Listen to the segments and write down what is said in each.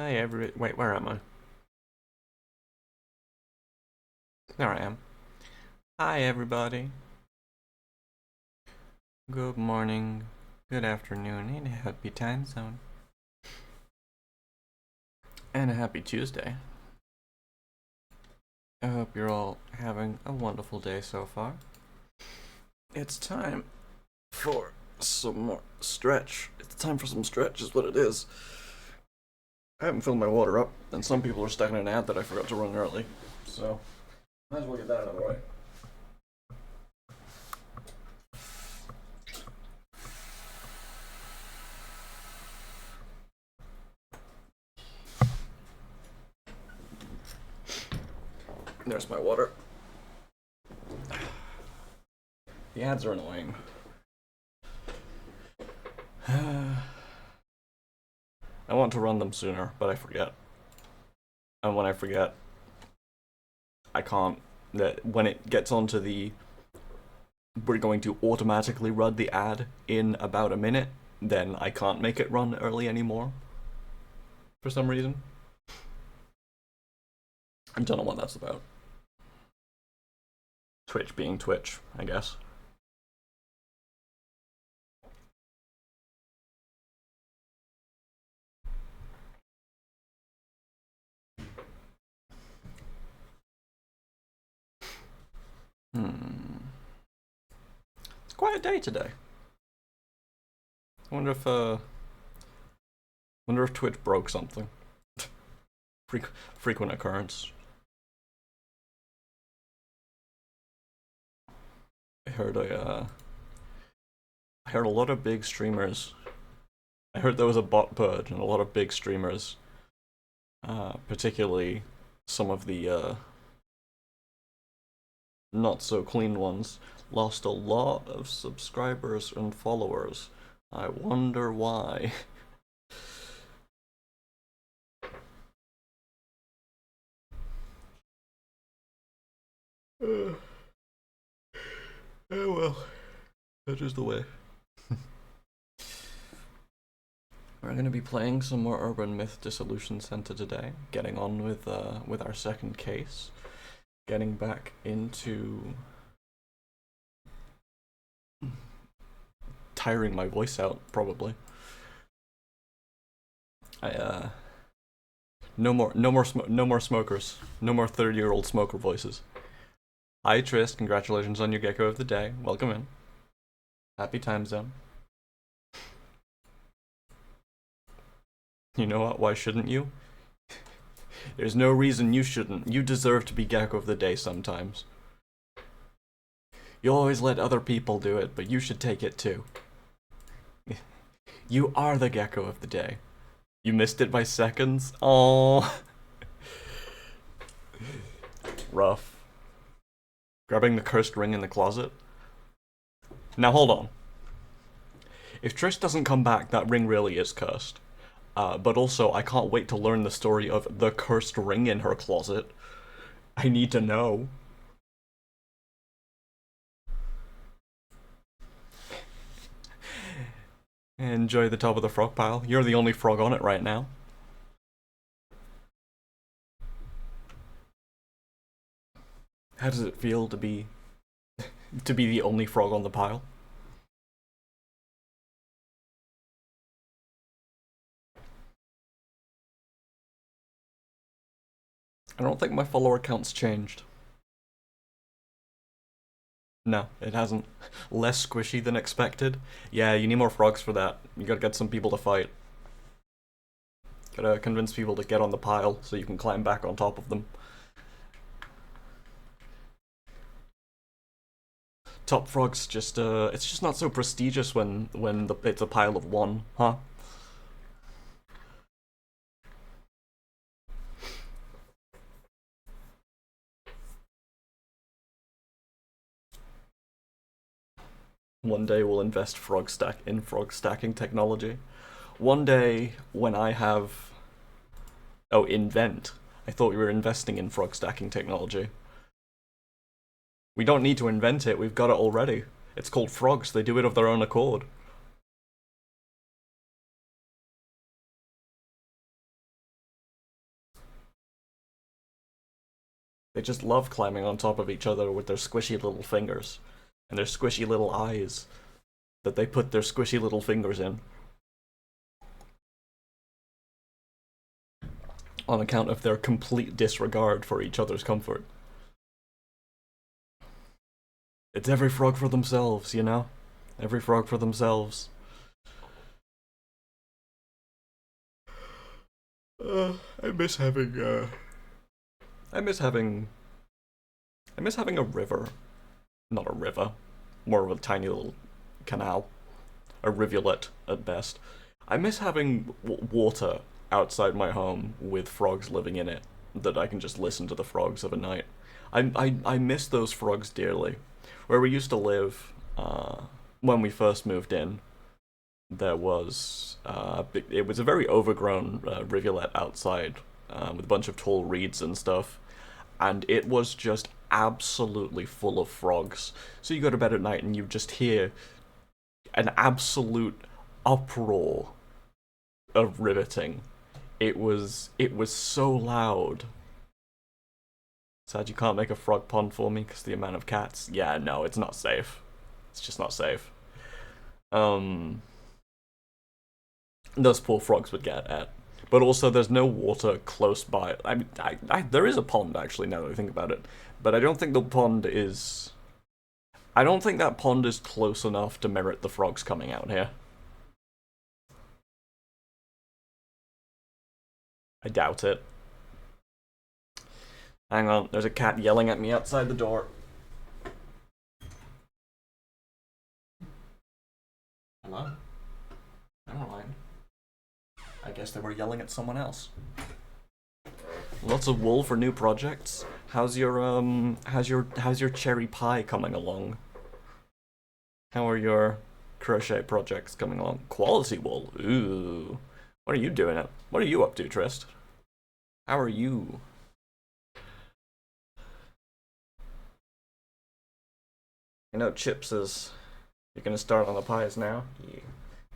Wait, where am I? There I am. Hi, everybody. Good morning, good afternoon, and a happy time zone. And a happy Tuesday. I hope you're all having a wonderful day so far. It's time for some more stretch. It's time for some stretch, is what it is. I haven't filled my water up, and some people are stuck in an ad that I forgot to run early. So, might as well get that out of the way. There's my water. The ads are annoying. I want to run them sooner, but I forget. And when I forget, I can't. When it gets onto the we're going to automatically run the ad in about a minute, then I can't make it run early anymore. For some reason. I don't know what that's about. Twitch being Twitch, I guess. It's quite a day today. I wonder if Twitch broke something. Frequent occurrence. I heard a lot of big streamers. I heard there was a bot purge, and a lot of big streamers, particularly some of the not so clean ones, lost a lot of subscribers and followers. I wonder why. Oh well, that is the way. We're going to be playing some more Urban Myth Dissolution Center today, getting on with our second case, getting back into tiring my voice out, probably. No more smokers. No more 30-year-old smoker voices. Hi Tris, congratulations on your gecko of the day. Welcome in. Happy time zone. You know what? Why shouldn't you? There's no reason you shouldn't. You deserve to be gecko of the day sometimes. You always let other people do it, but you should take it too. You are the gecko of the day. You missed it by seconds? Aww. Rough. Grabbing the cursed ring in the closet. Now hold on. If Trish doesn't come back, that ring really is cursed. But also, I can't wait to learn the story of the cursed ring in her closet. I need to know. Enjoy the top of the frog pile. You're the only frog on it right now. How does it feel to be the only frog on the pile? I don't think my follower count's changed. No, it hasn't. Less squishy than expected. Yeah, you need more frogs for that. You gotta get some people to fight. Gotta convince people to get on the pile so you can climb back on top of them. Top frogs just, it's just not so prestigious when it's a pile of one, huh? One day we'll invest frog stacking technology. One day when I have... Oh, invent. I thought we were investing in frog stacking technology. We don't need to invent it, we've got it already. It's called frogs, they do it of their own accord. They just love climbing on top of each other with their squishy little fingers and their squishy little eyes that they put their squishy little fingers in. On account of their complete disregard for each other's comfort. It's every frog for themselves, you know? Every frog for themselves. I miss having, I miss having a river. Not a river. More of a tiny little canal. A rivulet, at best. I miss having water outside my home with frogs living in it that I can just listen to the frogs of a night. I miss those frogs dearly. Where we used to live, when we first moved in, there was it was a very overgrown rivulet outside with a bunch of tall reeds and stuff, and it was just absolutely full of frogs. So you go to bed at night and you just hear an absolute uproar of riveting. It was so loud. Sad you can't make a frog pond for me because the amount of cats. Yeah, no, it's not safe. It's just not safe. Those poor frogs would get at. But also, there's no water close by. I mean, there is a pond actually. Now that I think about it, but I don't think the pond is. I don't think that pond is close enough to merit the frogs coming out here. I doubt it. Hang on, there's a cat yelling at me outside the door. Hello? Never mind. I guess they were yelling at someone else. Lots of wool for new projects. How's your cherry pie coming along? How are your crochet projects coming along? Quality wool. Ooh. What are you doing? What are you up to, Trist? How are you? I know Chips is... You're gonna start on the pies now? Yeah.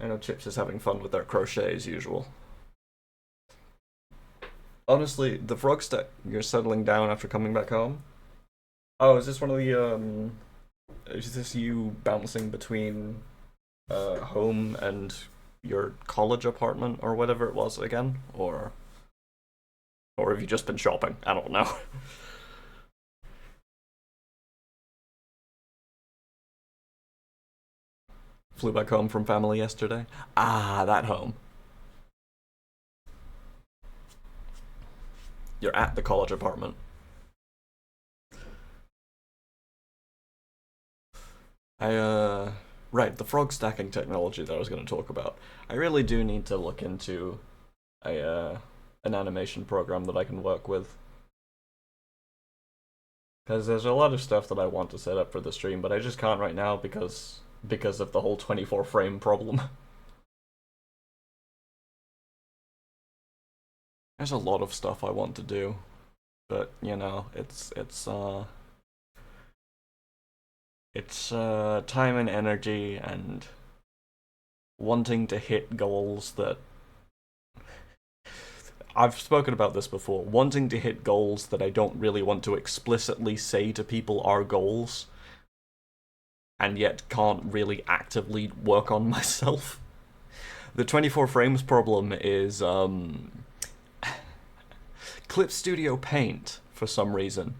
I know Chips is having fun with their crochet as usual. Honestly, the frog stack, you're settling down after coming back home? Oh, is this one of the, is this you bouncing between, home and your college apartment or whatever it was again? Or have you just been shopping? I don't know. Flew back home from family yesterday. Ah, that home. You're at the college apartment. Right, the frog stacking technology that I was going to talk about. I really do need to look into an animation program that I can work with. Because there's a lot of stuff that I want to set up for the stream, but I just can't right now because of the whole 24 frame problem. There's a lot of stuff I want to do, but you know, it's time and energy and wanting to hit goals that I've spoken about this before, wanting to hit goals that I don't really want to explicitly say to people are goals, and yet can't really actively work on myself. The 24 frames problem is, Clip Studio Paint, for some reason,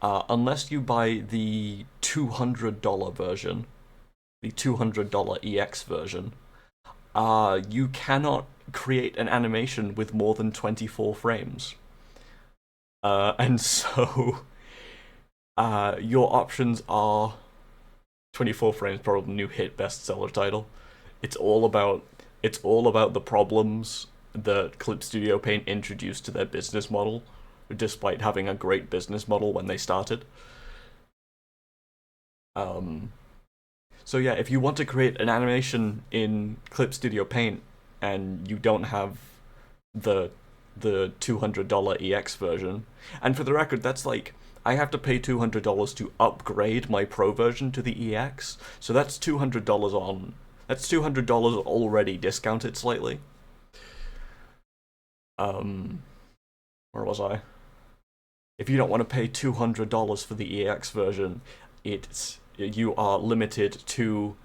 unless you buy the $200 version, the $200 EX version, you cannot create an animation with more than 24 frames. And so, your options are 24 frames per new hit bestseller title. It's all about the problems that Clip Studio Paint introduced to their business model, despite having a great business model when they started. So yeah, if you want to create an animation in Clip Studio Paint and you don't have the $200 EX version, and for the record, that's like, I have to pay $200 to upgrade my Pro version to the EX, so that's $200 on... That's $200 already discounted slightly. Where was I? If you don't want to pay $200 for the EX version, you are limited to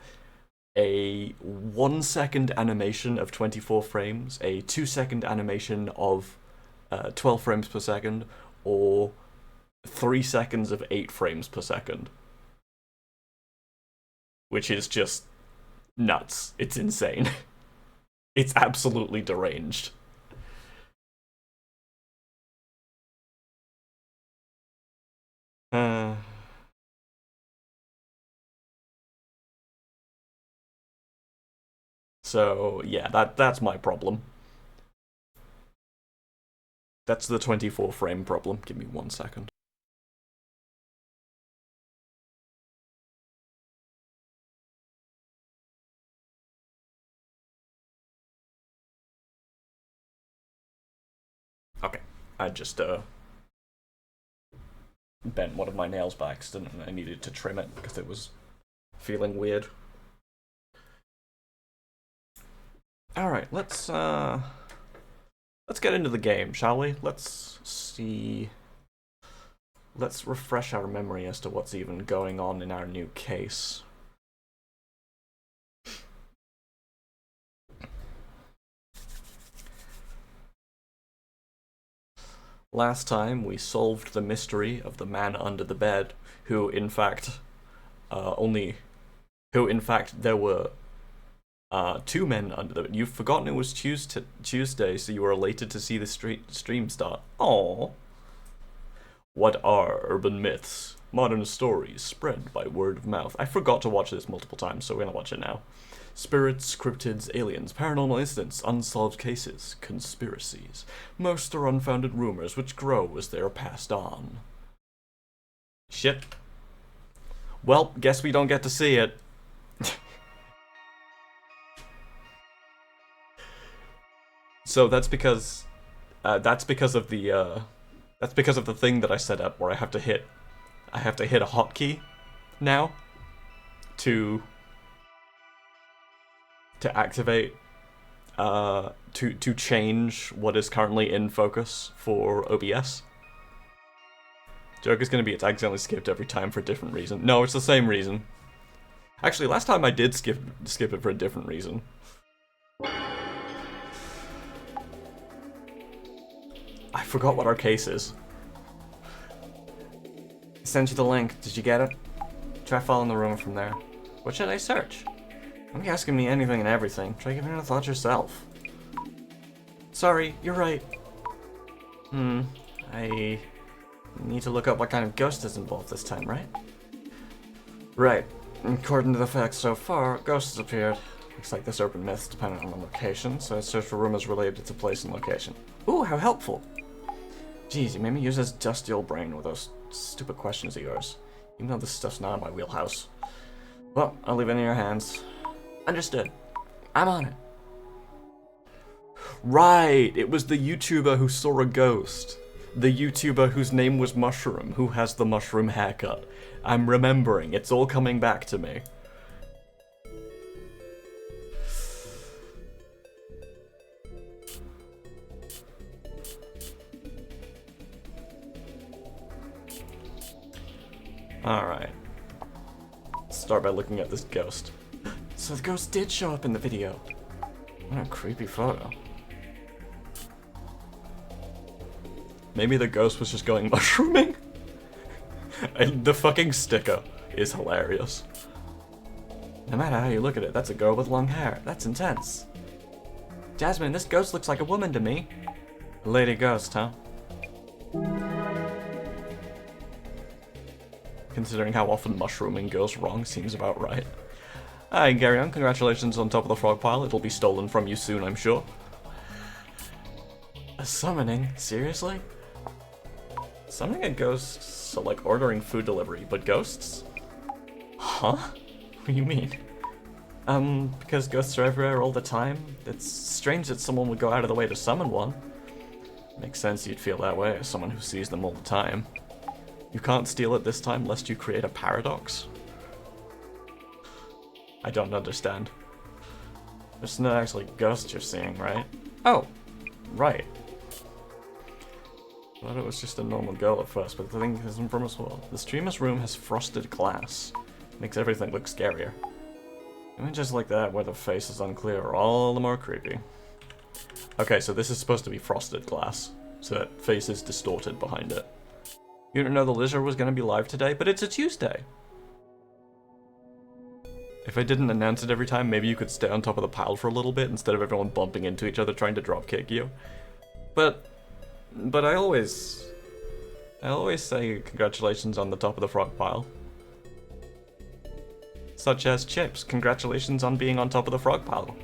a 1 second animation of 24 frames, a 2 second animation of 12 frames per second, or 3 seconds of 8 frames per second. Which is just nuts. It's insane. It's absolutely deranged. So, yeah, that's my problem. That's the 24 frame problem. Give me 1 second. Okay, I just bent one of my nails by accident and I needed to trim it because it was feeling weird. Alright, let's get into the game, shall we? Let's see. Let's refresh our memory as to what's even going on in our new case. Last time we solved the mystery of the man under the bed, who in fact there were 2 men under the bed. You've forgotten it was Tuesday, so you were elated to see the stream start. Aww. What are urban myths? Modern stories spread by word of mouth. I forgot to watch this multiple times, so we're gonna watch it now. Spirits, cryptids, aliens, paranormal incidents, unsolved cases, conspiracies. Most are unfounded rumors which grow as they are passed on. Shit. Well, guess we don't get to see it. So that's because of the thing that I set up where I have to hit a hotkey now to activate to change what is currently in focus for OBS. Joke is going to be it's accidentally skipped every time for a different reason. No, it's the same reason. Actually, last time I did skip it for a different reason. I forgot what our case is. I sent you the link. Did you get it? Try following the rumor from there. What should I search? Don't be asking me anything and everything. Try giving it a thought yourself. Sorry, you're right. I need to look up what kind of ghost is involved this time, right? Right. According to the facts so far, ghosts appeared. Looks like this urban myth's dependent on the location, so I searched for rumors related to place and location. Ooh, how helpful! Jeez, you made me use this dusty old brain with those stupid questions of yours. Even though this stuff's not in my wheelhouse. Well, I'll leave it in your hands. Understood. I'm on it. Right, it was the YouTuber who saw a ghost. The YouTuber whose name was Mushroom, who has the mushroom haircut. I'm remembering, it's all coming back to me. Alright. Start by looking at this ghost. So the ghost did show up in the video. What a creepy photo. Maybe the ghost was just going mushrooming? And the fucking sticker is hilarious. No matter how you look at it, that's a girl with long hair. That's intense. Jasmine, this ghost looks like a woman to me. Lady ghost, huh? Considering how often mushrooming goes wrong, seems about right. Hi, Garyon, congratulations on top of the frog pile. It'll be stolen from you soon, I'm sure. A summoning? Seriously? Summoning a ghost, so like ordering food delivery, but ghosts? Huh? What do you mean? Because ghosts are everywhere all the time. It's strange that someone would go out of the way to summon one. Makes sense you'd feel that way as someone who sees them all the time. You can't steal it this time lest you create a paradox? I don't understand. There's not actually ghosts you're seeing, right? Oh, right. I thought it was just a normal girl at first, but the thing isn't from as well. The streamer's room has frosted glass. Makes everything look scarier. Images like that, where the face is unclear, are all the more creepy. Okay, so this is supposed to be frosted glass, so that face is distorted behind it. You didn't know the lizard was going to be live today, but it's a Tuesday. If I didn't announce it every time, maybe you could stay on top of the pile for a little bit instead of everyone bumping into each other trying to dropkick you. But I always say congratulations on the top of the frog pile. Such as Chips, congratulations on being on top of the frog pile.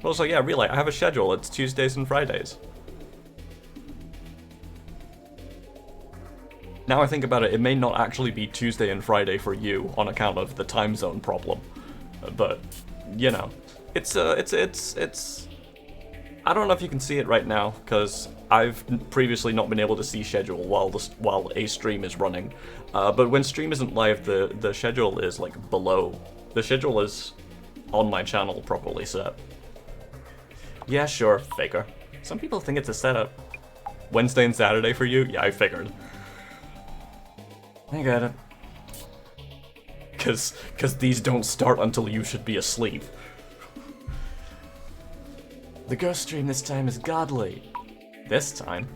Also, yeah, really, I have a schedule. It's Tuesdays and Fridays. Now I think about it, it may not actually be Tuesday and Friday for you on account of the time zone problem. But, you know, it's I don't know if you can see it right now, because I've previously not been able to see schedule while a stream is running. But when stream isn't live, the schedule is, like, below. The schedule is on my channel properly set. Yeah, sure, faker. Some people think it's a setup. Wednesday and Saturday for you? Yeah, I figured. I get it. Cause these don't start until you should be asleep. The ghost stream this time is godly. This time?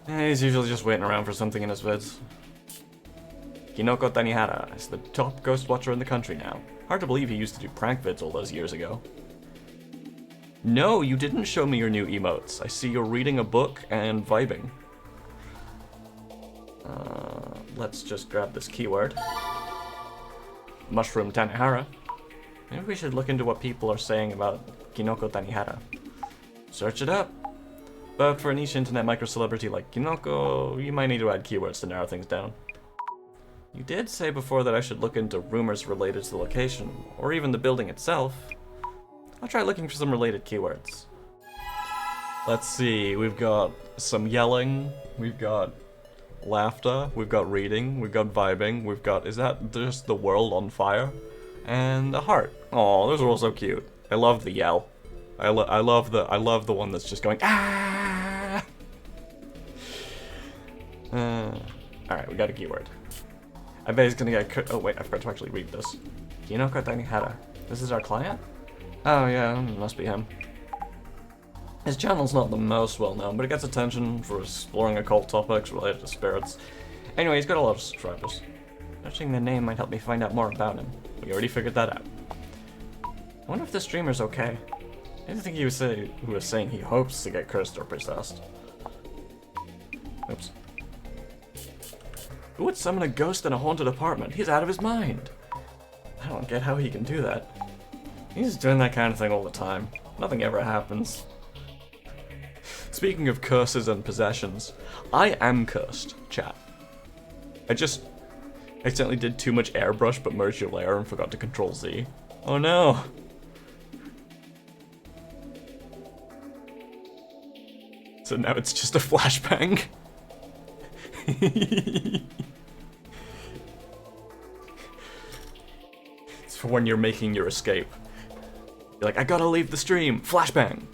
He's usually just waiting around for something in his vids. Kinoko Tanihara is the top ghost watcher in the country now. Hard to believe he used to do prank vids all those years ago. No, you didn't show me your new emotes. I see you're reading a book and vibing. Let's just grab this keyword. Mushroom Tanihara. Maybe we should look into what people are saying about Kinoko Tanihara. Search it up. But for a niche internet micro-celebrity like Kinoko, you might need to add keywords to narrow things down. You did say before that I should look into rumors related to the location, or even the building itself. I'll try looking for some related keywords. Let's see, we've got some yelling, we've got laughter, we've got reading, we've got vibing, we've got, is that just the world on fire? And a heart. Oh, those are all so cute. I love the yell. I love the one that's just going ah. Alright, we got a keyword. I bet he's gonna get oh wait, I forgot to actually read this. Kinoko Tanihara. This is our client? Oh yeah, must be him. His channel's not the most well known, but it gets attention for exploring occult topics related to spirits. Anyway, he's got a lot of subscribers. Searching the name might help me find out more about him. We already figured that out. I wonder if the streamer's okay. I didn't think he was saying he hopes to get cursed or possessed. Oops. Who would summon a ghost in a haunted apartment? He's out of his mind. I don't get how he can do that. He's doing that kind of thing all the time. Nothing ever happens. Speaking of curses and possessions, I am cursed, chat. I just accidentally did too much airbrush but merged your layer and forgot to Control Z. Oh no! So now it's just a flashbang. It's for when you're making your escape. You're like, I gotta leave the stream. Flashbang.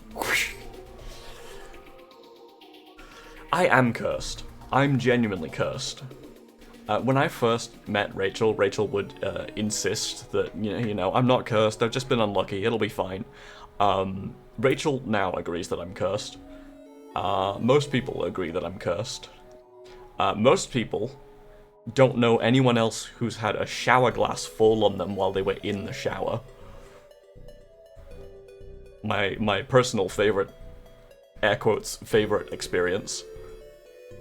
I am cursed. I'm genuinely cursed. When I first met Rachel, Rachel would insist that, you know, I'm not cursed, I've just been unlucky, it'll be fine. Rachel now agrees that I'm cursed. Most people agree that I'm cursed. Most people don't know anyone else who's had a shower glass fall on them while they were in the shower. My personal favorite, air quotes, favorite experience.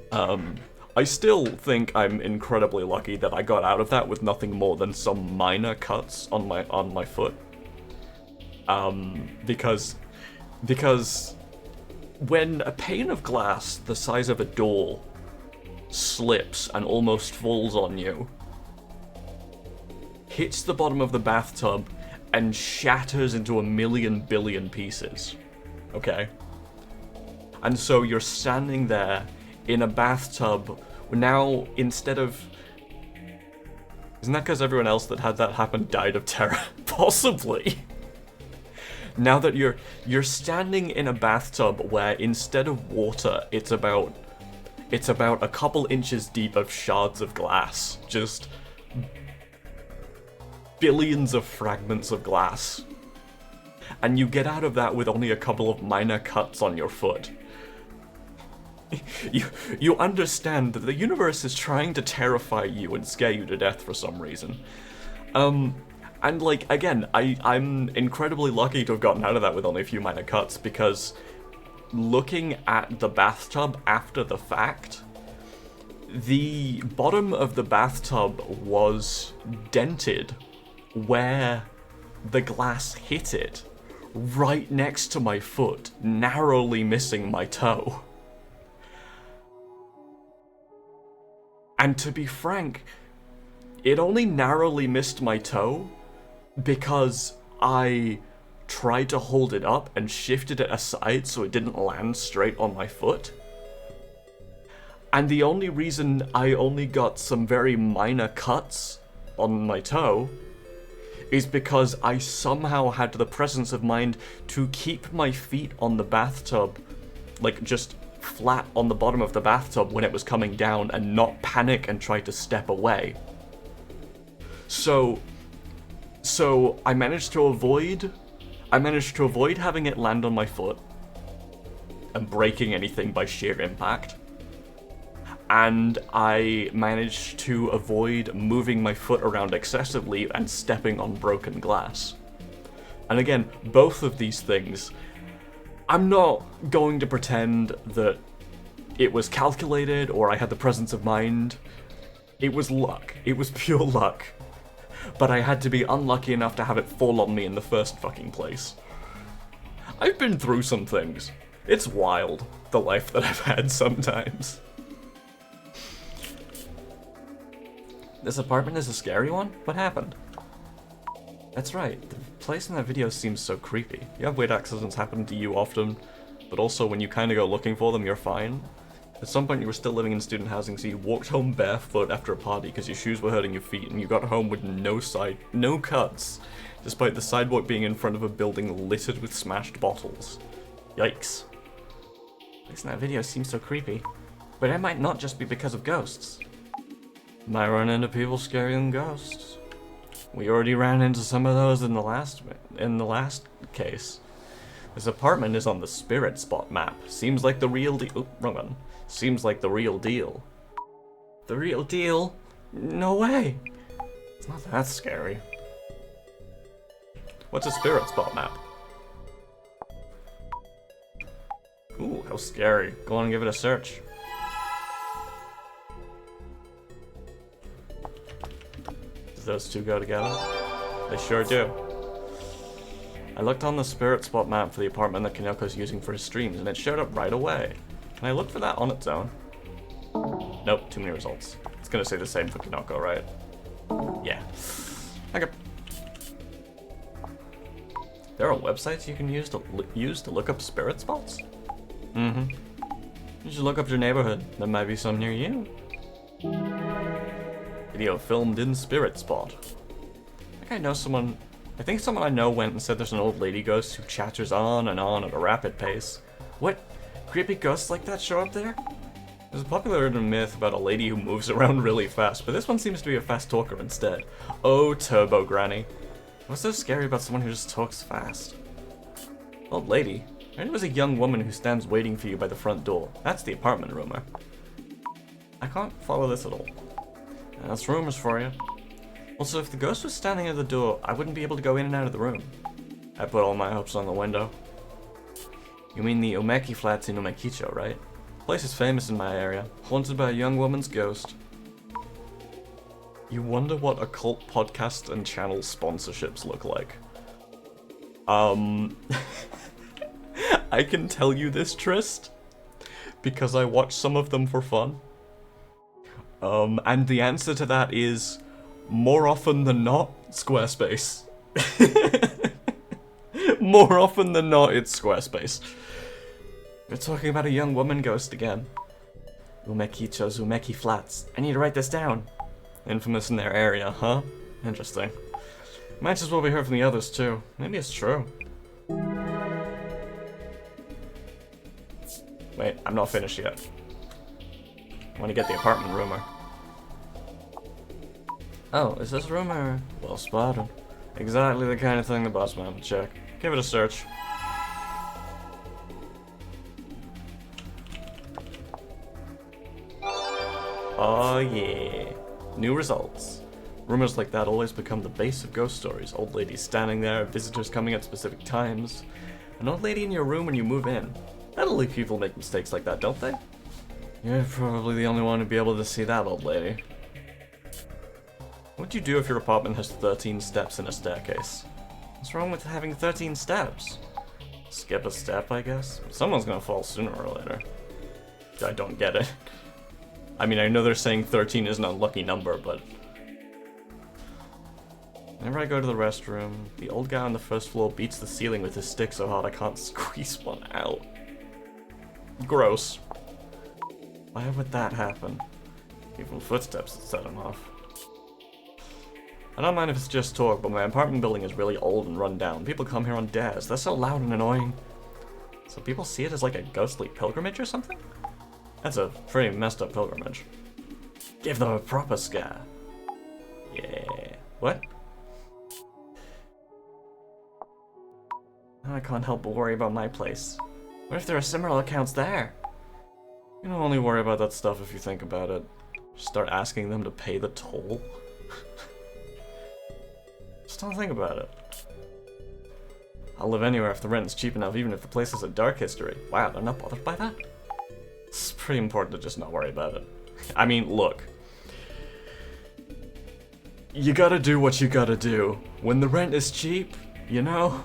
I still think I'm incredibly lucky that I got out of that with nothing more than some minor cuts on my foot. Because when a pane of glass the size of a door slips and almost falls on you, hits the bottom of the bathtub, and shatters into a million billion pieces, okay? And so you're standing there in a bathtub, now instead of... Isn't that because everyone else that had that happen died of terror? Possibly. Now that you're standing in a bathtub where instead of water, it's about It's about a couple inches deep of shards of glass. Just billions of fragments of glass. And you get out of that with only a couple of minor cuts on your foot. You understand that the universe is trying to terrify you and scare you to death for some reason. And like, again, I'm incredibly lucky to have gotten out of that with only a few minor cuts, because looking at the bathtub after the fact, the bottom of the bathtub was dented where the glass hit it, right next to my foot, narrowly missing my toe. And to be frank, it only narrowly missed my toe because I tried to hold it up and shifted it aside so it didn't land straight on my foot. And the only reason I only got some very minor cuts on my toe is because I somehow had the presence of mind to keep my feet on the bathtub, like just flat on the bottom of the bathtub when it was coming down, and not panic and try to step away. So I managed to avoid having it land on my foot and breaking anything by sheer impact. And I managed to avoid moving my foot around excessively and stepping on broken glass. And again, both of these things, I'm not going to pretend that it was calculated or I had the presence of mind. It was luck. It was pure luck. But I had to be unlucky enough to have it fall on me in the first fucking place. I've been through some things. It's wild, the life that I've had sometimes. This apartment is a scary one? What happened? That's right, the place in that video seems so creepy. You have weird accidents happen to you often, but also when you kinda go looking for them, you're fine. At some point you were still living in student housing, so you walked home barefoot after a party because your shoes were hurting your feet, and you got home with no cuts, despite the sidewalk being in front of a building littered with smashed bottles. Yikes. The place in that video seems so creepy, but it might not just be because of ghosts. Might run into people scarier than ghosts. We already ran into some of those in the last case. This apartment is on the spirit spot map. Seems like the real deal. Oh, wrong one. Seems like the real deal. The real deal? No way. It's not that scary. What's a spirit spot map? Ooh, how scary. Go on and give it a search. Those two go together? They sure do. I looked on the spirit spot map for the apartment that Kanoko's using for his streams, and it showed up right away. Can I look for that on its own? Nope, too many results. It's gonna say the same for Kanoko, right? Yeah. Okay. There are websites you can use to look up spirit spots? Mm-hmm. You should look up your neighborhood. There might be some near you. Video filmed in Spirit Spot. I think someone I know went and said there's an old lady ghost who chatters on and on at a rapid pace. What? Creepy ghosts like that show up there? There's a popular urban myth about a lady who moves around really fast, but this one seems to be a fast talker instead. Oh, Turbo Granny. What's so scary about someone who just talks fast? Old lady. I heard it was a young woman who stands waiting for you by the front door. That's the apartment rumor. I can't follow this at all. That's rumors for you. Also, if the ghost was standing at the door, I wouldn't be able to go in and out of the room. I put all my hopes on the window. You mean the Umeki flats in Umekicho, right? The place is famous in my area, haunted by a young woman's ghost. You wonder what occult podcast and channel sponsorships look like. I can tell you this, Trist, because I watch some of them for fun. And the answer to that is, more often than not, Squarespace. More often than not, it's Squarespace. We're talking about a young woman ghost again. Umekicho's Umeki Flats. I need to write this down. Infamous in their area, huh? Interesting. Might as well be heard from the others, too. Maybe it's true. Wait, I'm not finished yet. I want to get the apartment rumor. Oh, is this rumor? Well spotted. Exactly the kind of thing the boss man would check. Give it a search. Oh yeah. New results. Rumors like that always become the base of ghost stories. Old ladies standing there, visitors coming at specific times. An old lady in your room when you move in. Elderly people make mistakes like that, don't they? You're probably the only one to be able to see that, old lady. What would you do if your apartment has 13 steps and a staircase? What's wrong with having 13 steps? Skip a step, I guess? Someone's gonna fall sooner or later. I don't get it. I mean, I know they're saying 13 is an unlucky number, but... Whenever I go to the restroom, the old guy on the first floor beats the ceiling with his stick so hard I can't squeeze one out. Gross. Why would that happen? Even footsteps would set him off. I don't mind if it's just talk, but my apartment building is really old and run down. People come here on dares. They're so loud and annoying. So people see it as like a ghostly pilgrimage or something? That's a pretty messed up pilgrimage. Give them a proper scare. Yeah. What? Now I can't help but worry about my place. What if there are similar accounts there? You don't only worry about that stuff if you think about it. Just start asking them to pay the toll. Just don't think about it. I'll live anywhere if the rent is cheap enough, even if the place has a dark history. Wow, they're not bothered by that? It's pretty important to just not worry about it. I mean, look. You gotta do what you gotta do. When the rent is cheap, you know?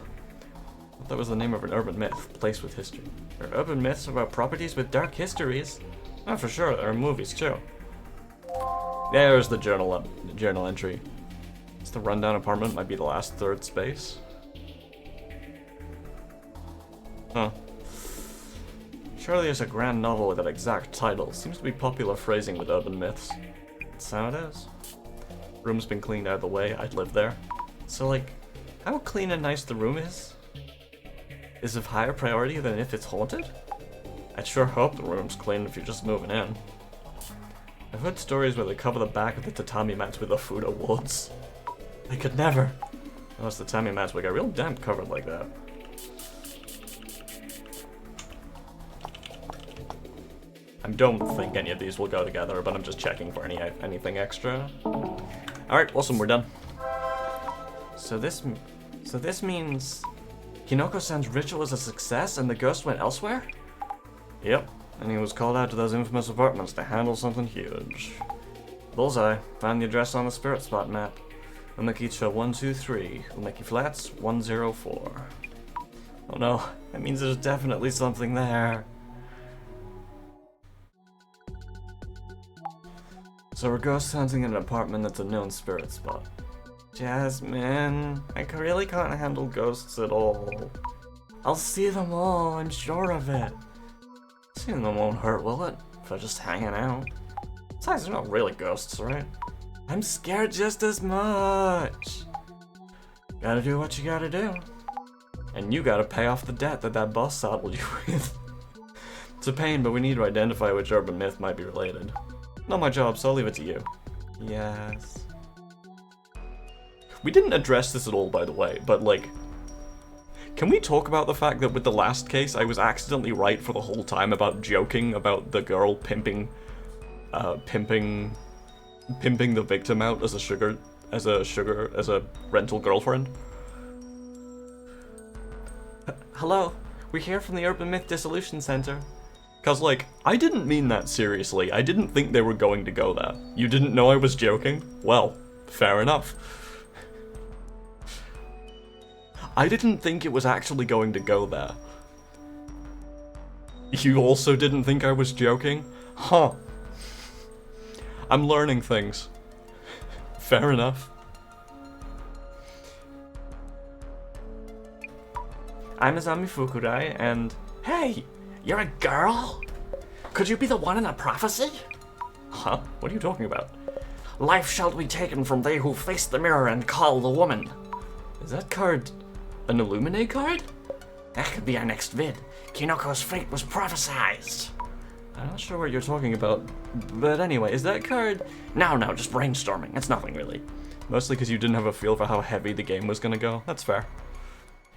I thought that was the name of an urban myth, place with history. There are urban myths about properties with dark histories. Oh, for sure, there are movies too. There's the journal entry. It's the rundown apartment, might be the last third space. Huh. Surely there's a grand novel with that exact title. Seems to be popular phrasing with urban myths. That's how it is. Room's been cleaned out of the way, I'd live there. So like, how clean and nice the room is of higher priority than if it's haunted? I'd sure hope the room's clean if you're just moving in. I've heard stories where they cover the back of the tatami mats with Fuda woods. I could never. Unless the tatami mats would get real damp covered like that. I don't think any of these will go together, but I'm just checking for anything extra. Alright, awesome, we're done. So this means Kinoko-san's ritual was a success and the ghost went elsewhere? Yep, and he was called out to those infamous apartments to handle something huge. Bullseye, find the address on the spirit spot map. Umakicha 123, Umeki Flats 104. Oh no, that means there's definitely something there. So we're ghost hunting in an apartment that's a known spirit spot. Jasmine, I really can't handle ghosts at all. I'll see them all, I'm sure of it. Seeing them won't hurt, will it? If they're just hanging out. Besides, they're not really ghosts, right? I'm scared just as much. Gotta do what you gotta do. And you gotta pay off the debt that boss saddled you with. It's a pain, but we need to identify which urban myth might be related. Not my job, so I'll leave it to you. Yes. We didn't address this at all, by the way, but like... Can we talk about the fact that with the last case, I was accidentally right for the whole time about joking about the girl pimping the victim out as a rental girlfriend? Hello, we're here from the Urban Myth Dissolution Center. Cause like, I didn't mean that seriously. I didn't think they were going to go there. You didn't know I was joking? Well, fair enough. I didn't think it was actually going to go there. You also didn't think I was joking? Huh. I'm learning things. Fair enough. I'm Azami Fukurai, and... Hey! You're a girl? Could you be the one in the prophecy? Huh? What are you talking about? Life shall be taken from they who face the mirror and call the woman. Is that card an Illuminate card? That could be our next vid. Kinoko's fate was prophesized. I'm not sure what you're talking about, but anyway, is that card... No, just brainstorming. It's nothing, really. Mostly because you didn't have a feel for how heavy the game was gonna go. That's fair.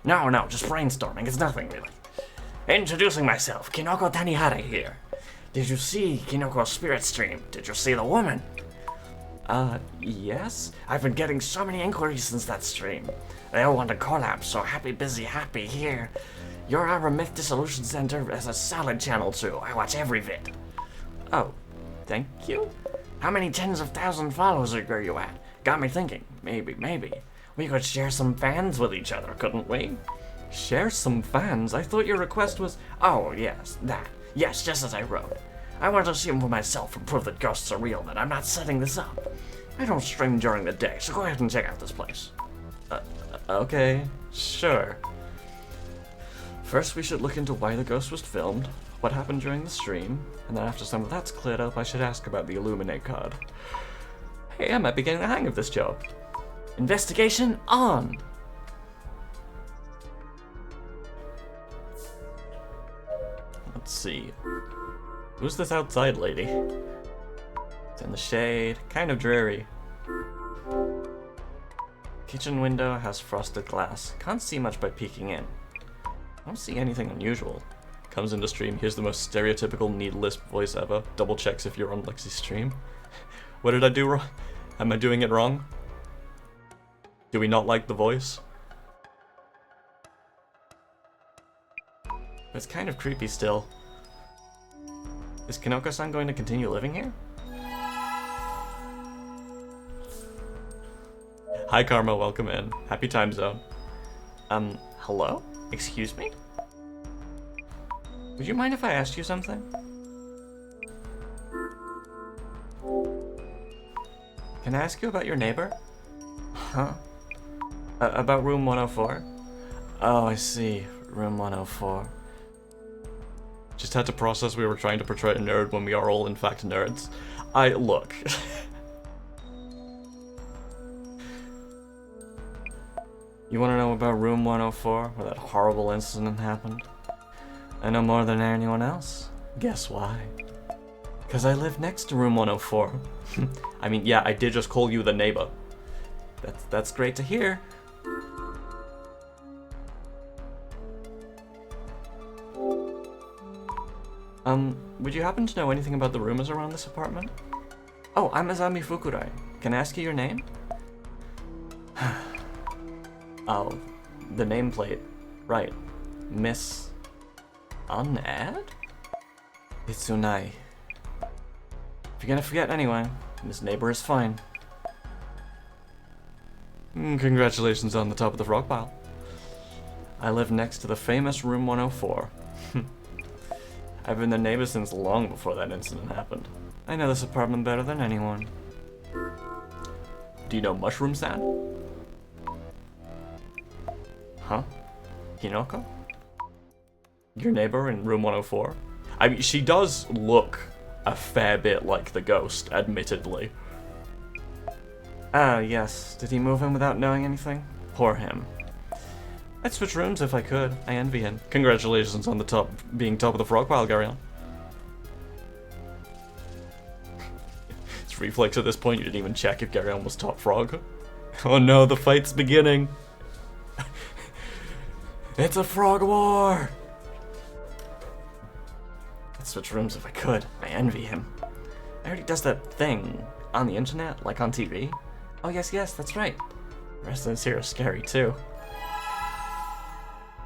No, just brainstorming. It's nothing, really. Introducing myself, Kinoko Tanihara here. Did you see Kinoko's spirit stream? Did you see the woman? Yes? I've been getting so many inquiries since that stream. They all want to collab, so happy, busy, happy here. Your Our Myth Dissolution Center is a solid channel too. I watch every vid. Oh, thank you? How many tens of thousand followers are you at? Got me thinking, maybe. We could share some fans with each other, couldn't we? Share some fans? I thought your request was... Oh, yes, that. Yes, just as I wrote. I want to see them for myself and prove that ghosts are real, that I'm not setting this up. I don't stream during the day, so go ahead and check out this place. Okay, sure. First, we should look into why the ghost was filmed, what happened during the stream, and then after some of that's cleared up, I should ask about the Illuminate card. Hey, I might be getting the hang of this job. Investigation on! Let's see. Who's this outside lady? It's in the shade, kind of dreary. Kitchen window has frosted glass. Can't see much by peeking in. I don't see anything unusual. Comes into stream, here's the most stereotypical needless voice ever. Double checks if you're on Lexi's stream. What did I do wrong? Am I doing it wrong? Do we not like the voice? It's kind of creepy still. Is Kinoko-san going to continue living here? Hi Karma, welcome in. Happy time zone. Hello? Excuse me? Would you mind if I asked you something? Can I ask you about your neighbor? Huh? About room 104? Oh, I see. Room 104. Just had to process we were trying to portray a nerd when we are all in fact nerds. Look. You want to know about room 104, where that horrible incident happened? I know more than anyone else. Guess why? Because I live next to room 104. I mean, yeah, I did just call you the neighbor. That's great to hear. Would you happen to know anything about the rumors around this apartment? Oh, I'm Azami Fukurai. Can I ask you your name? Oh, the nameplate. Right. Miss... Unad? Itsunai. If you're gonna forget anyway, this neighbor is fine. Congratulations on the top of the frog pile. I live next to the famous room 104. I've been the neighbor since long before that incident happened. I know this apartment better than anyone. Do you know Mushroom-san? Huh? Hinoko? Your neighbor in room 104? I mean, she does look a fair bit like the ghost, admittedly. Ah, yes. Did he move in without knowing anything? Poor him. I'd switch rooms if I could. I envy him. Congratulations on the being top of the frog pile, Garion. It's reflex at this point, you didn't even check if Garion was top frog. Oh no, the fight's beginning. It's a frog war! I'd switch rooms if I could. I envy him. I heard he does that thing on the internet, like on TV. Oh yes, that's right. The residents here are scary too.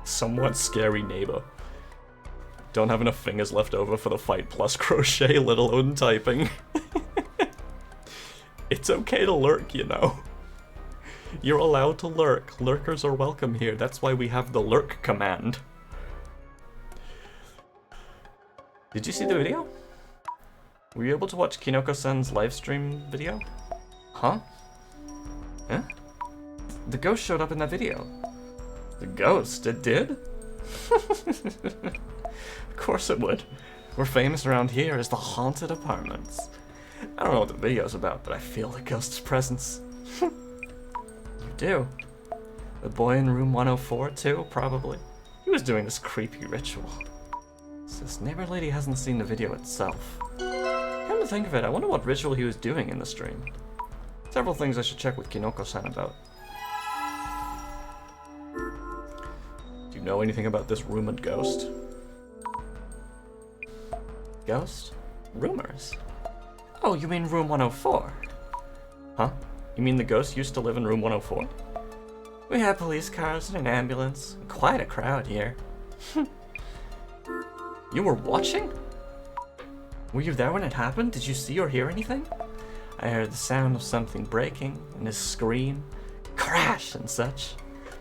Somewhat scary neighbor. Don't have enough fingers left over for the fight plus crochet, let alone typing. It's okay to lurk, you know. You're allowed to lurk. Lurkers are welcome here. That's why we have the lurk command. Did you see the video? Were you able to watch Kinoko-san's livestream video? Huh? Huh? The ghost showed up in that video. The ghost? It did? Of course it would. We're famous around here as the haunted apartments. I don't know what the video's about, but I feel the ghost's presence. You do? The boy in room 104 too, probably. He was doing this creepy ritual. So this neighbor lady hasn't seen the video itself. Come to think of it, I wonder what ritual he was doing in the stream. Several things I should check with Kinoko-san about. Do you know anything about this rumored ghost? Ghost? Rumors? Oh, you mean room 104? Huh? You mean the ghost used to live in room 104? We have police cars and an ambulance. Quite a crowd here. You were watching? Were you there when it happened? Did you see or hear anything? I heard the sound of something breaking, and a scream, crash and such.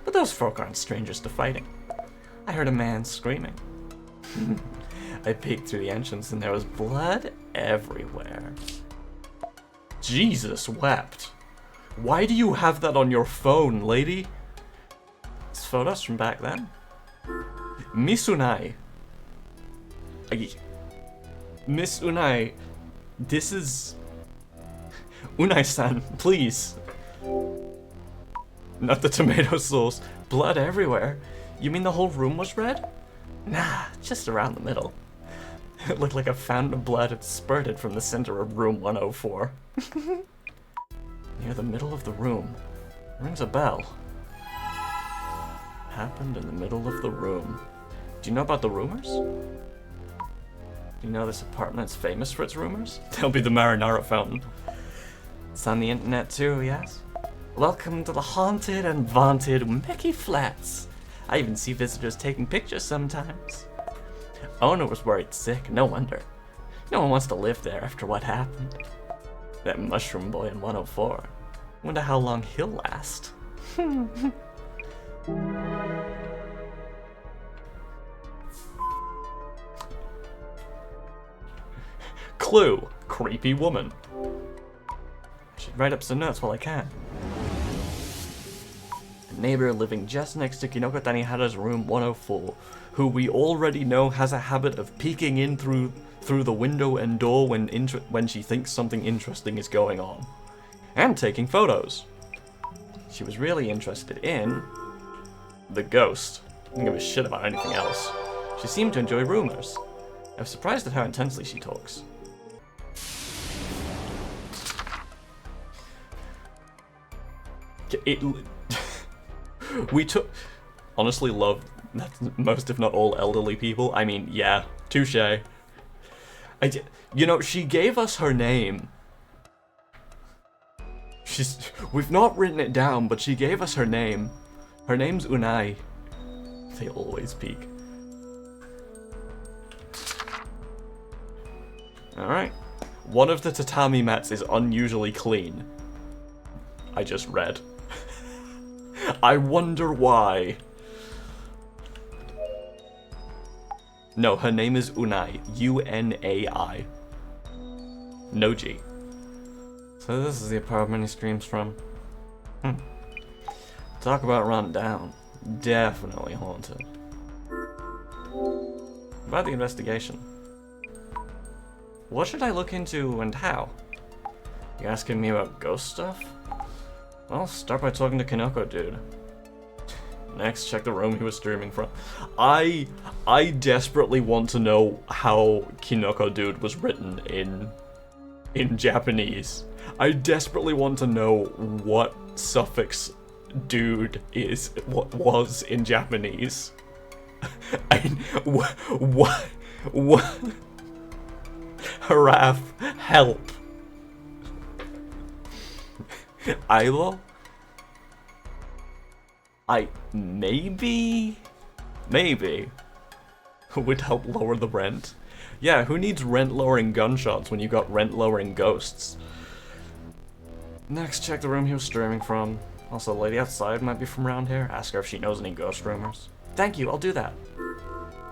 But those folk aren't strangers to fighting. I heard a man screaming. I peeked through the entrance and there was blood everywhere. Jesus wept. Why do you have that on your phone, lady? It's photos from back then. Miss Unai. Miss Unai, this is... Unai-san, please. Not the tomato sauce. Blood everywhere. You mean the whole room was red? Nah, just around the middle. It looked like a fountain of blood had spurted from the center of room 104. Near the middle of the room. Rings a bell. Happened in the middle of the room. Do you know about the rumors? Do you know this apartment's famous for its rumors? They'll be the Marinara fountain. It's on the internet too, yes? Welcome to the haunted and vaunted Mickey Flats. I even see visitors taking pictures sometimes. Owner was worried sick, no wonder. No one wants to live there after what happened. That mushroom boy in 104. Wonder how long he'll last. Clue, creepy woman. I should write up some notes while I can. A neighbor living just next to Kinoko Tanihara's room 104, who we already know has a habit of peeking in through the window and door when she thinks something interesting is going on. And taking photos. She was really interested in the ghost. Didn't give a shit about anything else. She seemed to enjoy rumors. I was surprised at how intensely she talks. We took... Honestly love most if not all elderly people. I mean, yeah, touche. You know, she gave us her name. We've not written it down, but she gave us her name. Her name's Unai. They always peek. Alright. One of the tatami mats is unusually clean. I just read. I wonder why. No, her name is Unai. U-N-A-I. No G. So this is the apartment he streams from. Talk about run down. Definitely haunted. About the investigation. What should I look into and how? You asking me about ghost stuff? Well, start by talking to Kinoko, dude. Next, check the room he was streaming from. I desperately want to know how Kinoko dude was written in Japanese. I desperately want to know what suffix dude was in Japanese. What? Haraf, help. Ilo? Maybe would help lower the rent. Yeah, who needs rent-lowering gunshots when you got rent-lowering ghosts? Next, check the room he was streaming from. Also, the lady outside might be from around here. Ask her if she knows any ghost rumors. Thank you, I'll do that.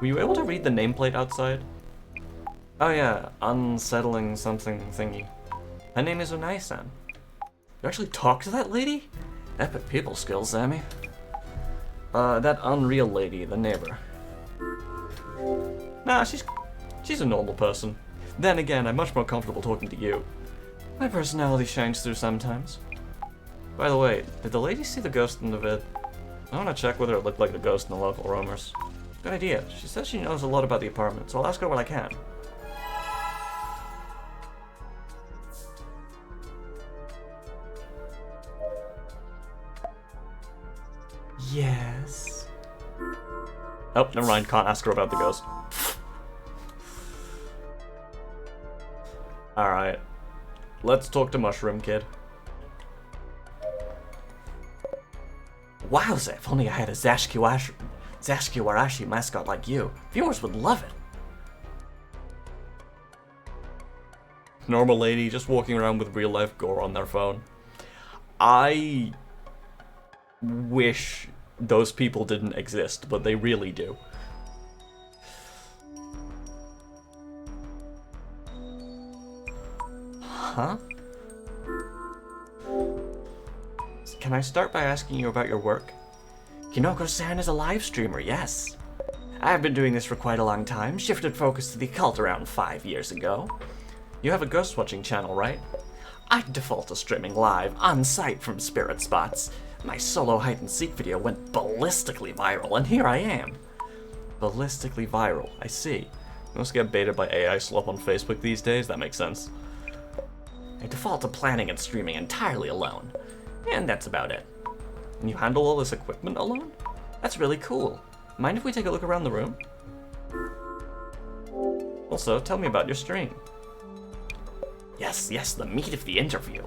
Were you able to read the nameplate outside? Oh yeah, unsettling something thingy. Her name is Unai-san. You actually talked to that lady? Epic people skills, Sammy. That unreal lady, the neighbor. Nah, she's a normal person. Then again, I'm much more comfortable talking to you. My personality shines through sometimes. By the way, did the lady see the ghost in the vid? I want to check whether it looked like the ghost in the local rumors. Good idea. She says she knows a lot about the apartment, so I'll ask her what I can. Yes. Oh, never mind. Can't ask her about the ghost. Alright. Let's talk to Mushroom Kid. Wowza, if only I had a Zashkiwarashi mascot like you. Viewers would love it. Normal lady just walking around with real life gore on their phone. I wish those people didn't exist, but they really do. Huh? Can I start by asking you about your work? Kinoko-san is a live streamer, yes. I've been doing this for quite a long time, shifted focus to the occult around 5 years ago. You have a ghost watching channel, right? I default to streaming live, on-site from spirit spots. My solo hide-and-seek video went ballistically viral, and here I am. Ballistically viral, I see. You must get baited by AI slop on Facebook these days, that makes sense. I default to planning and streaming entirely alone. And that's about it. And you handle all this equipment alone? That's really cool. Mind if we take a look around the room? Also, tell me about your stream. Yes, the meat of the interview.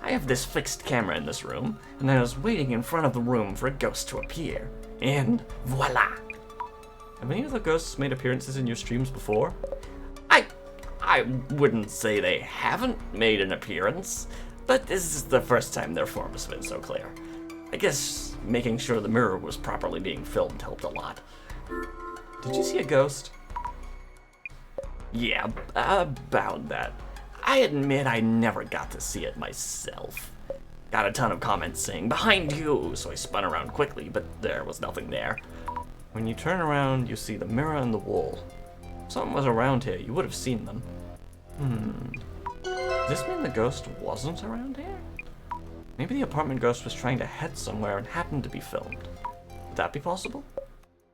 I have this fixed camera in this room, and I was waiting in front of the room for a ghost to appear. And voila! Have any of the ghosts made appearances in your streams before? I wouldn't say they haven't made an appearance, but this is the first time their form has been so clear. I guess making sure the mirror was properly being filmed helped a lot. Did you see a ghost? Yeah, about that. I admit I never got to see it myself. Got a ton of comments saying, "Behind you," so I spun around quickly, but there was nothing there. When you turn around, you see the mirror and the wall. If something was around here, you would have seen them. Does this mean the ghost wasn't around here? Maybe the apartment ghost was trying to head somewhere and happened to be filmed. Would that be possible?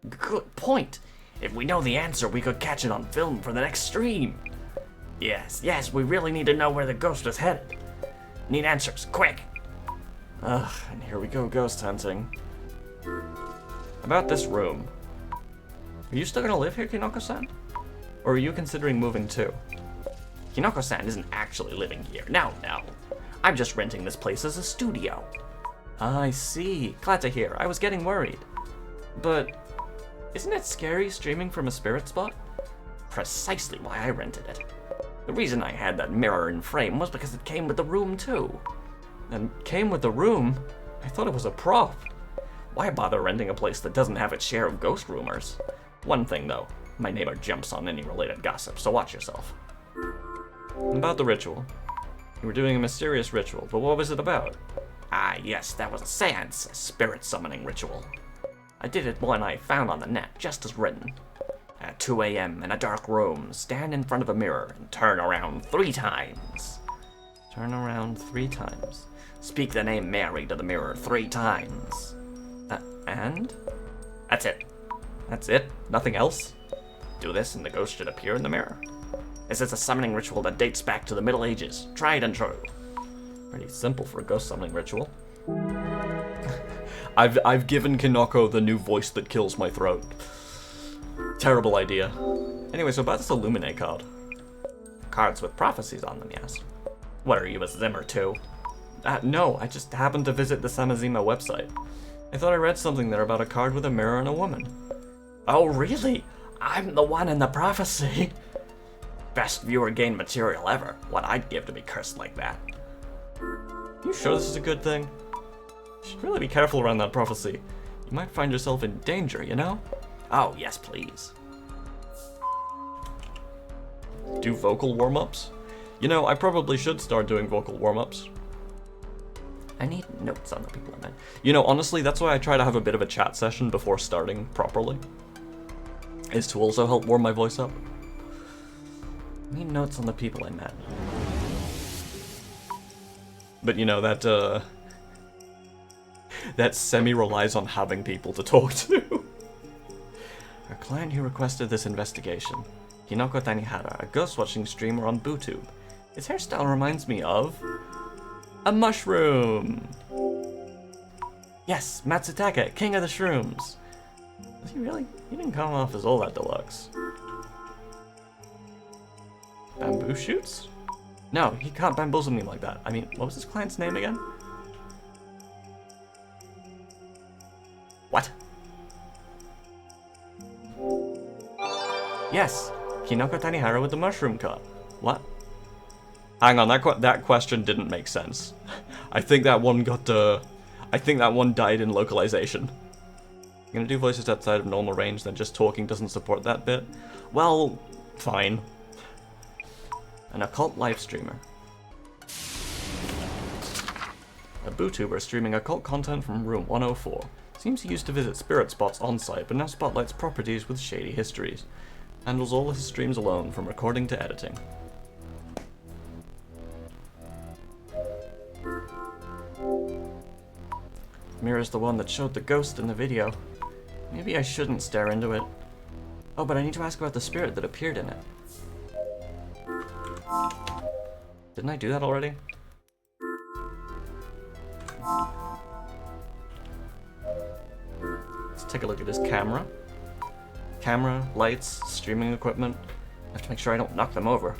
Good point! If we know the answer, we could catch it on film for the next stream. Yes, we really need to know where the ghost is headed. Need answers, quick! Ugh, and here we go ghost hunting. About this room. Are you still gonna live here, Kinoko-san? Or are you considering moving too? Kinoko-san isn't actually living here. No. I'm just renting this place as a studio. I see. Glad to hear. I was getting worried. But isn't it scary streaming from a spirit spot? Precisely why I rented it. The reason I had that mirror in frame was because it came with the room too. And came with the room? I thought it was a prop. Why bother renting a place that doesn't have its share of ghost rumors? One thing though, my neighbor jumps on any related gossip, so watch yourself. About the ritual. You were doing a mysterious ritual, but what was it about? Ah, yes, that was a seance, a spirit summoning ritual. I did it one I found on the net, just as written. At 2 a.m. in a dark room, stand in front of a mirror and turn around 3 times. Turn around 3 times. Speak the name Mary to the mirror 3 times. And? That's it. That's it? Nothing else? Do this and the ghost should appear in the mirror. This is a summoning ritual that dates back to the Middle Ages. Tried and true. Pretty simple for a ghost summoning ritual. I've given Kinoko the new voice that kills my throat. Terrible idea. Anyway, so about this Illuminate card. Cards with prophecies on them, yes. What are you, a Zimmer too? No, I just happened to visit the Samazima website. I thought I read something there about a card with a mirror and a woman. Oh, really? I'm the one in the prophecy. Best viewer gain material ever. What I'd give to be cursed like that. You sure this is a good thing? You should really be careful around that prophecy. You might find yourself in danger, you know? Oh, yes, please. Do vocal warm-ups? You know, I probably should start doing vocal warm-ups. I need notes on the people I met. You know, honestly, that's why I try to have a bit of a chat session before starting properly. Is to also help warm my voice up. I need notes on the people I met. But you know, that semi-relies on having people to talk to. Client who requested this investigation. Hinoko Tanihara, a ghost-watching streamer on BooTube. His hairstyle reminds me of... a mushroom! Yes, Matsutake, king of the shrooms! Was he really? He didn't come off as all that deluxe. Bamboo shoots? No, he can't bamboozle me like that. I mean, what was his client's name again? What? Yes, Hinoko Tanihara with the mushroom cut. What? Hang on, that question didn't make sense. I think that one got, I think that one died in localization. I'm gonna do voices outside of normal range, then just talking doesn't support that bit. Well, fine. An occult live streamer. A BooTuber streaming occult content from room 104. Seems he used to visit spirit spots on site, but now spotlights properties with shady histories. Handles all his streams alone, from recording to editing. Mirror's the one that showed the ghost in the video. Maybe I shouldn't stare into it. Oh, but I need to ask about the spirit that appeared in it. Didn't I do that already? Let's take a look at his camera. Camera, lights, streaming equipment. I have to make sure I don't knock them over.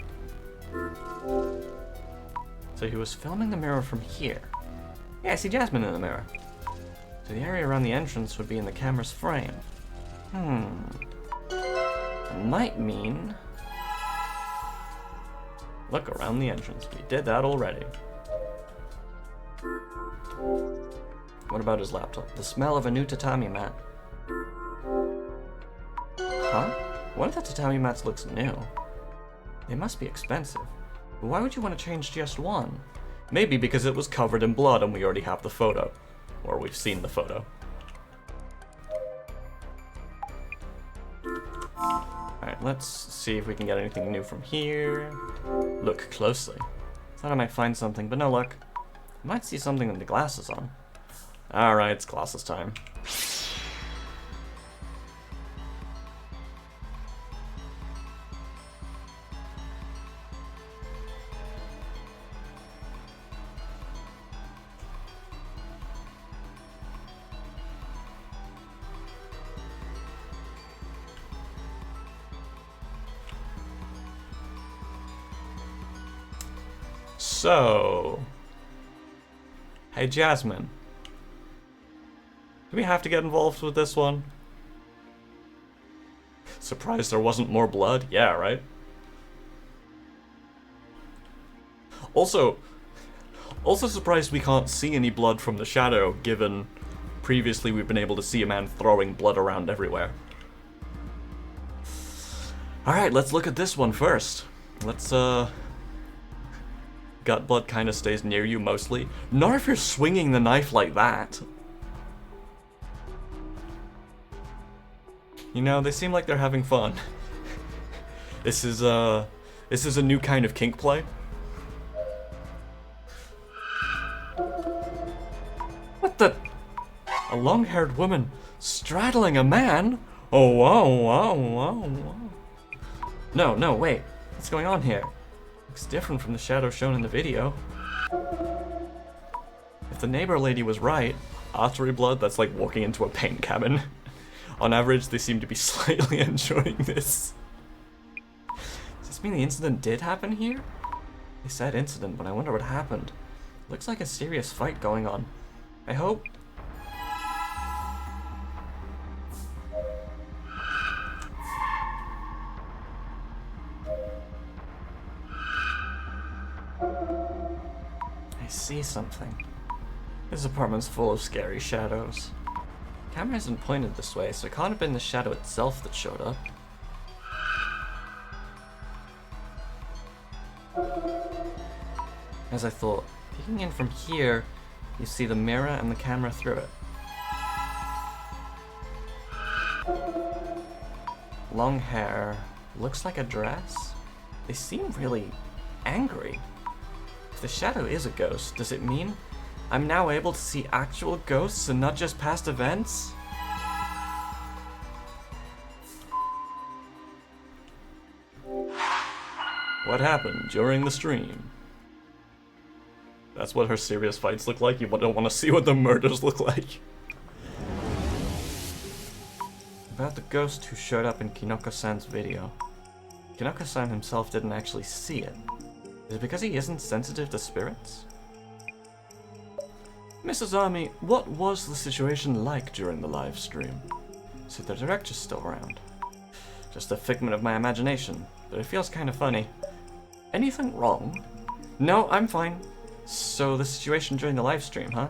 So he was filming the mirror from here. Yeah, I see Jasmine in the mirror. So the area around the entrance would be in the camera's frame. That might mean... look around the entrance. We did that already. What about his laptop? The smell of a new tatami mat. Huh? One of the tatami mats looks new. They must be expensive. But why would you want to change just one? Maybe because it was covered in blood and we already have the photo. Or we've seen the photo. Alright, let's see if we can get anything new from here. Look closely. Thought I might find something, but no luck. I might see something with the glasses on. Alright, it's glasses time. So, hey Jasmine, do we have to get involved with this one? Surprised there wasn't more blood? Yeah, right? Also surprised we can't see any blood from the shadow, given previously we've been able to see a man throwing blood around everywhere. Alright, let's look at this one first. Let's, gut blood kind of stays near you mostly. Not if you're swinging the knife like that. You know, they seem like they're having fun. This is a new kind of kink play. What the? A long-haired woman straddling a man? Oh, wow, wow, wow, wow. No, wait. What's going on here? Looks different from the shadow shown in the video. If the neighbor lady was right, artery blood, that's like walking into a paint cabin. On average, they seem to be slightly enjoying this. Does this mean the incident did happen here? They said incident, but I wonder what happened. Looks like a serious fight going on. I hope... I see something. This apartment's full of scary shadows. The camera isn't pointed this way, so it can't have been the shadow itself that showed up. As I thought, peeking in from here, you see the mirror and the camera through it. Long hair, looks like a dress. They seem really angry. If the shadow is a ghost, does it mean I'm now able to see actual ghosts and not just past events? What happened during the stream? That's what her serious fights look like? You don't want to see what the murders look like? About the ghost who showed up in Kinoko-san's video. Kinoko-san himself didn't actually see it. Is it because he isn't sensitive to spirits? Mrs. Army, what was the situation like during the live stream? See, the director's still around. Just a figment of my imagination, but it feels kind of funny. Anything wrong? No, I'm fine. So the situation during the live stream, huh?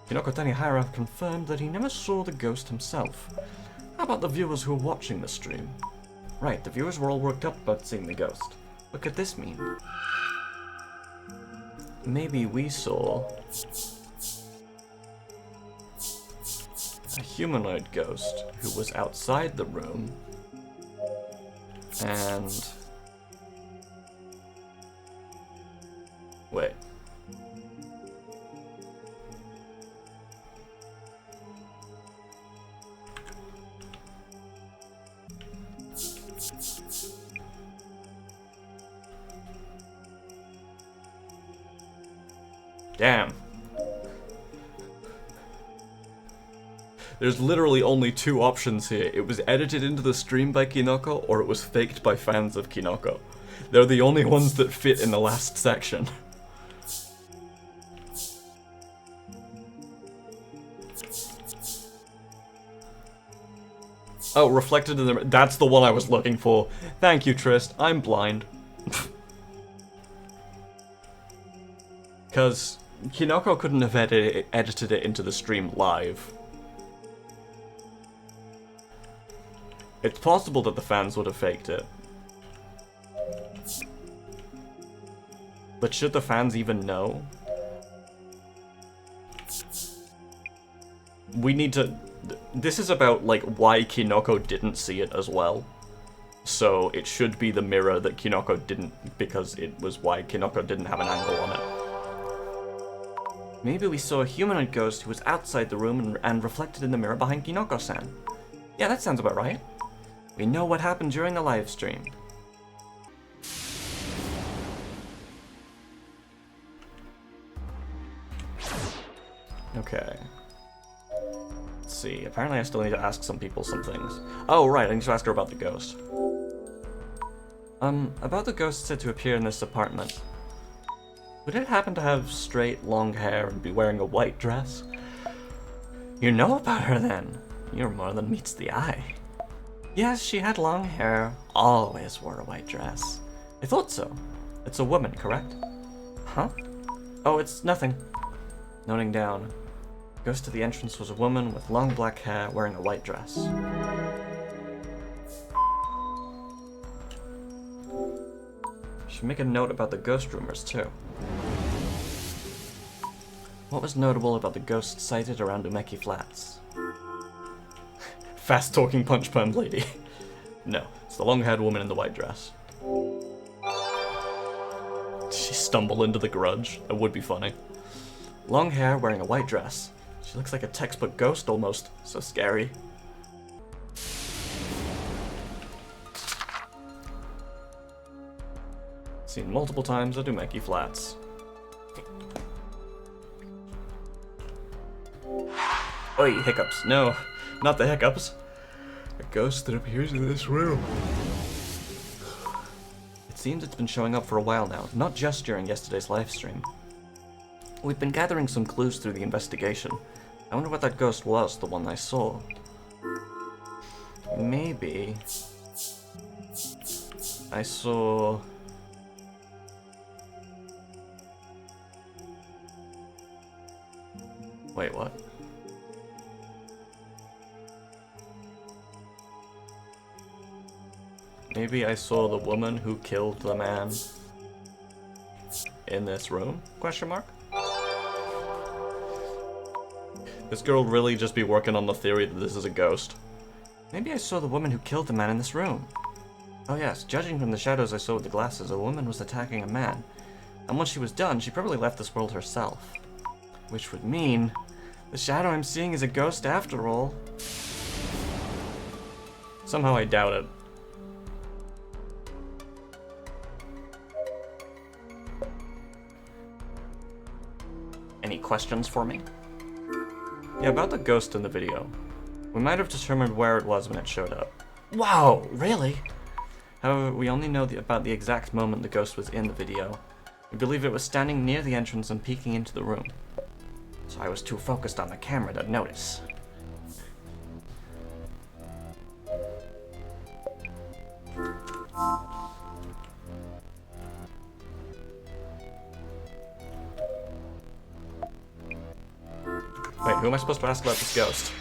Kinoko Tanihara confirmed that he never saw the ghost himself. How about the viewers who were watching the stream? Right, the viewers were all worked up about seeing the ghost. What could this mean? Maybe we saw a humanoid ghost who was outside the room and... Wait. Damn. There's literally only two options here. It was edited into the stream by Kinoko, or it was faked by fans of Kinoko. They're the only ones that fit in the last section. Oh, reflected in the... That's the one I was looking for. Thank you, Trist. I'm blind. Because Kinoko couldn't have edited it into the stream live. It's possible that the fans would have faked it. But should the fans even know? We need to... This is about, like, why Kinoko didn't see it as well. So it should be the mirror that Kinoko didn't, because it was why Kinoko didn't have an angle on it. Maybe we saw a humanoid ghost who was outside the room and reflected in the mirror behind Kinoko-san. Yeah, that sounds about right. We know what happened during the live stream. Okay. Let's see. Apparently I still need to ask some people some things. Oh, right, I need to ask her about the ghost. About the ghost said to appear in this apartment. Would it happen to have straight, long hair and be wearing a white dress? You know about her then. You're more than meets the eye. Yes, she had long hair, always wore a white dress. I thought so. It's a woman, correct? Huh? Oh, it's nothing. Noting down. Ghost to the entrance was a woman with long black hair wearing a white dress. Should make a note about the ghost rumors too. What was notable about the ghost sighted around Umeki Flats? Fast-talking punch-perm lady. No, it's the long-haired woman in the white dress. Did she stumble into the grudge? That would be funny. Long hair, wearing a white dress. She looks like a textbook ghost almost. So scary. Seen multiple times at Umeki Flats. Oi, hiccups. No, not the hiccups. A ghost that appears in this room. It seems it's been showing up for a while now, not just during yesterday's livestream. We've been gathering some clues through the investigation. I wonder what that ghost was, the one I saw. Maybe... I saw... Wait, what? Maybe I saw the woman who killed the man in this room? Question mark? This girl really just be working on the theory that this is a ghost. Maybe I saw the woman who killed the man in this room. Oh yes, judging from the shadows I saw with the glasses, a woman was attacking a man. And once she was done, she probably left this world herself. Which would mean, the shadow I'm seeing is a ghost after all. Somehow I doubt it. any questions for me? Yeah, about the ghost in the video. We might have determined where it was when it showed up. Wow, really? However, we only know about the exact moment the ghost was in the video. We believe it was standing near the entrance and peeking into the room. So I was too focused on the camera to notice. Wait, who am I supposed to ask about this ghost?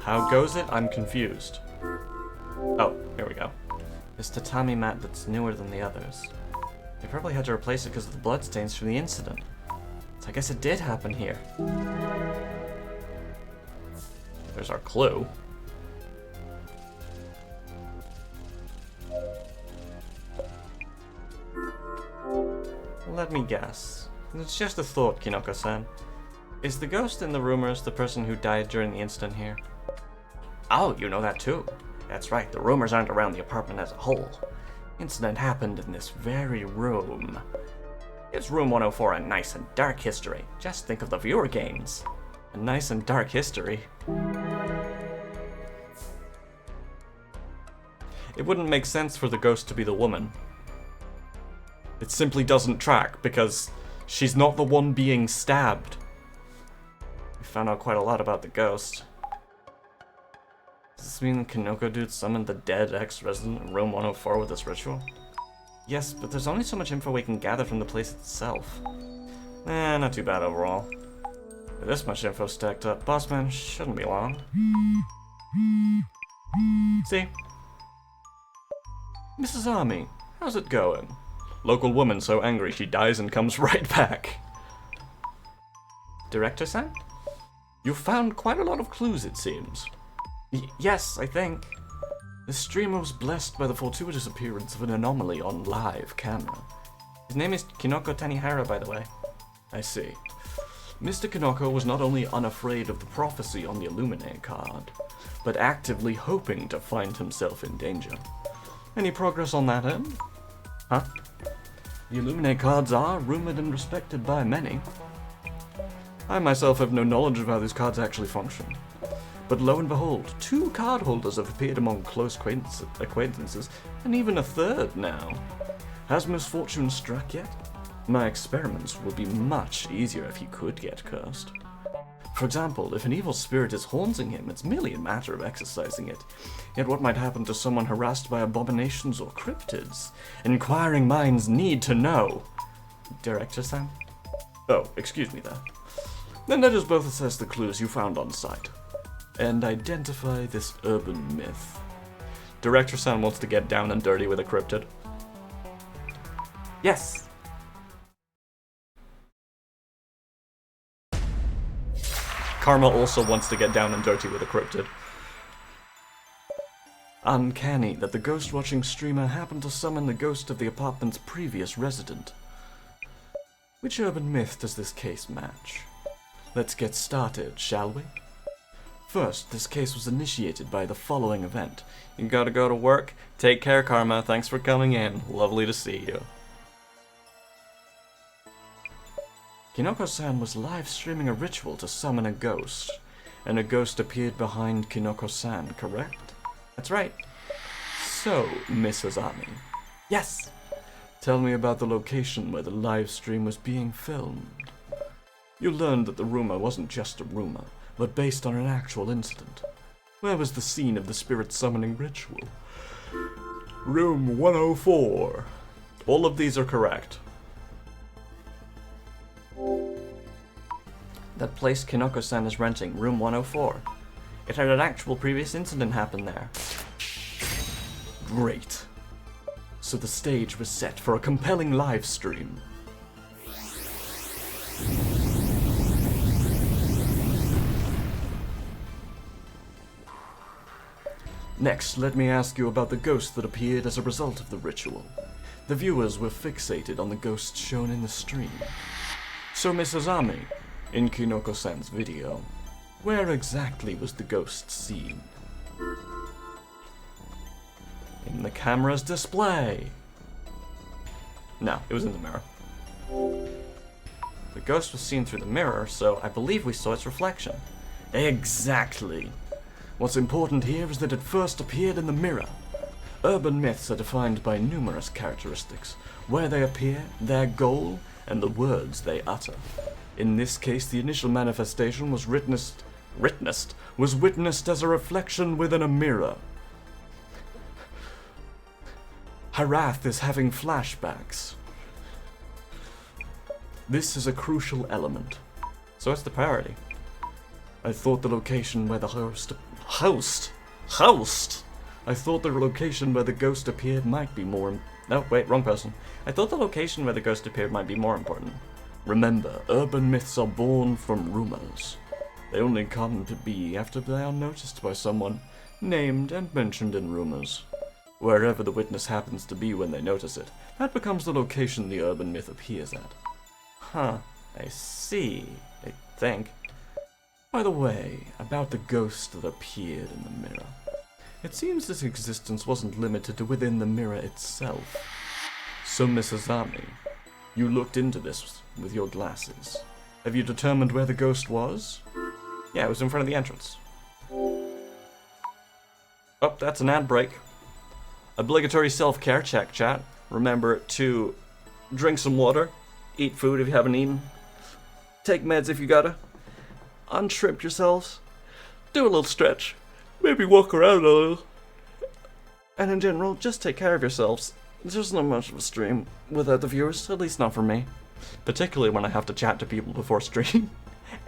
How goes it? I'm confused. Oh, here we go. This tatami mat that's newer than the others. They probably had to replace it because of the bloodstains from the incident. So I guess it did happen here. There's our clue. Let me guess. It's just a thought, Kinoko-san. Is the ghost in the rumors the person who died during the incident here? Oh, you know that too. That's right, the rumors aren't around the apartment as a whole. The incident happened in this very room. Gives room 104 a nice and dark history. Just think of the viewer gains. A nice and dark history. It wouldn't make sense for the ghost to be the woman. It simply doesn't track, because she's not the one being stabbed. We found out quite a lot about the ghost. Does this mean the Kinoko dude summoned the dead ex-resident in room 104 with this ritual? Yes, but there's only so much info we can gather from the place itself. Not too bad overall. With this much info stacked up, boss man shouldn't be long. See? Mrs. Army, how's it going? Local woman so angry she dies and comes right back. Director-san? You found quite a lot of clues, it seems. Yes, I think. The streamer was blessed by the fortuitous appearance of an anomaly on live camera. His name is Kinoko Tanihara, by the way. I see. Mr. Kinoko was not only unafraid of the prophecy on the Illuminate card, but actively hoping to find himself in danger. Any progress on that end? Huh? The Illuminate cards are rumored and respected by many. I myself have no knowledge of how these cards actually function. But lo and behold, 2 card holders have appeared among close acquaintances, and even a third now. Has misfortune struck yet? My experiments would be much easier if he could get cursed. For example, if an evil spirit is haunting him, it's merely a matter of exorcising it. Yet what might happen to someone harassed by abominations or cryptids? Inquiring minds need to know. Director-san? Oh, excuse me there. Then let us both assess the clues you found on site, and identify this urban myth. Director-san wants to get down and dirty with a cryptid. Yes! Karma also wants to get down and dirty with a cryptid. Uncanny that the ghost-watching streamer happened to summon the ghost of the apartment's previous resident. Which urban myth does this case match? Let's get started, shall we? First, this case was initiated by the following event. You gotta go to work. Take care, Karma. Thanks for coming in. Lovely to see you. Kinoko-san was live streaming a ritual to summon a ghost, and a ghost appeared behind Kinoko-san, correct? That's right. So, Mrs. Ami. Yes! Tell me about the location where the live stream was being filmed. You learned that the rumor wasn't just a rumor, but based on an actual incident. Where was the scene of the spirit summoning ritual? Room 104. All of these are correct. That place Kinoko-san is renting, room 104. It had an actual previous incident happen there. Great. So the stage was set for a compelling live stream. Next, let me ask you about the ghost that appeared as a result of the ritual. The viewers were fixated on the ghost shown in the stream. So Mrs. Ami, in Kinoko-san's video, Where exactly was the ghost seen? In the camera's display. No, it was in the mirror. The ghost was seen through the mirror, so I believe we saw its reflection. Exactly. What's important here is that it first appeared in the mirror. Urban myths are defined by numerous characteristics: where they appear, their goal, and the words they utter. In this case, the initial manifestation was witnessed as a reflection within a mirror. Harath is having flashbacks. This is a crucial element. So what's the priority? I thought the location where the host. I thought the location where the ghost appeared might be more. No, wait, wrong person. I thought the location where the ghost appeared might be more important. Remember, urban myths are born from rumors. They only come to be after they are noticed by someone, named and mentioned in rumors. Wherever the witness happens to be when they notice it, that becomes the location the urban myth appears at. Huh, I see, I think. By the way, about the ghost that appeared in the mirror. It seems its existence wasn't limited to within the mirror itself. So, Miss Azami, you looked into this with your glasses. Have you determined where the ghost was? Yeah, it was in front of the entrance. Oh, that's an ad break. Obligatory self-care check, chat. Remember to drink some water, eat food if you haven't eaten, take meds if you gotta, untrip yourselves, do a little stretch, maybe walk around a little, and in general, just take care of yourselves. There's not much of a stream without the viewers, at least not for me. Particularly when I have to chat to people before stream.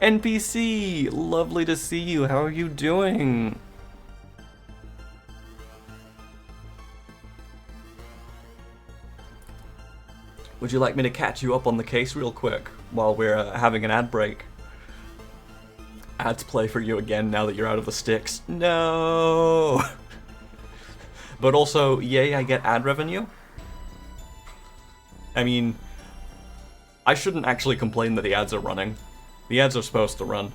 NPC, lovely to see you, how are you doing? Would you like me to catch you up on the case real quick while we're having an ad break? Ads play for you again now that you're out of the sticks. No! But also, yay, I get ad revenue? I mean, I shouldn't actually complain that the ads are running. The ads are supposed to run.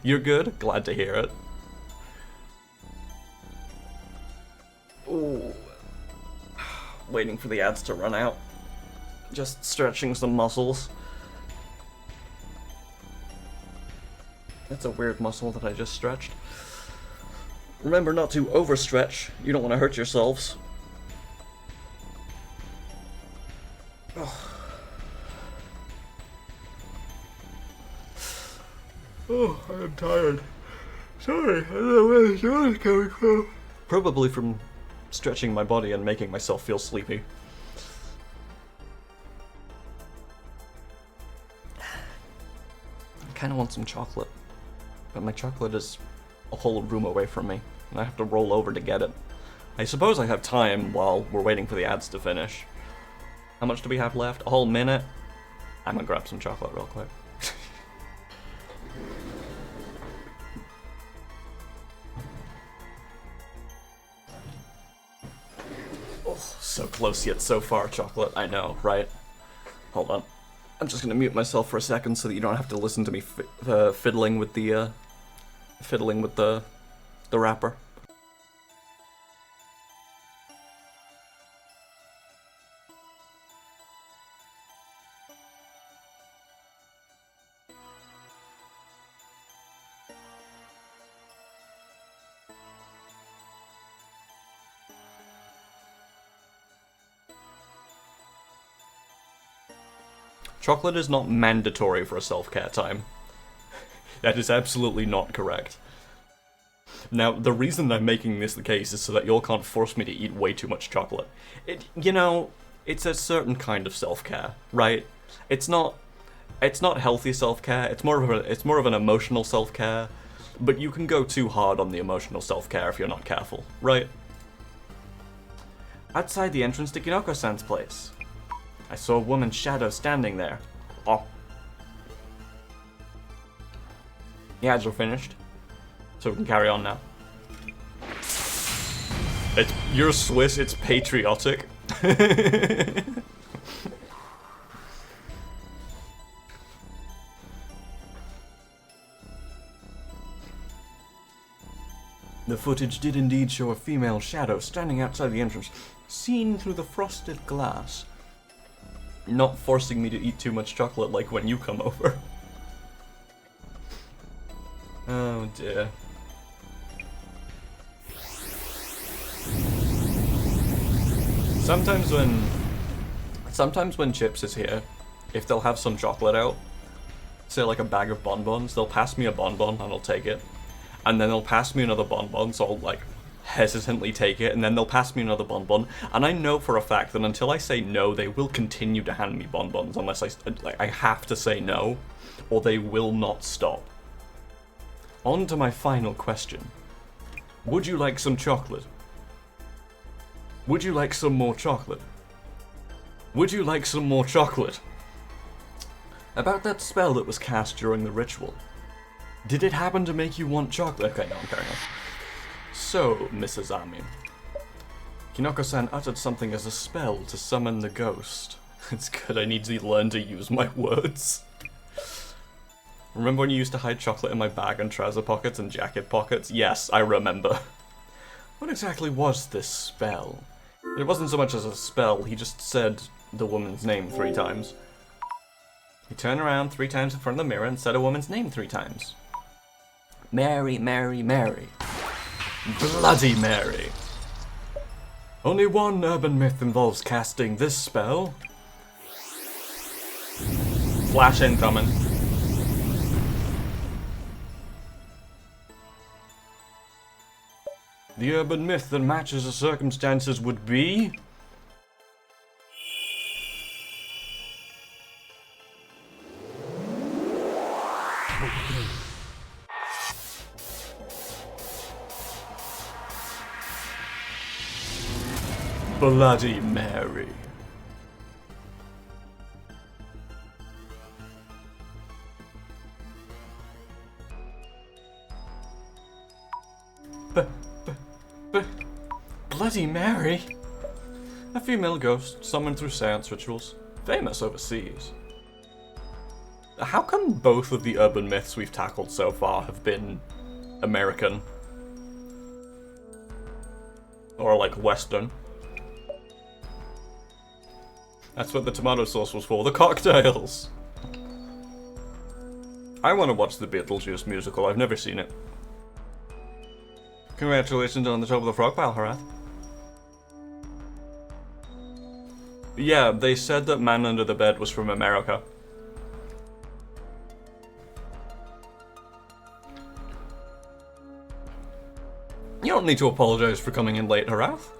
You're good? Glad to hear it. Ooh. Waiting for the ads to run out. Just stretching some muscles. That's a weird muscle that I just stretched. Remember not to overstretch. You don't want to hurt yourselves. Oh, I am tired. Sorry, I don't know where this is coming from. Probably from stretching my body and making myself feel sleepy. I kind of want some chocolate, but my chocolate is a whole room away from me, and I have to roll over to get it. I suppose I have time while we're waiting for the ads to finish. How much do we have left? A whole minute? I'm gonna grab some chocolate real quick. Oh, so close yet so far, chocolate. I know, right? Hold on. I'm just gonna mute myself for a second so that you don't have to listen to me fiddling with the wrapper. Chocolate is not mandatory for a self-care time. That is absolutely not correct. Now, the reason I'm making this the case is so that y'all can't force me to eat way too much chocolate. It's a certain kind of self-care, right? It's not healthy self-care, it's more of an emotional self-care, but you can go too hard on the emotional self-care if you're not careful, right? Outside the entrance to Kinoko-san's place, I saw a woman's shadow standing there. Oh. The ads are finished, so we can carry on now. You're Swiss, it's patriotic. The footage did indeed show a female shadow standing outside the entrance, seen through the frosted glass. Not forcing me to eat too much chocolate like when you come over. Oh dear. Sometimes when Chips is here, if they'll have some chocolate out, say like a bag of bonbons, they'll pass me a bonbon and I'll take it. And then they'll pass me another bonbon, so I'll like hesitantly take it, and then they'll pass me another bonbon. And I know for a fact that until I say no, they will continue to hand me bonbons unless I have to say no, or they will not stop. On to my final question. Would you like some chocolate? Would you like some more chocolate? Would you like some more chocolate? About that spell that was cast during the ritual. Did it happen to make you want chocolate? Okay, no, I'm carrying on. So, Mrs. Ami. Kinoko-san uttered something as a spell to summon the ghost. It's good, I need to learn to use my words. Remember when you used to hide chocolate in my bag and trouser pockets and jacket pockets? Yes, I remember. What exactly was this spell? It wasn't so much as a spell, he just said the woman's name 3 times. He turned around 3 times in front of the mirror and said a woman's name 3 times. Mary, Mary, Mary. Bloody Mary. Only one urban myth involves casting this spell. Flash incoming. The urban myth that matches the circumstances would be... Bloody Mary. Bloody Mary? A female ghost summoned through seance rituals, famous overseas. How come both of the urban myths we've tackled so far have been American? Or like Western? That's what the tomato sauce was for, the cocktails! I want to watch the Beetlejuice musical, I've never seen it. Congratulations on the top of the frog pile, Harath. Yeah, they said that Man Under the Bed was from America. You don't need to apologize for coming in late, Harath.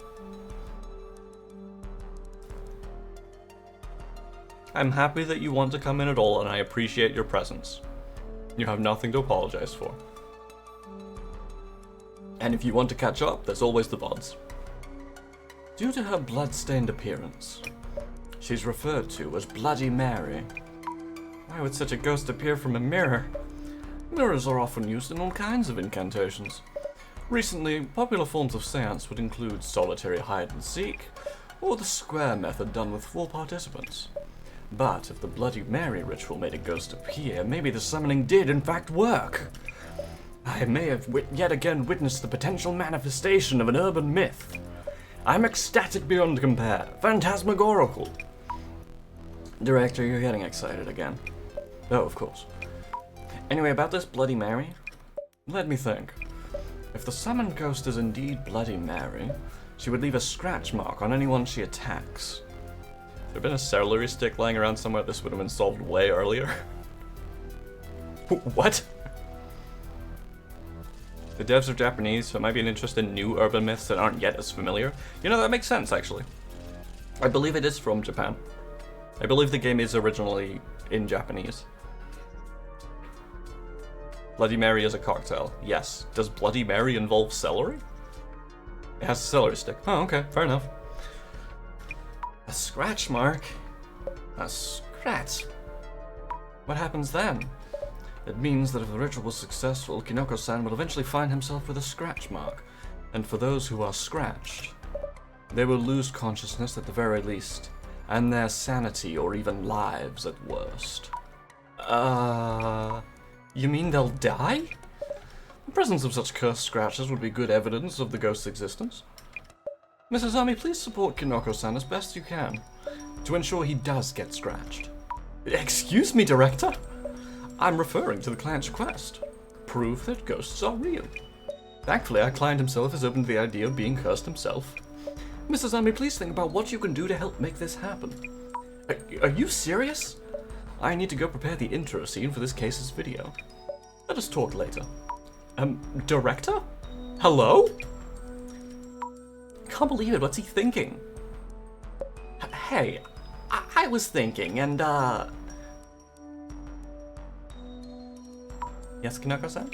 I'm happy that you want to come in at all, and I appreciate your presence. You have nothing to apologize for. And if you want to catch up, there's always the VODs. Due to her blood-stained appearance, she's referred to as Bloody Mary. Why would such a ghost appear from a mirror? Mirrors are often used in all kinds of incantations. Recently, popular forms of seance would include solitary hide-and-seek, or the square method done with 4 participants. But if the Bloody Mary ritual made a ghost appear, maybe the summoning did in fact work. I may have yet again witnessed the potential manifestation of an urban myth. I'm ecstatic beyond compare. Phantasmagorical. Director, you're getting excited again. Oh, of course. Anyway, about this Bloody Mary, let me think. If the summoned ghost is indeed Bloody Mary, she would leave a scratch mark on anyone she attacks. If there had been a celery stick lying around somewhere, this would have been solved way earlier. What? The devs are Japanese, so it might be an interest in new urban myths that aren't yet as familiar. You know, that makes sense, actually. I believe it is from Japan. I believe the game is originally in Japanese. Bloody Mary is a cocktail. Yes. Does Bloody Mary involve celery? It has a celery stick. Oh, okay. Fair enough. A scratch mark? A scratch? What happens then? It means that if the ritual was successful, Kinoko-san will eventually find himself with a scratch mark. And for those who are scratched, they will lose consciousness at the very least, and their sanity or even lives at worst. You mean they'll die? The presence of such cursed scratches would be good evidence of the ghost's existence. Mrs. Ami, please support Kinoko-san as best you can, to ensure he does get scratched. Excuse me, Director? I'm referring to the client's request. Prove that ghosts are real. Thankfully, our client himself is open to the idea of being cursed himself. Mrs. Ami, please think about what you can do to help make this happen. Are you serious? I need to go prepare the intro scene for this case's video. Let us talk later. Director? Hello? Can't believe it, what's he thinking? Hey, I was thinking, and Yes, Kinoko-san?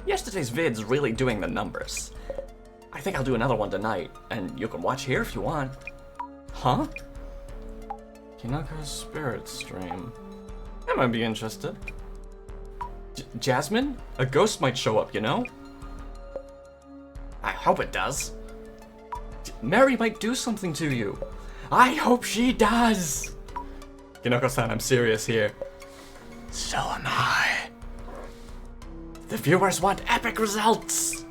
Yesterday's vid's really doing the numbers. I think I'll do another one tonight, and you can watch here if you want. Huh? Kinoko's spirit stream. I might be interested. Jasmine? A ghost might show up, you know? I hope it does. Mary might do something to you. I hope she does! Kinoko-san, I'm serious here. So am I. The viewers want epic results!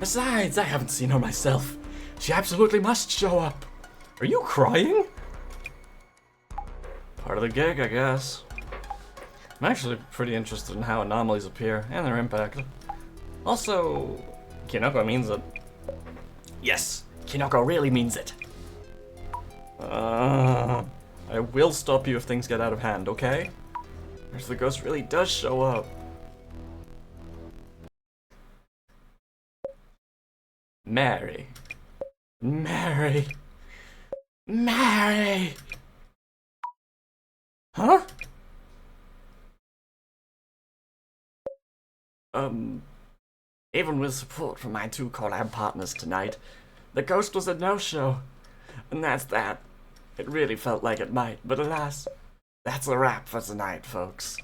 Besides, I haven't seen her myself. She absolutely must show up. Are you crying? Part of the gig, I guess. I'm actually pretty interested in how anomalies appear and their impact. Also, Kinoko means it. Yes, Kinoko really means it. I will stop you if things get out of hand, okay? Or if the ghost really does show up. Mary. Mary. Mary! Huh? Even with support from my two collab partners tonight, the ghost was a no-show. And that's that. It really felt like it might, but alas, that's a wrap for tonight, folks.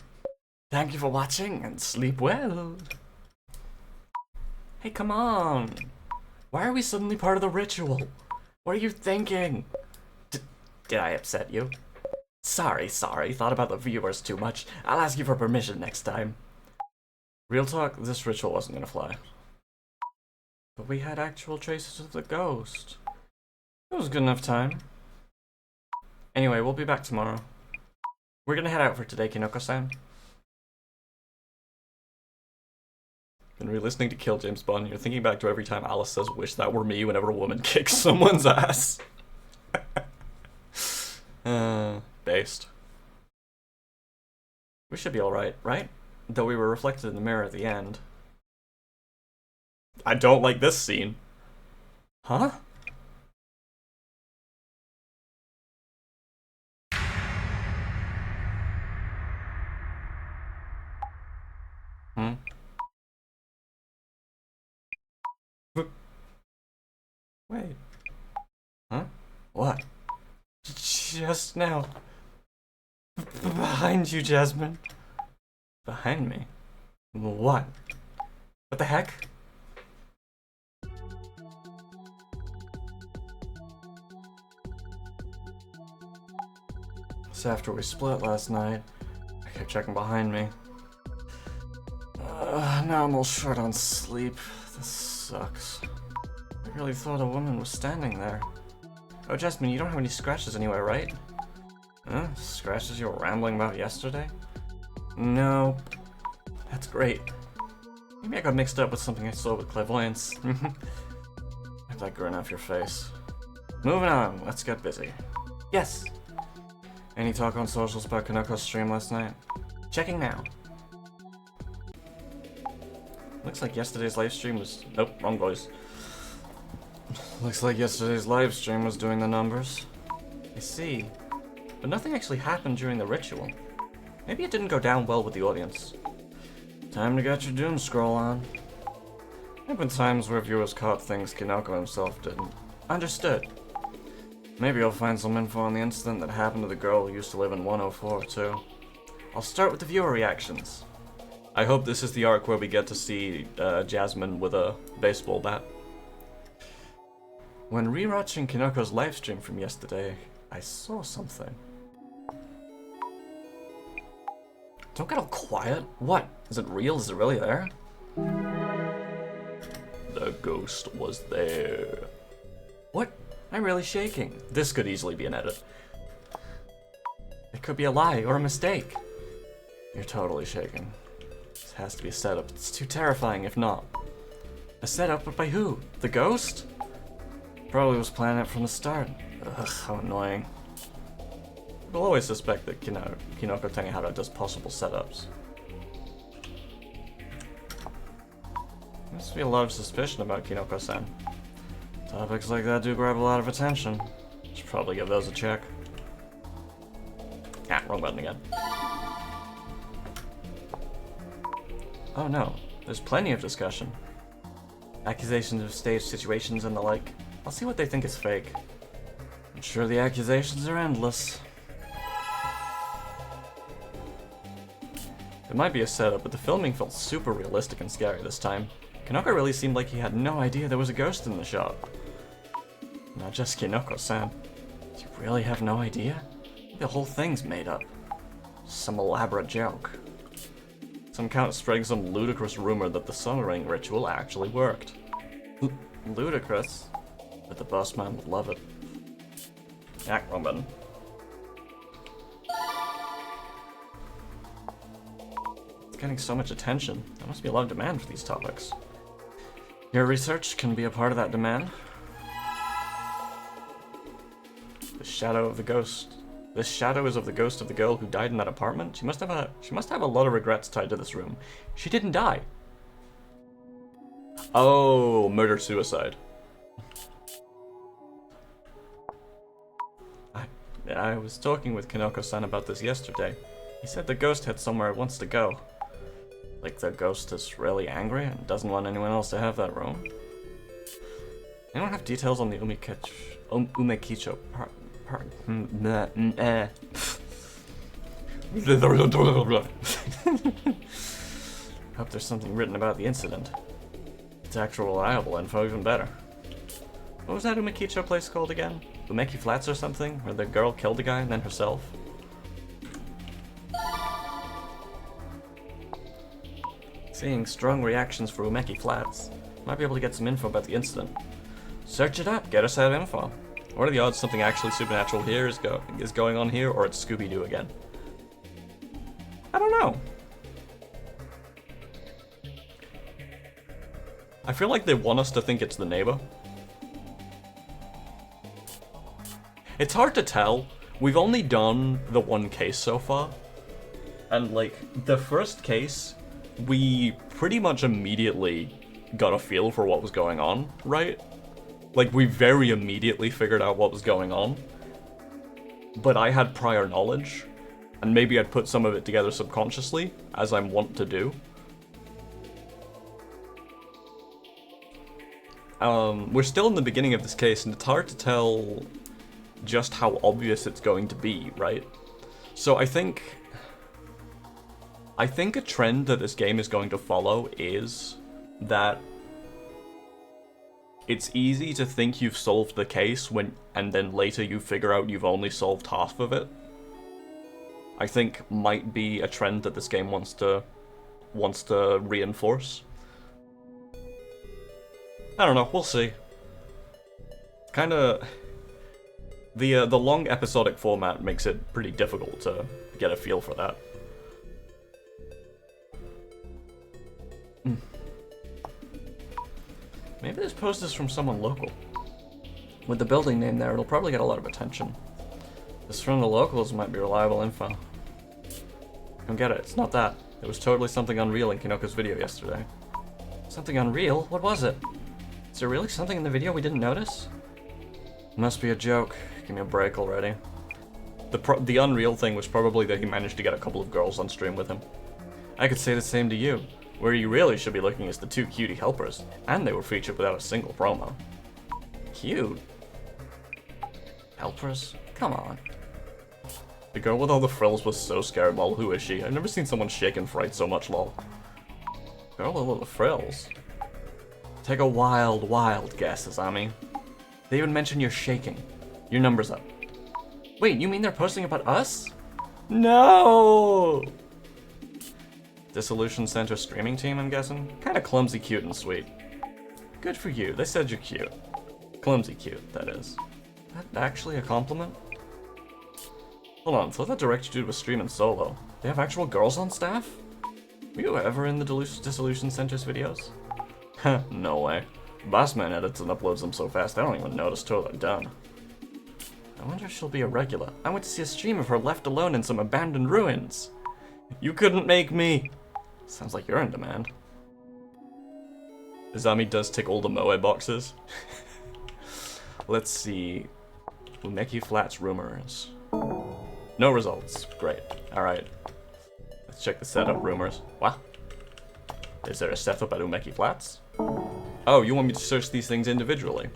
Thank you for watching, and sleep well. Hey, come on. Why are we suddenly part of the ritual? What are you thinking? Did I upset you? Sorry. Thought about the viewers too much. I'll ask you for permission next time. Real talk, this ritual wasn't gonna fly. But we had actual traces of the ghost. It was good enough time. Anyway, we'll be back tomorrow. We're gonna head out for today, Kinoko-san. When we're listening to Kill James Bond, you're thinking back to every time Alice says, "Wish that were me," whenever a woman kicks someone's ass. Based. We should be alright, right? Though we were reflected in the mirror at the end. I don't like this scene. Huh? Wait. Huh? What? Just now. Behind you, Jasmine. Behind me? What? What the heck? So after we split last night, I kept checking behind me. Now I'm all short on sleep. This sucks. I really thought a woman was standing there. Oh, Jasmine, you don't have any scratches anywhere, right? Huh? Scratches you were rambling about yesterday? No. That's great. Maybe I got mixed up with something I saw with clairvoyance. I'd like grin off your face. Moving on, let's get busy. Yes! Any talk on socials about Kanoko's stream last night? Checking now. Looks like yesterday's livestream was... Nope, wrong voice. Looks like yesterday's livestream was doing the numbers. I see. But nothing actually happened during the ritual. Maybe it didn't go down well with the audience. Time to get your doom scroll on. There have been times where viewers caught things Kinoko himself didn't. Understood. Maybe you'll find some info on the incident that happened to the girl who used to live in 104, too. I'll start with the viewer reactions. I hope this is the arc where we get to see Jasmine with a baseball bat. When rewatching Kinoko's livestream from yesterday, I saw something. Don't get all quiet. What? Is it real? Is it really there? The ghost was there. What? I'm really shaking. This could easily be an edit. It could be a lie or a mistake. You're totally shaking. This has to be a setup. It's too terrifying if not. A setup, but by who? The ghost? Probably was planning it from the start. Ugh, how annoying. We'll always suspect that Kinoko Tengahara does possible setups. Must be a lot of suspicion about Kinoko-san. Topics like that do grab a lot of attention. Should probably give those a check. Ah, wrong button again. Oh no, there's plenty of discussion. Accusations of staged situations and the like. I'll see what they think is fake. I'm sure the accusations are endless. It might be a setup, but the filming felt super realistic and scary this time. Kinoko really seemed like he had no idea there was a ghost in the shop. Not just Kinoko-san. Do you really have no idea? The whole thing's made up. Some elaborate joke. Some count spreading some ludicrous rumor that the Sun Ring ritual actually worked. Ludicrous? But the boss man would love it. Ah, wrong button. It's getting so much attention. There must be a lot of demand for these topics. Your research can be a part of that demand. The shadow of the ghost. This shadow is of the ghost of the girl who died in that apartment. She must have a lot of regrets tied to this room. She didn't die. Oh, murder-suicide. I was talking with Kinoko-san about this yesterday. He said the ghost had somewhere it wants to go. Like the ghost is really angry and doesn't want anyone else to have that room. Anyone have details on the Umekicho part? Hope there's something written about the incident. It's actual reliable info, even better. What was that Umekicho place called again? Umeki Flats or something? Where the girl killed the guy and then herself? Seeing strong reactions for Umeki Flats. Might be able to get some info about the incident. Search it up, get us that info. What are the odds something actually supernatural here is going on here, or it's Scooby-Doo again? I don't know. I feel like they want us to think it's the neighbor. It's hard to tell. We've only done the one case so far. And like, the first case, we pretty much immediately got a feel for what was going on, right? Like, we very immediately figured out what was going on. But I had prior knowledge, and maybe I'd put some of it together subconsciously, as I'm wont to do. We're still in the beginning of this case, and it's hard to tell just how obvious it's going to be, right? So I think a trend that this game is going to follow is that it's easy to think you've solved the case and then later you figure out you've only solved half of it. I think might be a trend that this game wants to reinforce. I don't know, we'll see. Kinda the long episodic format makes it pretty difficult to get a feel for that. Maybe this post is from someone local. With the building name there, it'll probably get a lot of attention. This from the locals might be reliable info. Don't get it, it's not that. It was totally something unreal in Kinoko's video yesterday. Something unreal? What was it? Is there really something in the video we didn't notice? Must be a joke. Give me a break already. The unreal thing was probably that he managed to get a couple of girls on stream with him. I could say the same to you. Where you really should be looking is the two cutie helpers, and they were featured without a single promo. Cute. Helpers? Come on. The girl with all the frills was so scared, lol. Who is she? I've never seen someone shake in fright so much, lol. Girl with all the frills? Take a wild, wild guess, Azami. They even mention you're shaking. Your number's up. Wait, you mean they're posting about us? No! Dissolution Center streaming team, I'm guessing? Kinda clumsy, cute, and sweet. Good for you, they said you're cute. Clumsy cute, that is. That actually a compliment? Hold on, I thought that directed you to a stream in solo. They have actual girls on staff? Were you ever in the Dissolution Center's videos? Heh, no way. Bossman edits and uploads them so fast I don't even notice till they're done. I wonder if she'll be a regular. I went to see a stream of her left alone in some abandoned ruins. You couldn't make me. Sounds like you're in demand. Izami does tick all the Moe boxes. Let's see. Umeki Flats rumors. No results. Great. Alright. Let's check the setup rumors. What? Is there a setup at Umeki Flats? Oh, you want me to search these things individually?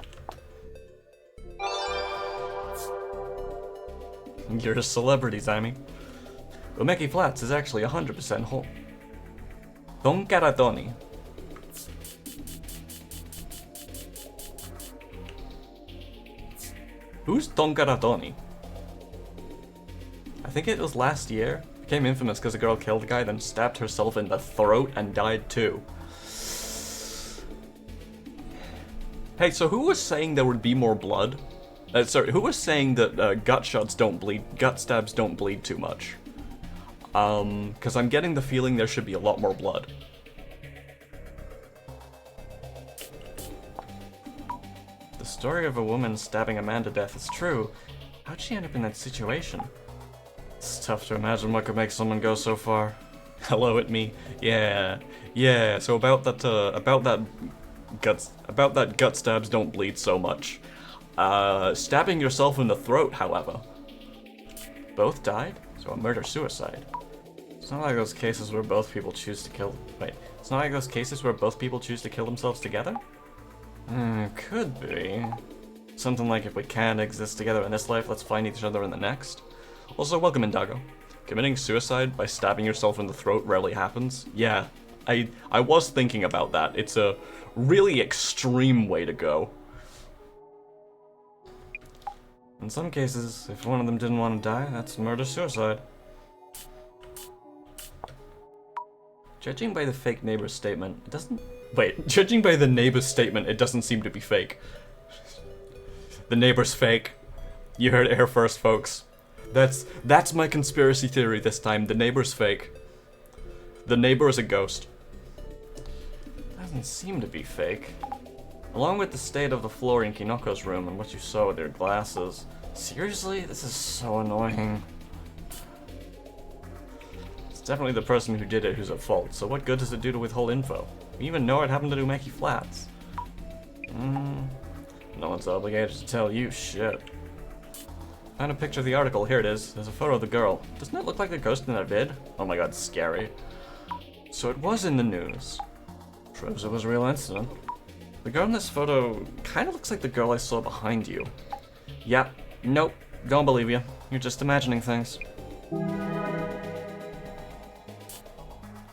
You're a celebrity, Zami. Umeki Flats is actually 100% whole. Donkaratoni. Who's Donkaratoni? I think it was last year. Became infamous because a girl killed a guy, then stabbed herself in the throat and died too. Hey, so who was saying there would be more blood? Sorry, who was saying that gut stabs don't bleed too much? Because I'm getting the feeling there should be a lot more blood. The story of a woman stabbing a man to death is true. How'd she end up in that situation? It's tough to imagine what could make someone go so far. Hello at me. Yeah. So about that gut stabs don't bleed so much. Stabbing yourself in the throat, however. Both died? So a murder-suicide. It's not like those cases where both people choose to kill... Wait. It's not like those cases where both people choose to kill themselves together? Could be. Something like if we can't exist together in this life, let's find each other in the next. Also, welcome Indago. Committing suicide by stabbing yourself in the throat rarely happens. Yeah, I was thinking about that. It's a really extreme way to go. In some cases, if one of them didn't want to die, that's murder-suicide. Judging by the fake neighbor's statement, it doesn't... Wait, judging by the neighbor's statement, it doesn't seem to be fake. The neighbor's fake. You heard it here first, folks. That's my conspiracy theory this time. The neighbor's fake. The neighbor is a ghost. Doesn't seem to be fake. Along with the state of the floor in Kinoko's room and what you saw with your glasses. Seriously? This is so annoying. It's definitely the person who did it who's at fault, so what good does it do to withhold info? We even know it happened to Umeki Flats. No one's obligated to tell you shit. Found a picture of the article, here it is. There's a photo of the girl. Doesn't it look like a ghost in that vid? Oh my god, scary. So it was in the news. Proves it was a real incident. The girl in this photo kind of looks like the girl I saw behind you. Yep. Nope. Don't believe you. You're just imagining things.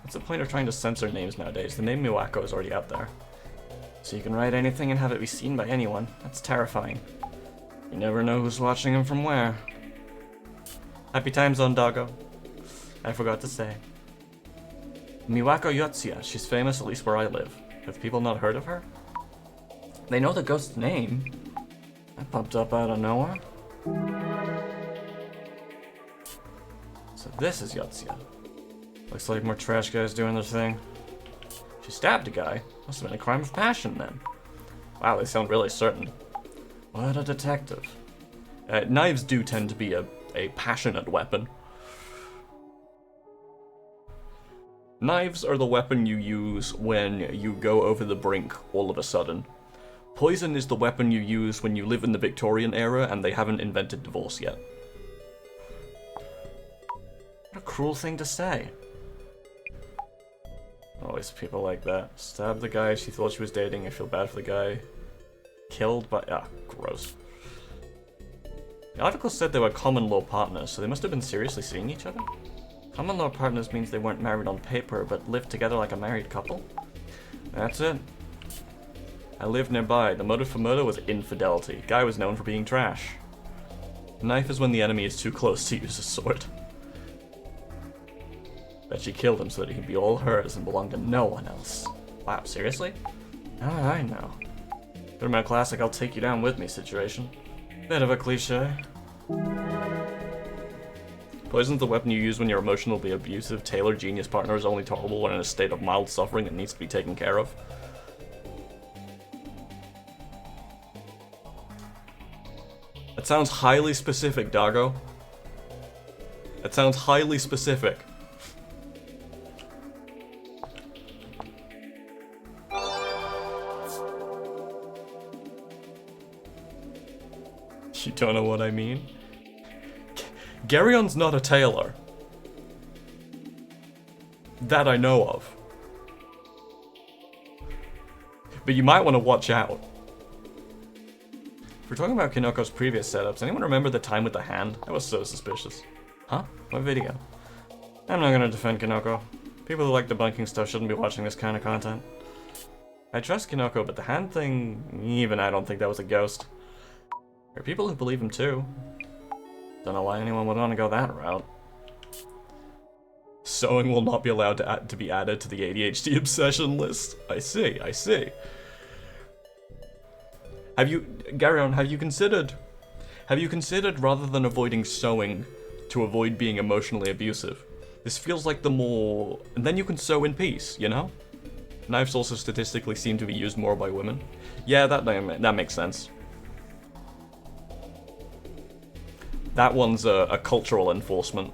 What's the point of trying to censor names nowadays? The name Miwako is already out there. So you can write anything and have it be seen by anyone. That's terrifying. You never know who's watching and from where. Happy times on Dago. I forgot to say. Miwako Yotsuya. She's famous, at least where I live. Have people not heard of her? They know the ghost's name. That popped up out of nowhere. So this is Yotsuya. Looks like more trash guys doing their thing. She stabbed a guy. Must have been a crime of passion then. Wow, they sound really certain. What a detective. Knives do tend to be a passionate weapon. Knives are the weapon you use when you go over the brink all of a sudden. Poison is the weapon you use when you live in the Victorian era and they haven't invented divorce yet. What a cruel thing to say. Always people like that. Stabbed the guy she thought she was dating. I feel bad for the guy. Killed by... gross. The article said they were common law partners, so they must have been seriously seeing each other? Common law partners means they weren't married on paper, but lived together like a married couple? That's it. I lived nearby. The motive for murder was infidelity. Guy was known for being trash. Knife is when the enemy is too close to use a sword. Bet she killed him so that he could be all hers and belong to no one else. Wow, seriously? How did I know? Put in my classic I'll take you down with me situation. Bit of a cliche. Poison's the weapon you use when your emotionally abusive Taylor genius partner is only tolerable when in a state of mild suffering that needs to be taken care of. That sounds highly specific, doggo. That sounds highly specific. You don't know what I mean? Garion's not a tailor. That I know of. But you might want to watch out. If we're talking about Kinoko's previous setups, anyone remember the time with the hand? That was so suspicious. Huh? What video? I'm not gonna defend Kinoko. People who like debunking stuff shouldn't be watching this kind of content. I trust Kinoko, but the hand thing, even I don't think that was a ghost. There are people who believe him too. Don't know why anyone would want to go that route. Sewing will not be allowed to be added to the ADHD obsession list. I see, I see. Garion, have you considered rather than avoiding sewing, to avoid being emotionally abusive? This feels like the more... And then you can sew in peace, you know? Knives also statistically seem to be used more by women. Yeah, that makes sense. That one's a cultural enforcement.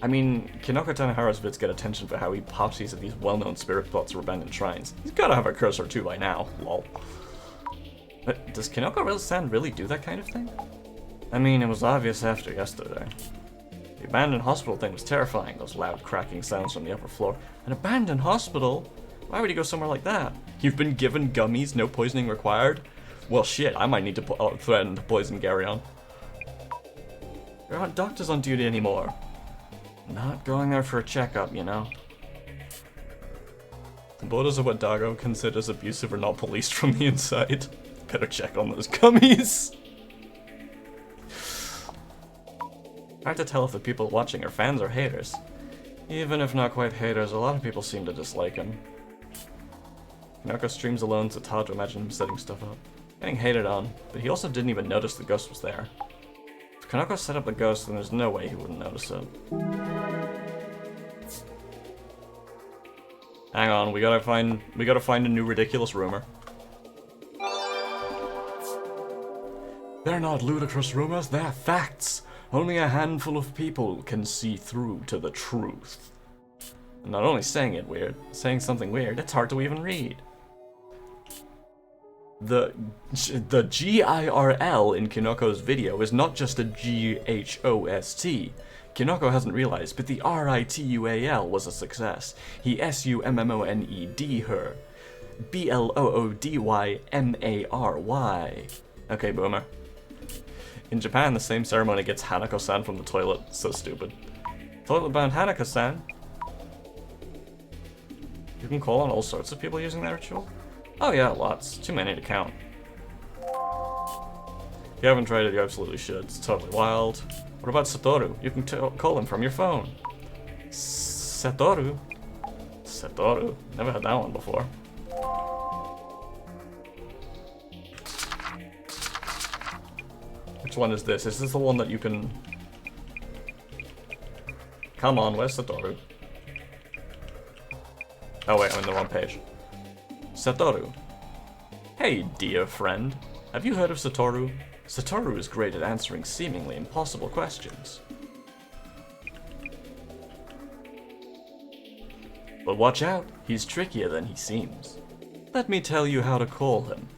I mean, Kinoko Tanahara's vids get attention for how he parties at these well-known spirit plots or abandoned shrines. He's gotta have a curse or two by now, lol. But does Kinoko-san really do that kind of thing? I mean, it was obvious after yesterday. The abandoned hospital thing was terrifying, those loud cracking sounds from the upper floor. An abandoned hospital? Why would he go somewhere like that? You've been given gummies, no poisoning required? Well shit, I might need to threaten to poison Garion. There aren't doctors on duty anymore. Not going there for a checkup, you know. The borders of what Dago considers abusive are not policed from the inside. Better check on those gummies. Hard to tell if the people watching are fans or haters. Even if not quite haters, a lot of people seem to dislike him. Kinoko streams alone, so it's hard to imagine him setting stuff up. Getting hated on, but he also didn't even notice the ghost was there. If Kinoko set up the ghost, then there's no way he wouldn't notice it. Hang on, we gotta find a new ridiculous rumor. They're not ludicrous rumors, they're facts. Only a handful of people can see through to the truth. And not only saying something weird, it's hard to even read. The GIRL in Kinoko's video is not just a GHOST. Kinoko hasn't realized, but the RITUAL was a success. He SUMMONED her. BLOODYMARY. Okay, boomer. In Japan, the same ceremony gets Hanako-san from the toilet. So stupid. Toilet-bound Hanako-san. You can call on all sorts of people using that ritual? Oh yeah, lots. Too many to count. If you haven't tried it, you absolutely should. It's totally wild. What about Satoru? You can call him from your phone. Satoru? Satoru? Never had that one before. Which one is this? Is this the one that you can... Come on, where's Satoru? Oh wait, I'm in the wrong page. Satoru. Hey, dear friend. Have you heard of Satoru? Satoru is great at answering seemingly impossible questions. But watch out, he's trickier than he seems. Let me tell you how to call him.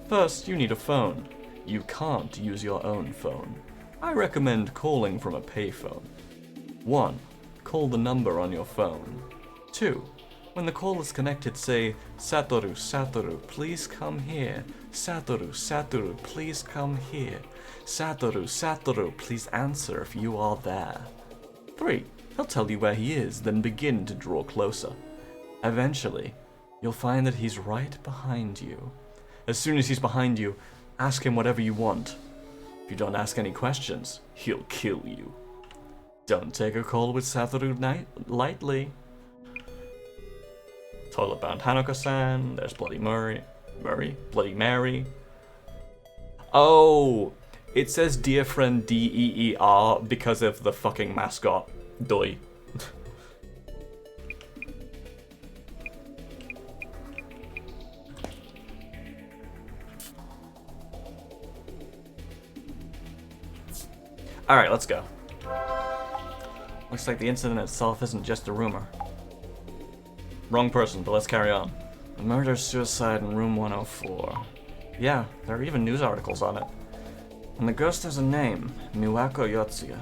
First, you need a phone. You can't use your own phone. I recommend calling from a payphone. 1. Call the number on your phone. 2. When the call is connected, say, Satoru, Satoru, please come here. Satoru, Satoru, please come here. Satoru, Satoru, please answer if you are there. 3. He'll tell you where he is, then begin to draw closer. Eventually, you'll find that he's right behind you. As soon as he's behind you, ask him whatever you want. If you don't ask any questions, he'll kill you. Don't take a call with Satoru lightly. Toilet bound Hanako-san. There's Bloody Bloody Mary. Oh, it says Dear Friend DEER because of the fucking mascot. Doi. Alright, let's go. Looks like the incident itself isn't just a rumor. Wrong person, but let's carry on. A murder-suicide in room 104. Yeah, there are even news articles on it. And the ghost has a name, Miwako Yotsuya.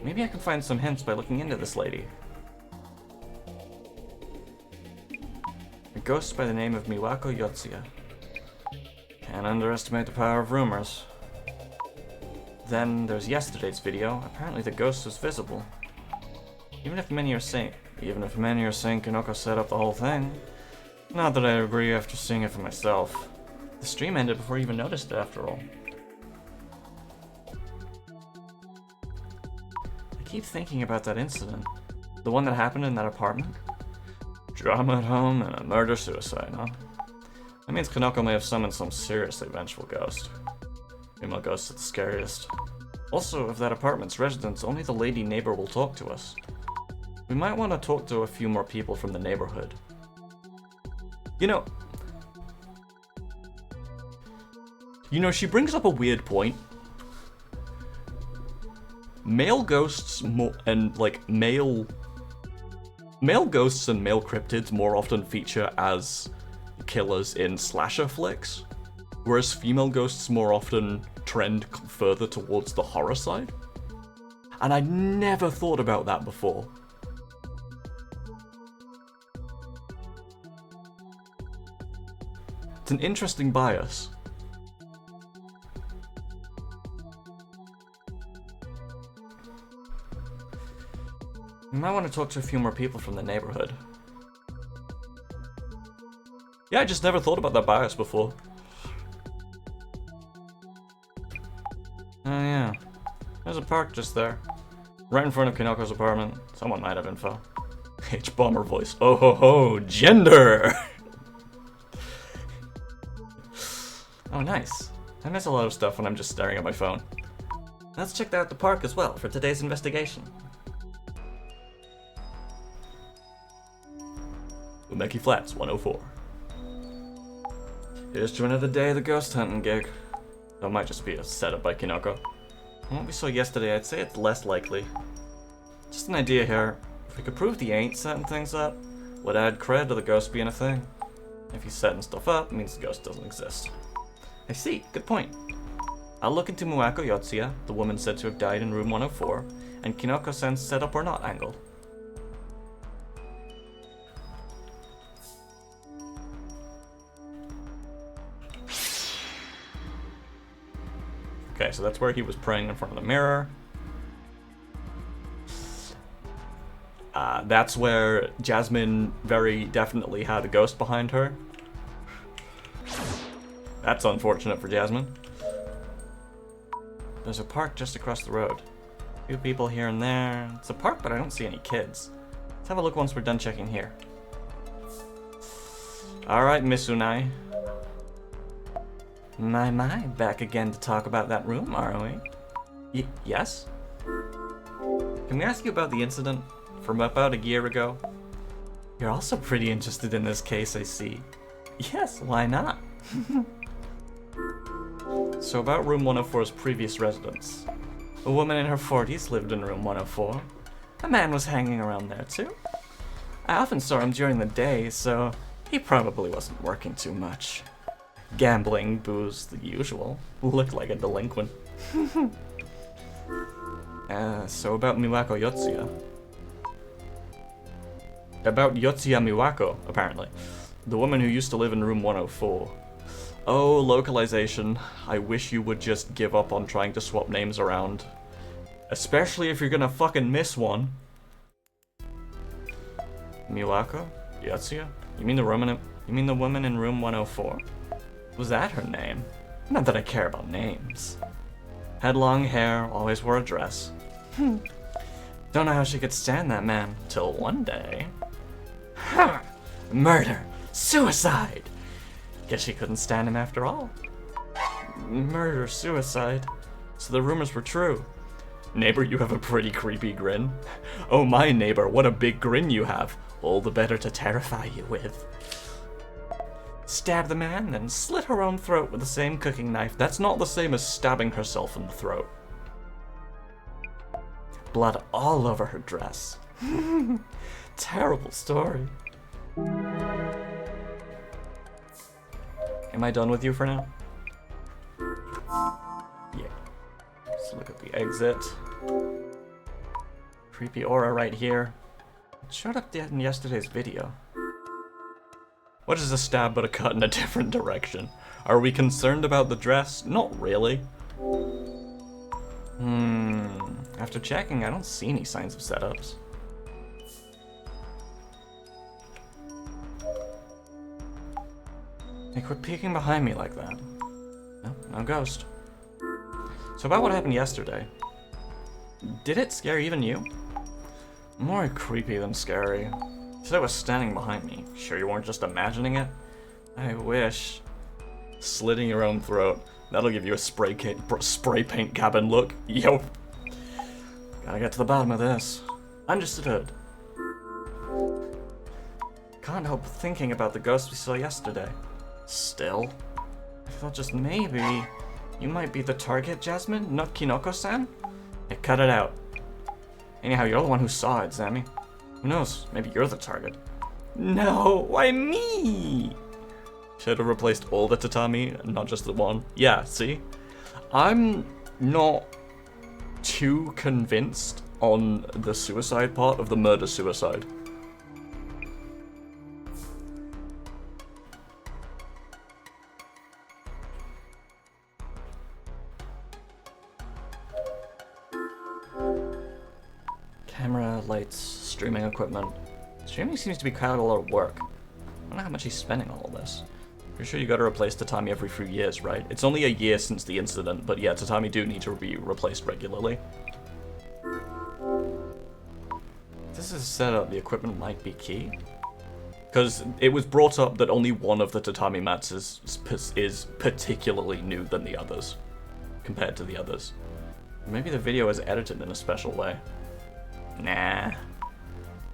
Maybe I can find some hints by looking into this lady. A ghost by the name of Miwako Yotsuya. Can't underestimate the power of rumors. Then there's yesterday's video. Apparently the ghost was visible. Even if many are saying Kinoko set up the whole thing. Not that I agree after seeing it for myself. The stream ended before I even noticed it after all. I keep thinking about that incident. The one that happened in that apartment? Drama at home and a murder-suicide, huh? That means Kinoko may have summoned some seriously vengeful ghost. Female ghosts are the scariest. Also, if that apartment's residents, only the lady neighbor will talk to us. We might want to talk to a few more people from the neighborhood. You know, she brings up a weird point. Male ghosts male ghosts and male cryptids more often feature as killers in slasher flicks, whereas female ghosts more often trend further towards the horror side. And I never thought about that before. It's an interesting bias. You might want to talk to a few more people from the neighborhood. Yeah, I just never thought about that bias before. Oh yeah, there's a park just there. Right in front of Kinoko's apartment. Someone might have info. H-bomber voice. Oh ho ho, gender! Oh nice. I miss a lot of stuff when I'm just staring at my phone. Let's check out the park as well for today's investigation. Umeki Flats, 104. Here's to another day of the ghost hunting gig. That might just be a setup by Kinoko. From what we saw yesterday, I'd say it's less likely. Just an idea here. If we could prove he ain't setting things up, would add cred to the ghost being a thing. If he's setting stuff up, it means the ghost doesn't exist. I see, good point. I'll look into Miwako Yotsuya, the woman said to have died in room 104, and Kinoko-sen's setup or not angle. Okay, so that's where he was praying in front of the mirror. That's where Jasmine very definitely had a ghost behind her. That's unfortunate for Jasmine. There's a park just across the road. A few people here and there. It's a park, but I don't see any kids. Let's have a look once we're done checking here. Alright, Miss Unai. My, back again to talk about that room, are we? Yes? Can we ask you about the incident from about a year ago? You're also pretty interested in this case, I see. Yes, why not? So about room 104's previous residents. A woman in her 40s lived in room 104. A man was hanging around there too. I often saw him during the day, so he probably wasn't working too much. Gambling, booze, the usual. Looked like a delinquent. So about Miwako Yotsuya. About Yotsuya Miwako, apparently. The woman who used to live in room 104. Oh, localization. I wish you would just give up on trying to swap names around. Especially if you're gonna fucking miss one. Miwako? Yotsuya? You mean the woman in room 104? Was that her name? Not that I care about names. Had long hair, always wore a dress. Don't know how she could stand that man, till one day. Ha! Murder! Suicide! Guess she couldn't stand him after all. Murder, suicide. So the rumors were true. Neighbor, you have a pretty creepy grin. Oh my neighbor, what a big grin you have. All the better to terrify you with. Stab the man, then slit her own throat with the same cooking knife. That's not the same as stabbing herself in the throat. Blood all over her dress. Terrible story. Am I done with you for now? Yeah. Let's look at the exit. Creepy aura right here. It showed up in yesterday's video. What is a stab but a cut in a different direction? Are we concerned about the dress? Not really. After checking, I don't see any signs of setups. Hey, quit peeking behind me like that. No ghost. So about what happened yesterday. Did it scare even you? More creepy than scary. You said it was standing behind me. Sure you weren't just imagining it? I wish. Slitting your own throat. That'll give you a spray paint cabin look. Yo. Gotta get to the bottom of this. Understood. Can't help thinking about the ghost we saw yesterday. Still? I thought just maybe you might be the target, Jasmine, not Kinoko-san? Hey, cut it out. Anyhow, you're the one who saw it, Sammy. Who knows? Maybe you're the target. No, why me? Should have replaced all the tatami, not just the one. Yeah, see? I'm not too convinced on the suicide part of the murder-suicide. Camera, lights, streaming equipment. Streaming seems to be quite a lot of work. I don't know how much he's spending on all this. Pretty sure you gotta replace tatami every few years, right? It's only a year since the incident, but yeah, tatami do need to be replaced regularly. This is set up, the equipment might be key. Because it was brought up that only one of the tatami mats is particularly new than the others, compared to the others. Maybe the video is edited in a special way. Nah. That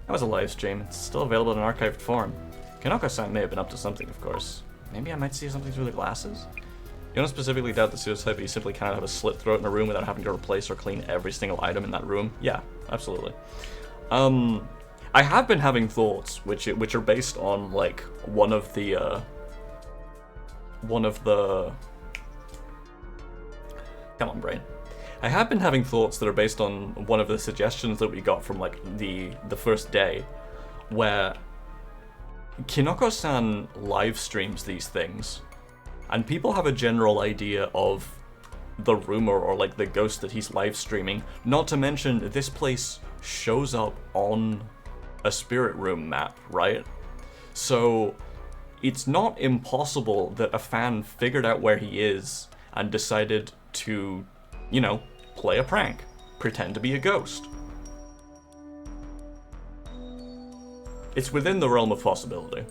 was a live stream. It's still available in an archived form. Kinoko-san may have been up to something, of course. Maybe I might see something through the glasses? You don't specifically doubt the suicide, but you simply cannot have a slit throat in a room without having to replace or clean every single item in that room? Yeah, absolutely. I have been having thoughts, which are based on, like, one of the... Come on, brain. I have been having thoughts that are based on one of the suggestions that we got from, like, the first day, where Kinoko-san live streams these things, and people have a general idea of the rumor or, like, the ghost that he's live streaming, not to mention this place shows up on a spirit room map, right? So it's not impossible that a fan figured out where he is and decided to, you know, play a prank, pretend to be a ghost. It's within the realm of possibility.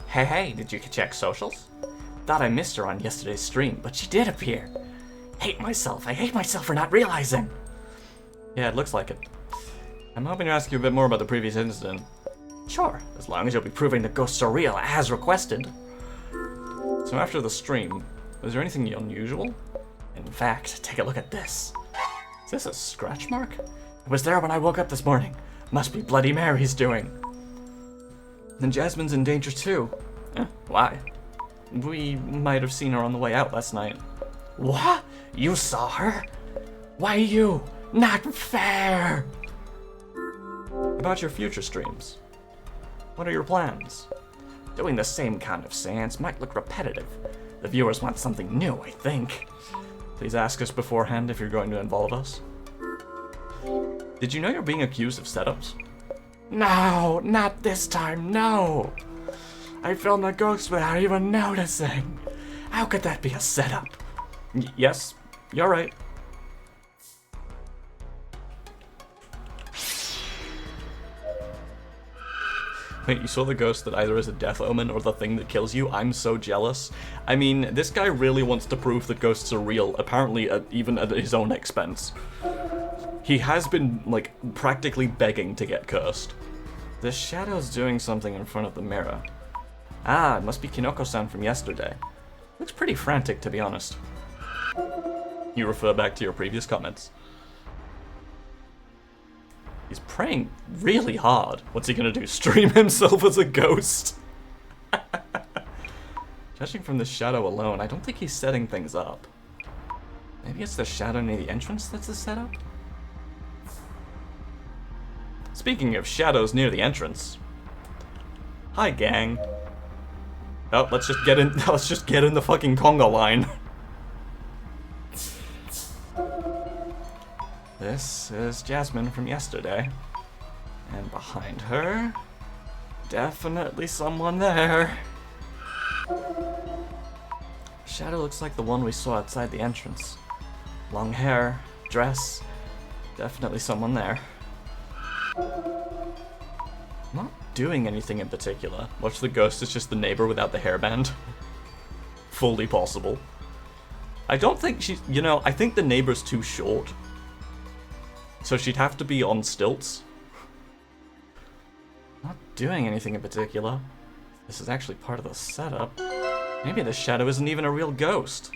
Hey, did you check socials? Thought I missed her on yesterday's stream, but she did appear. I hate myself for not realizing. Yeah, it looks like it. I'm hoping to ask you a bit more about the previous incident. Sure, as long as you'll be proving the ghosts are real as requested. So after the stream, was there anything unusual? In fact, take a look at this. Is this a scratch mark? It was there when I woke up this morning. Must be Bloody Mary's doing. And Jasmine's in danger too. Why? We might have seen her on the way out last night. What? You saw her? Why you? Not fair! About your future streams. What are your plans? Doing the same kind of seance might look repetitive. The viewers want something new, I think. Please ask us beforehand if you're going to involve us. Did you know you're being accused of setups? No, not this time, no! I filmed a ghost without even noticing. How could that be a setup? Yes, You're right. Wait, you saw the ghost that either is a death omen or the thing that kills you? I'm so jealous. I mean, this guy really wants to prove that ghosts are real, apparently even at his own expense. He has been, like, practically begging to get cursed. The shadow's doing something in front of the mirror. Ah, it must be Kinoko-san from yesterday. Looks pretty frantic, to be honest. You refer back to your previous comments. He's praying really hard. What's he gonna do? Stream himself as a ghost? Judging from the shadow alone, I don't think he's setting things up. Maybe it's the shadow near the entrance that's the setup? Speaking of shadows near the entrance. Hi, gang. Oh, let's just get in. Let's just get in the fucking conga line. This is Jasmine from yesterday. And behind her, definitely someone there. Shadow looks like the one we saw outside the entrance. Long hair, dress, definitely someone there. Not doing anything in particular. Watch the ghost is just the neighbor without the hairband. Fully possible. I don't think she's, you know, I think the neighbor's too short. So she'd have to be on stilts. Not doing anything in particular. This is actually part of the setup. Maybe the shadow isn't even a real ghost.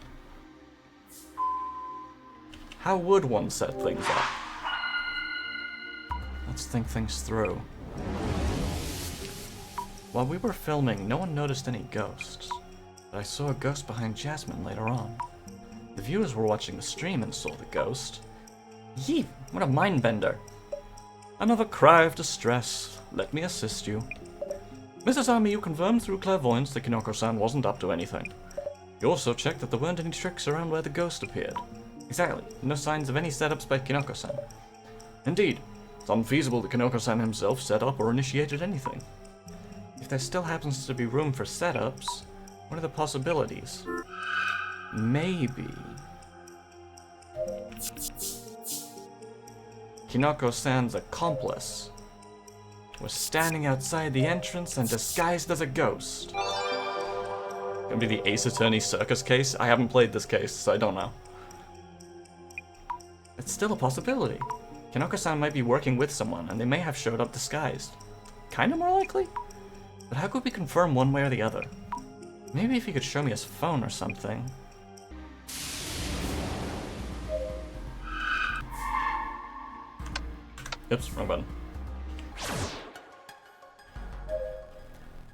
How would one set things up? Let's think things through. While we were filming, no one noticed any ghosts. But I saw a ghost behind Jasmine later on. The viewers were watching the stream and saw the ghost. Yee, what a mind bender. Another cry of distress. Let me assist you. Mrs. Army, you confirmed through clairvoyance that Kinoko-san wasn't up to anything. You also checked that there weren't any tricks around where the ghost appeared. Exactly, no signs of any setups by Kinoko-san. Indeed, it's unfeasible that Kinoko-san himself set up or initiated anything. If there still happens to be room for setups, what are the possibilities? Maybe Kinoko-san's accomplice was standing outside the entrance and disguised as a ghost. Gonna be the Ace Attorney Circus case? I haven't played this case, so I don't know. It's still a possibility. Kinoko-san might be working with someone, and they may have showed up disguised. Kinda more likely? But how could we confirm one way or the other? Maybe if he could show me his phone or something. Oops, wrong button.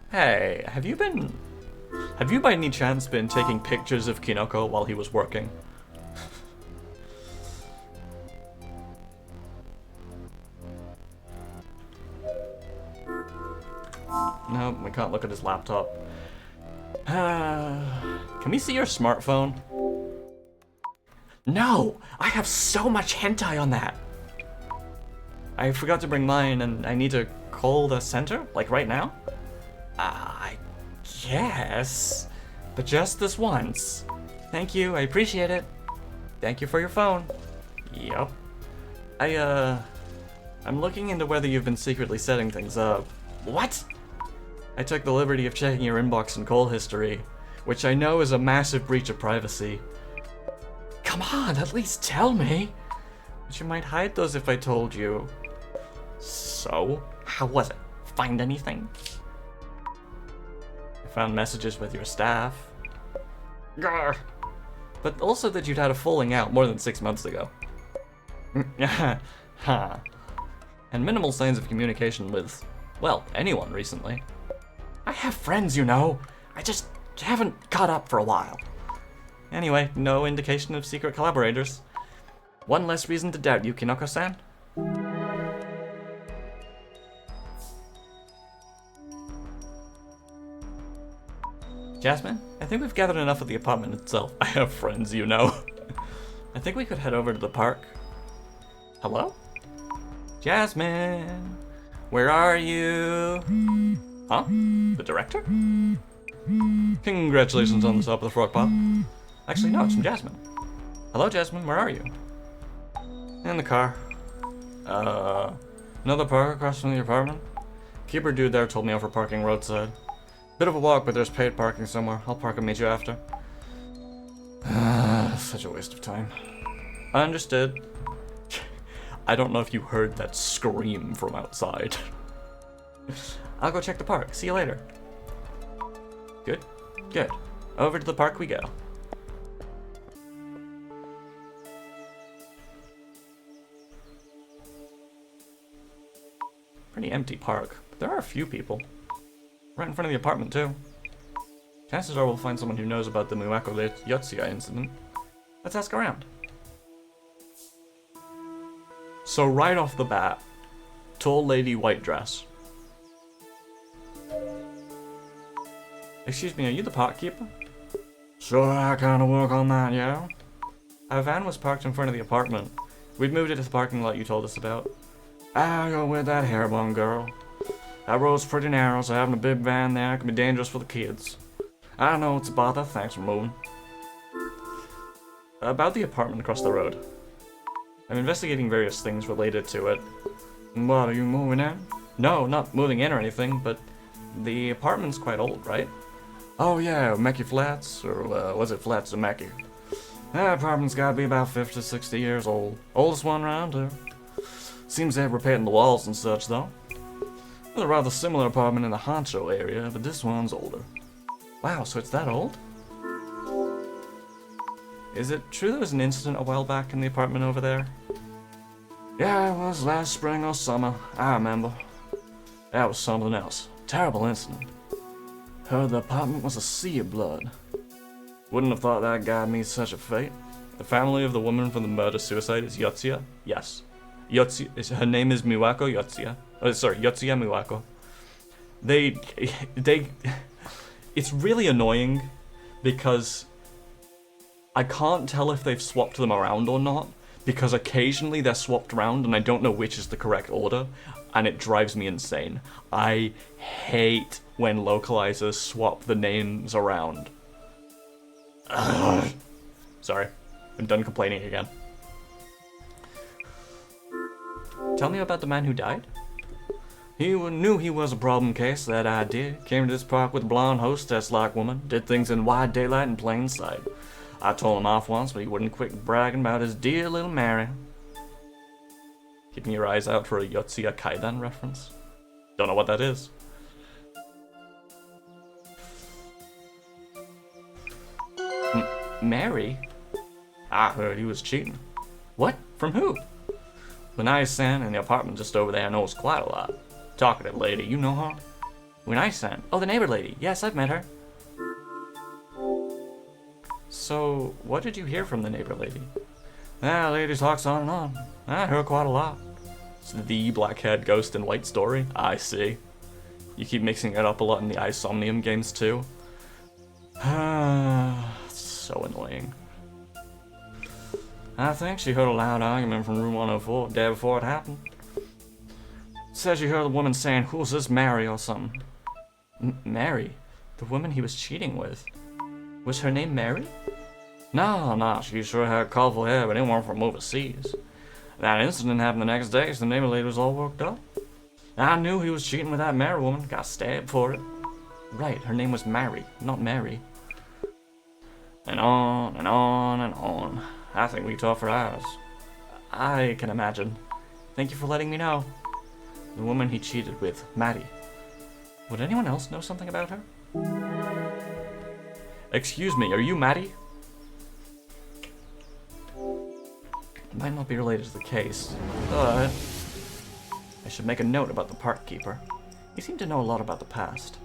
Hey, have you by any chance been taking pictures of Kinoko while he was working? No, we can't look at his laptop. Can we see your smartphone? No! I have so much hentai on that! I forgot to bring mine, and I need to call the center? Like, right now? I guess. But just this once. Thank you, I appreciate it. Thank you for your phone. Yup. I'm looking into whether you've been secretly setting things up. What? I took the liberty of checking your inbox and call history, which I know is a massive breach of privacy. Come on, at least tell me. But you might hide those if I told you. So, how was it? Find anything? I found messages with your staff. Grr. But also that you'd had a falling out more than 6 months ago. Ha. And minimal signs of communication with, well, anyone recently. I have friends, you know. I just haven't caught up for a while. Anyway, no indication of secret collaborators. One less reason to doubt you, Kinoko-san. Jasmine, I think we've gathered enough of the apartment itself. I have friends, you know. I think we could head over to the park. Hello? Jasmine, where are you? Huh? The director? Congratulations on the top of the frog pop. Actually, no, it's from Jasmine. Hello, Jasmine, where are you? In the car. Another park across from the apartment? Keeper dude there told me over parking roadside. Bit of a walk, but there's paid parking somewhere. I'll park and meet you after. Such a waste of time. Understood. I don't know if you heard that scream from outside. I'll go check the park. See you later. Good? Good. Over to the park we go. Pretty empty park, but there are a few people. Right in front of the apartment, too. Chances are we'll find someone who knows about the Muako Yotsuya incident. Let's ask around. So right off the bat, tall lady, white dress. Excuse me, are you the park keeper? Sure, I kinda work on that, yeah. Our van was parked in front of the apartment. We'd moved it to the parking lot you told us about. I go with that hairbun girl. That road's pretty narrow, so having a big van there can be dangerous for the kids. I know it's a bother, thanks for moving. About the apartment across the road. I'm investigating various things related to it. What, are you moving in? No, not moving in or anything, but the apartment's quite old, right? Oh yeah, Mackey Flats, or was it Flats or Mackey? That apartment's gotta be about 50, 60 years old. Oldest one around here. Seems they're repainting the walls and such, though. There's a rather similar apartment in the Honcho area, but this one's older. Wow, so it's that old? Is it true there was an incident a while back in the apartment over there? Yeah, it was last spring or summer, I remember. That was something else. Terrible incident. Heard the apartment was a sea of blood. Wouldn't have thought that guy meets such a fate. The family of the woman from the murder-suicide is Yotsuya? Yes. Her name is Miwako Yotsuya. Oh, sorry, Yotsuya Miwako. It's really annoying because I can't tell if they've swapped them around or not, because occasionally they're swapped around and I don't know which is the correct order, and it drives me insane. I hate when localizers swap the names around. Ugh. Sorry, I'm done complaining again. Tell me about the man who died. He knew he was a problem case, that I did. Came to this park with a blonde hostess-like woman. Did things in wide daylight and plain sight. I told him off once, but he wouldn't quit bragging about his dear little Mary. Keeping your eyes out for a Yotsuya Kaidan reference. Don't know what that is. Mary? I heard he was cheating. What? From who? Unai-san in the apartment just over there knows quite a lot. Talkative lady, you know her? Unai-san? Oh, the neighbor lady. Yes, I've met her. So, what did you hear from the neighbor lady? That lady talks on and on. I heard quite a lot. It's the black-haired ghost and white story? I see. You keep mixing it up a lot in the Isomnium games too. So annoying. I think she heard a loud argument from room 104 the day before it happened. Says she heard the woman saying, "Who's this Mary?" or something. Mary? The woman he was cheating with? Was her name Mary? No, she sure had colorful hair, but it weren't from overseas. That incident happened the next day, so the neighbor lady was all worked up. I knew he was cheating with that Mary woman, got stabbed for it. Right, her name was Mary, not Mary. And on and on and on. I think we talk for hours. I can imagine. Thank you for letting me know. The woman he cheated with, Maddie. Would anyone else know something about her? Excuse me, are you Maddie? It might not be related to the case, but I should make a note about the park keeper. He seemed to know a lot about the past.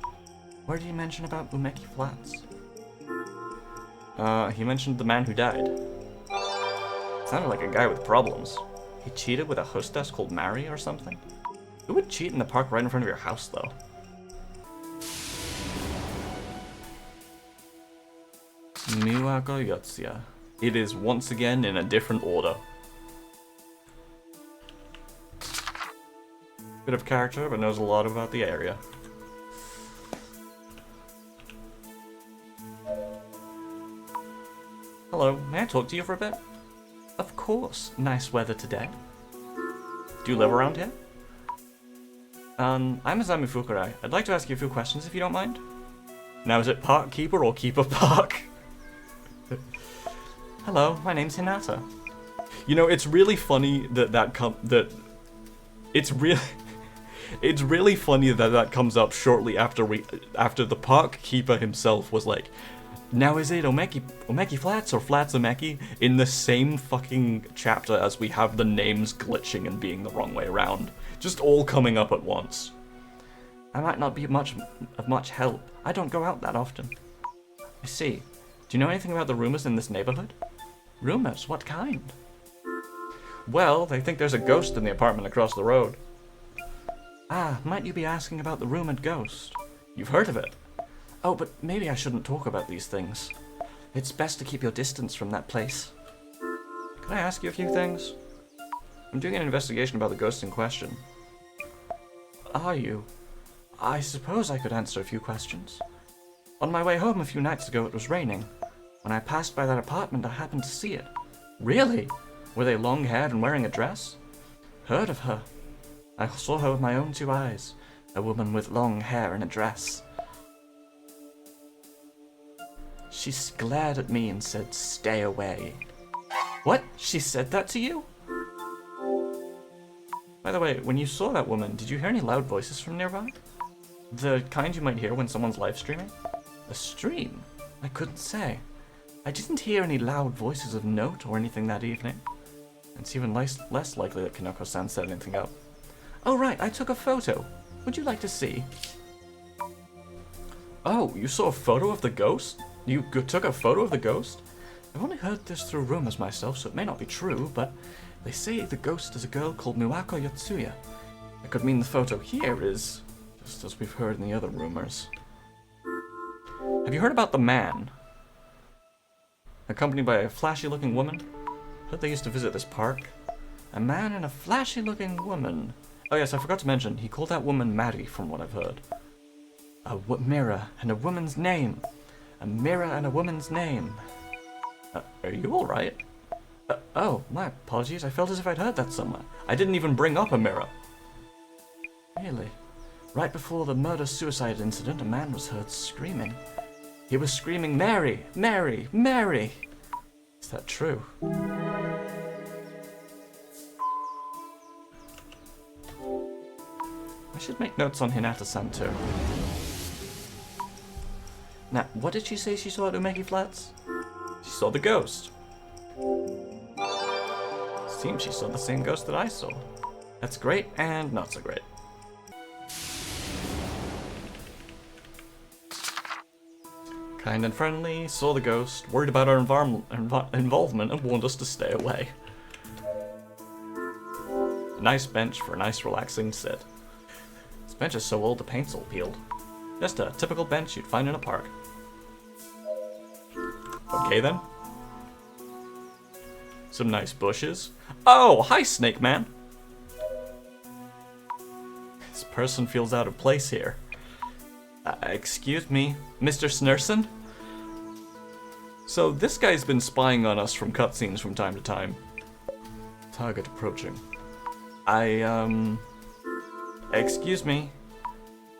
Where did he mention about Umeki Flats? He mentioned the man who died. Sounded like a guy with problems. He cheated with a hostess called Mary or something? Who would cheat in the park right in front of your house, though? Miwako Yotsuya. It is once again in a different order. Bit of character, but knows a lot about the area. Hello, may I talk to you for a bit? Of course. Nice weather today. Do you live around here? I'm Azami Fukurai. I'd like to ask you a few questions if you don't mind. Now, is it Park Keeper or Keeper Park? Hello, my name's Hinata. You know, it's really funny that it's really funny that comes up shortly after the Park Keeper himself was like, now is it Omeki Flats or Flats Omeki in the same fucking chapter as we have the names glitching and being the wrong way around, just all coming up at once. I might not be of much help. I don't go out that often. I see. Do you know anything about the rumors in this neighborhood? Rumors? What kind? Well, they think there's a ghost in the apartment across the road. Ah, might you be asking about the rumored ghost? You've heard of it? Oh, but maybe I shouldn't talk about these things. It's best to keep your distance from that place. Can I ask you a few things? I'm doing an investigation about the ghost in question. Are you? I suppose I could answer a few questions. On my way home a few nights ago, it was raining. When I passed by that apartment, I happened to see it. Really? Were they long-haired and wearing a dress? Heard of her. I saw her with my own 2 eyes. A woman with long hair and a dress. She glared at me and said, "Stay away." What? She said that to you? By the way, when you saw that woman, did you hear any loud voices from nearby? The kind you might hear when someone's live streaming? A stream? I couldn't say. I didn't hear any loud voices of note or anything that evening. It's even less likely that Kinoko-san set anything up. Oh right, I took a photo. Would you like to see? Oh, you saw a photo of the ghost? You took a photo of the ghost? I've only heard this through rumors myself, so it may not be true, but they say the ghost is a girl called Miwako Yotsuya. That could mean the photo here is just as we've heard in the other rumors. Have you heard about the man? Accompanied by a flashy-looking woman? Heard they used to visit this park. A man and a flashy-looking woman. Oh yes, I forgot to mention, he called that woman Maddie, from what I've heard. A mirror and a woman's name. A mirror and a woman's name. Are you alright? Oh, my apologies, I felt as if I'd heard that somewhere. I didn't even bring up a mirror. Really? Right before the murder-suicide incident, a man was heard screaming. He was screaming, "Mary! Mary! Mary!" Is that true? I should make notes on Hinata-san too. Now, what did she say she saw at Umeki Flats? She saw the ghost. Seems she saw the same ghost that I saw. That's great and not so great. Kind and friendly, saw the ghost, worried about our involvement and warned us to stay away. A nice bench for a nice relaxing sit. This bench is so old the paint's all peeled. Just a typical bench you'd find in a park. Okay then. Some nice bushes. Oh, hi Snake Man! This person feels out of place here. Excuse me, Mr. Snerson? So this guy's been spying on us from cutscenes from time to time. Target approaching. Excuse me.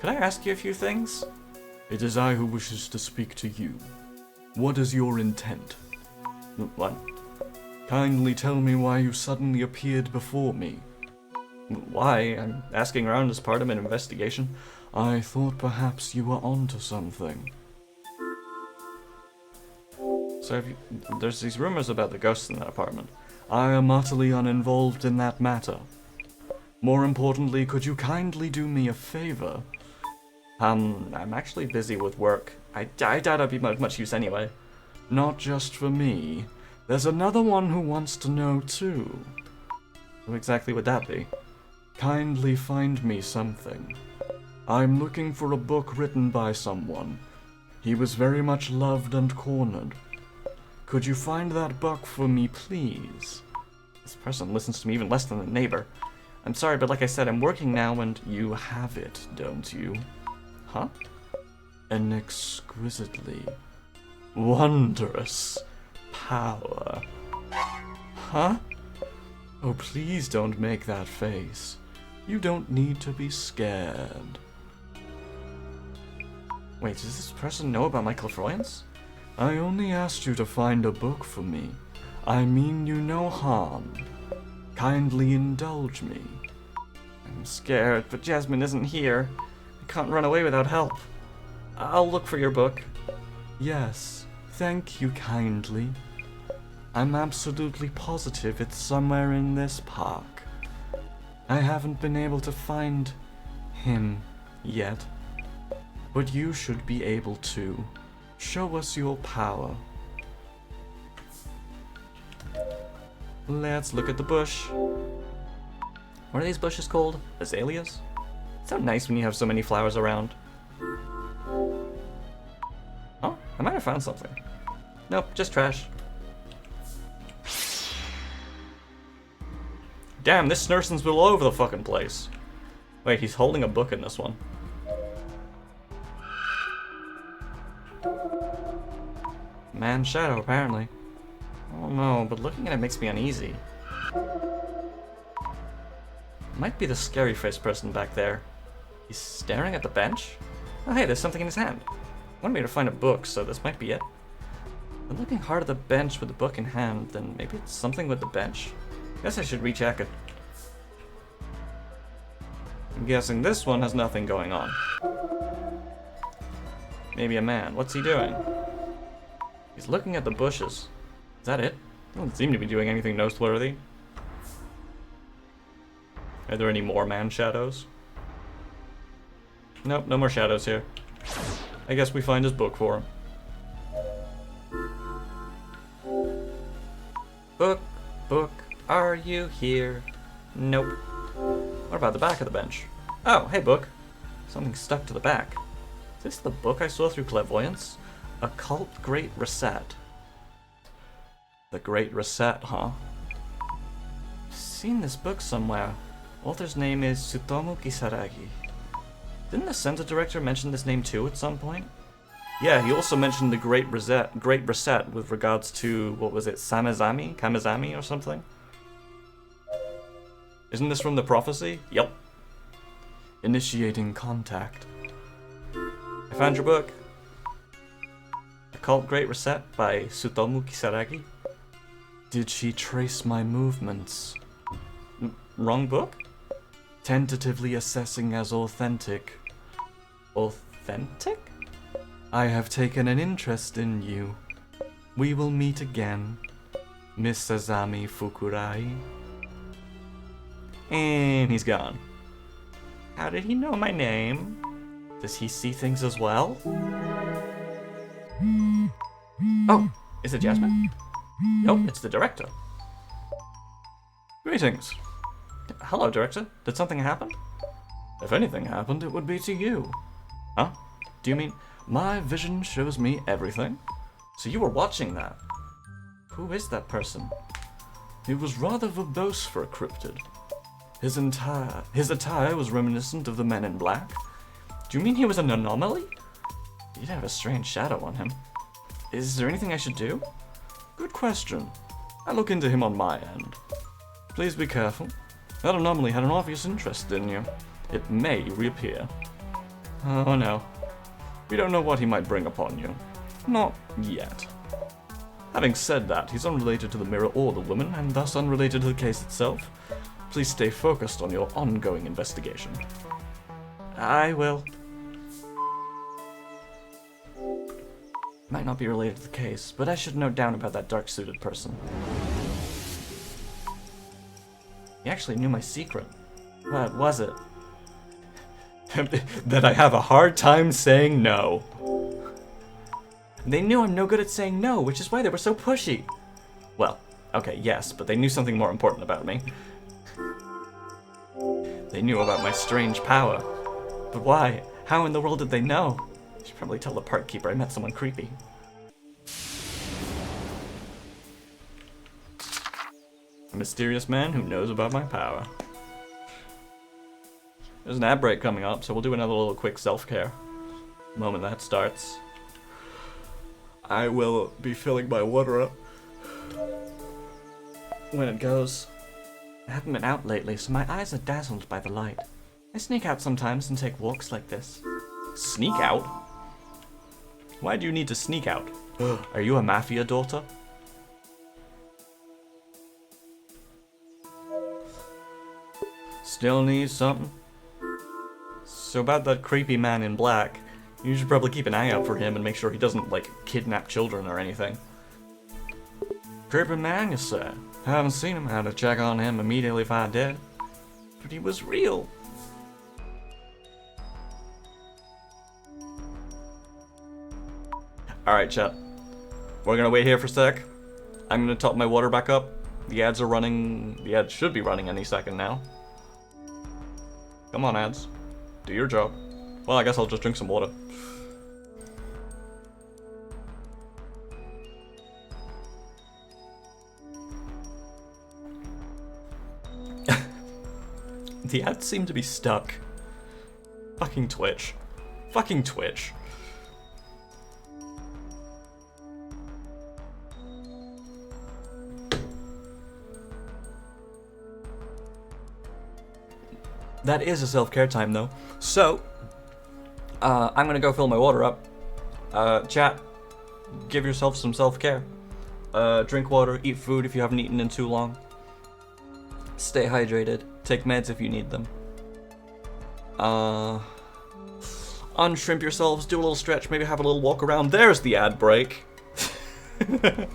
Could I ask you a few things? It is I who wishes to speak to you. What is your intent? What? Kindly tell me why you suddenly appeared before me. Why? I'm asking around as part of an investigation. I thought perhaps you were onto something. So there's these rumors about the ghosts in that apartment. I am utterly uninvolved in that matter. More importantly, could you kindly do me a favor? I'm actually busy with work. I doubt I'd be much use anyway. Not just for me. There's another one who wants to know too. Who exactly would that be? Kindly find me something. I'm looking for a book written by someone. He was very much loved and cornered. Could you find that book for me, please? This person listens to me even less than a neighbor. I'm sorry, but like I said, I'm working now and you have it, don't you? Huh? An exquisitely wondrous power. Huh? Oh, please don't make that face. You don't need to be scared. Wait, does this person know about my clairvoyance? I only asked you to find a book for me. I mean you no harm. Kindly indulge me. I'm scared, but Jasmine isn't here. I can't run away without help. I'll look for your book. Yes, thank you kindly. I'm absolutely positive it's somewhere in this park. I haven't been able to find him yet, but you should be able to. Show us your power. Let's look at the bush. What are these bushes called? Azaleas? It's so nice when you have so many flowers around. Oh, I might have found something. Nope, just trash. Damn, this Snerson's all over the fucking place. Wait, he's holding a book in this one. Man shadow, apparently. Oh no, but looking at it makes me uneasy. Might be the scary faced person back there. He's staring at the bench? Oh hey, there's something in his hand. Wanted me to find a book, so this might be it. I'm looking hard at the bench with the book in hand, then maybe it's something with the bench. Guess I should recheck it. I'm guessing this one has nothing going on. Maybe a man. What's he doing? He's looking at the bushes. Is that it? Doesn't seem to be doing anything noteworthy. Are there any more man shadows? Nope, no more shadows here. I guess we find his book for him. Book, are you here? Nope. What about the back of the bench? Oh, hey book. Something stuck to the back. Is this the book I saw through clairvoyance? Occult Great Reset. The Great Reset, huh? I've seen this book somewhere. Author's name is Tsutomu Kisaragi. Didn't the center director mention this name too at some point? Yeah, he also mentioned the Great Reset with regards to, what was it, Kamizami or something? Isn't this from the prophecy? Yep. Initiating contact. I found your book. Occult Great Reset by Tsutomu Kisaragi. Did she trace my movements? Wrong book? Tentatively assessing as authentic. Authentic? I have taken an interest in you. We will meet again, Miss Sazami Fukurai. And he's gone. How did he know my name? Does he see things as well? Oh, is it Jasmine? Nope, it's the director. Greetings. Hello, director. Did something happen? If anything happened, it would be to you. Huh? Do you mean my vision shows me everything? So you were watching that? Who is that person? He was rather verbose for a cryptid. His attire was reminiscent of the Men in Black. Do you mean he was an anomaly? He did have a strange shadow on him. Is there anything I should do? Good question. I'll look into him on my end. Please be careful. That anomaly had an obvious interest in you. It may reappear. Oh no. We don't know what he might bring upon you. Not yet. Having said that, he's unrelated to the mirror or the woman, and thus unrelated to the case itself. Please stay focused on your ongoing investigation. I will. Might not be related to the case, but I should note down about that dark-suited person. He actually knew my secret. What was it? That I have a hard time saying no. They knew I'm no good at saying no, which is why they were so pushy. Well, okay, yes, but they knew something more important about me. They knew about my strange power. But why? How in the world did they know? I should probably tell the park keeper I met someone creepy. A mysterious man who knows about my power. There's an ad break coming up, so we'll do another little quick self-care. The moment that starts, I will be filling my water up. when it goes. I haven't been out lately, so my eyes are dazzled by the light. I sneak out sometimes and take walks like this. Sneak out? Why do you need to sneak out? Are you a mafia daughter? Still need something? So about that creepy man in black, you should probably keep an eye out for him and make sure he doesn't, like, kidnap children or anything. Creepy man, you say? Haven't seen him, had to check on him immediately if I did. But he was real. Alright, chat. We're gonna wait here for a sec. I'm gonna top my water back up. The ads are running. The ads should be running any second now. Come on, ads. Do your job. Well, I guess I'll just drink some water. The ads seem to be stuck. Fucking Twitch. Fucking Twitch. That is a self-care time, though. So, I'm gonna go fill my water up. Chat, give yourself some self-care. Drink water, eat food if you haven't eaten in too long. Stay hydrated. Take meds if you need them. Unshrimp yourselves, do a little stretch, maybe have a little walk around. There's the ad break. Have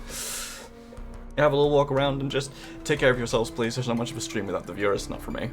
a little walk around and just take care of yourselves, please. There's not much of a stream without the viewers, not for me.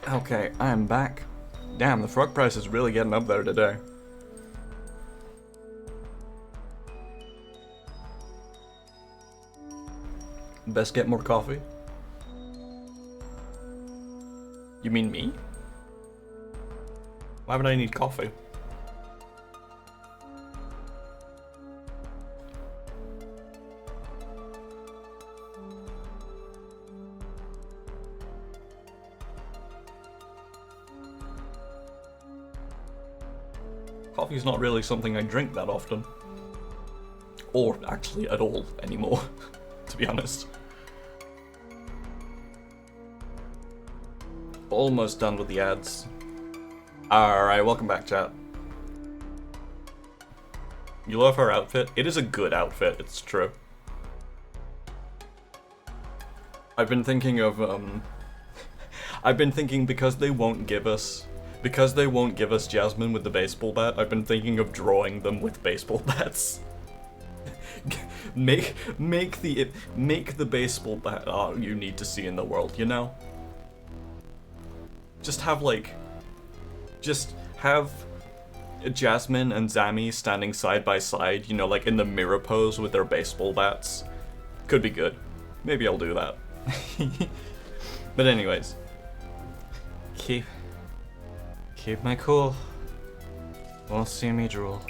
Okay, I am back. Damn, the frog price is really getting up there today. Best get more coffee? You mean me? Why would I need coffee? Coffee's not really something I drink that often. Or actually at all anymore, to be honest. Almost done with the ads. Alright, welcome back, chat. You love her outfit? It is a good outfit, it's true. I've been thinking of, I've been thinking because they won't give us Jasmine with the baseball bat, I've been thinking of drawing them with baseball bats. make the baseball bat art you need to see in the world, you know? Just have Jasmine and Zami standing side by side, you know, like in the mirror pose with their baseball bats. Could be good. Maybe I'll do that. But anyways, keep my cool. Won't see me drool.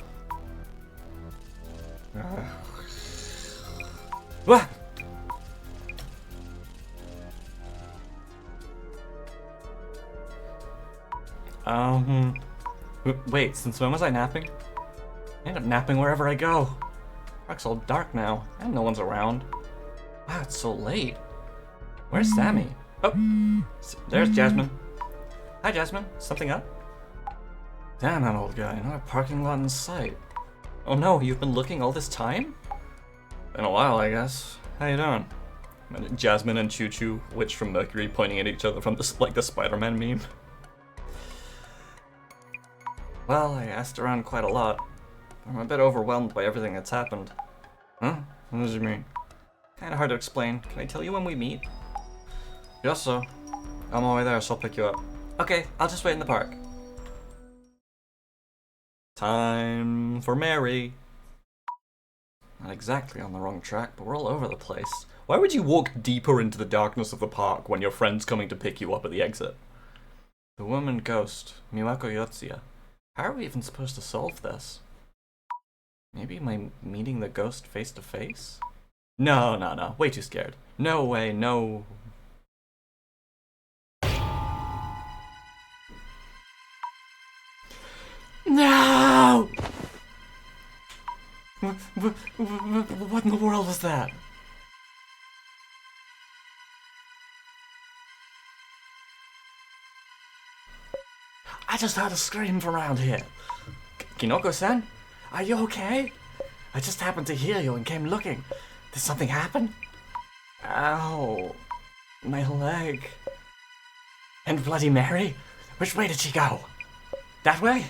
What? Wait, since when was I napping? I end up napping wherever I go. Park's all dark now, and no one's around. Wow, it's so late. Where's Sammy? Oh, there's Jasmine. Hi, Jasmine. Something up? Damn, that old guy. Not a parking lot in sight. Oh no, you've been looking all this time? Been a while, I guess. How you doing? Jasmine and Choo Choo, Witch from Mercury, pointing at each other from the Spider-Man meme. Well, I asked around quite a lot. I'm a bit overwhelmed by everything that's happened. Huh? What does it mean? Kinda hard to explain. Can I tell you when we meet? Yes, so. I'm on my way there, so I'll pick you up. Okay, I'll just wait in the park. Time for Mary. Not exactly on the wrong track, but we're all over the place. Why would you walk deeper into the darkness of the park when your friend's coming to pick you up at the exit? The woman ghost, Miwako Yotsuya. How are we even supposed to solve this? Maybe am I meeting the ghost face to face? No. Way too scared. No way, no. No! What in the world was that? I just heard a scream from around here. Kinoko-san? Are you okay? I just happened to hear you and came looking. Did something happen? Ow. My leg. And Bloody Mary? Which way did she go? That way?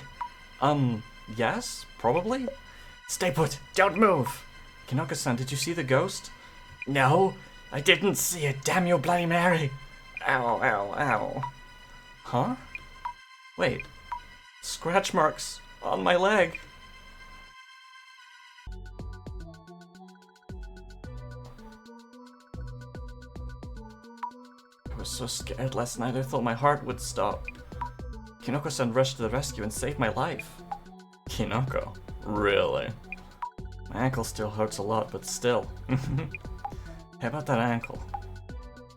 Yes, probably? Stay put, don't move! Kinoko-san, did you see the ghost? No, I didn't see it, damn you, Bloody Mary! Ow. Huh? Wait, scratch marks on my leg. I was so scared last night I thought my heart would stop. Kinoko-san rushed to the rescue and saved my life. Kinoko? Really? My ankle still hurts a lot, but still. How about that ankle?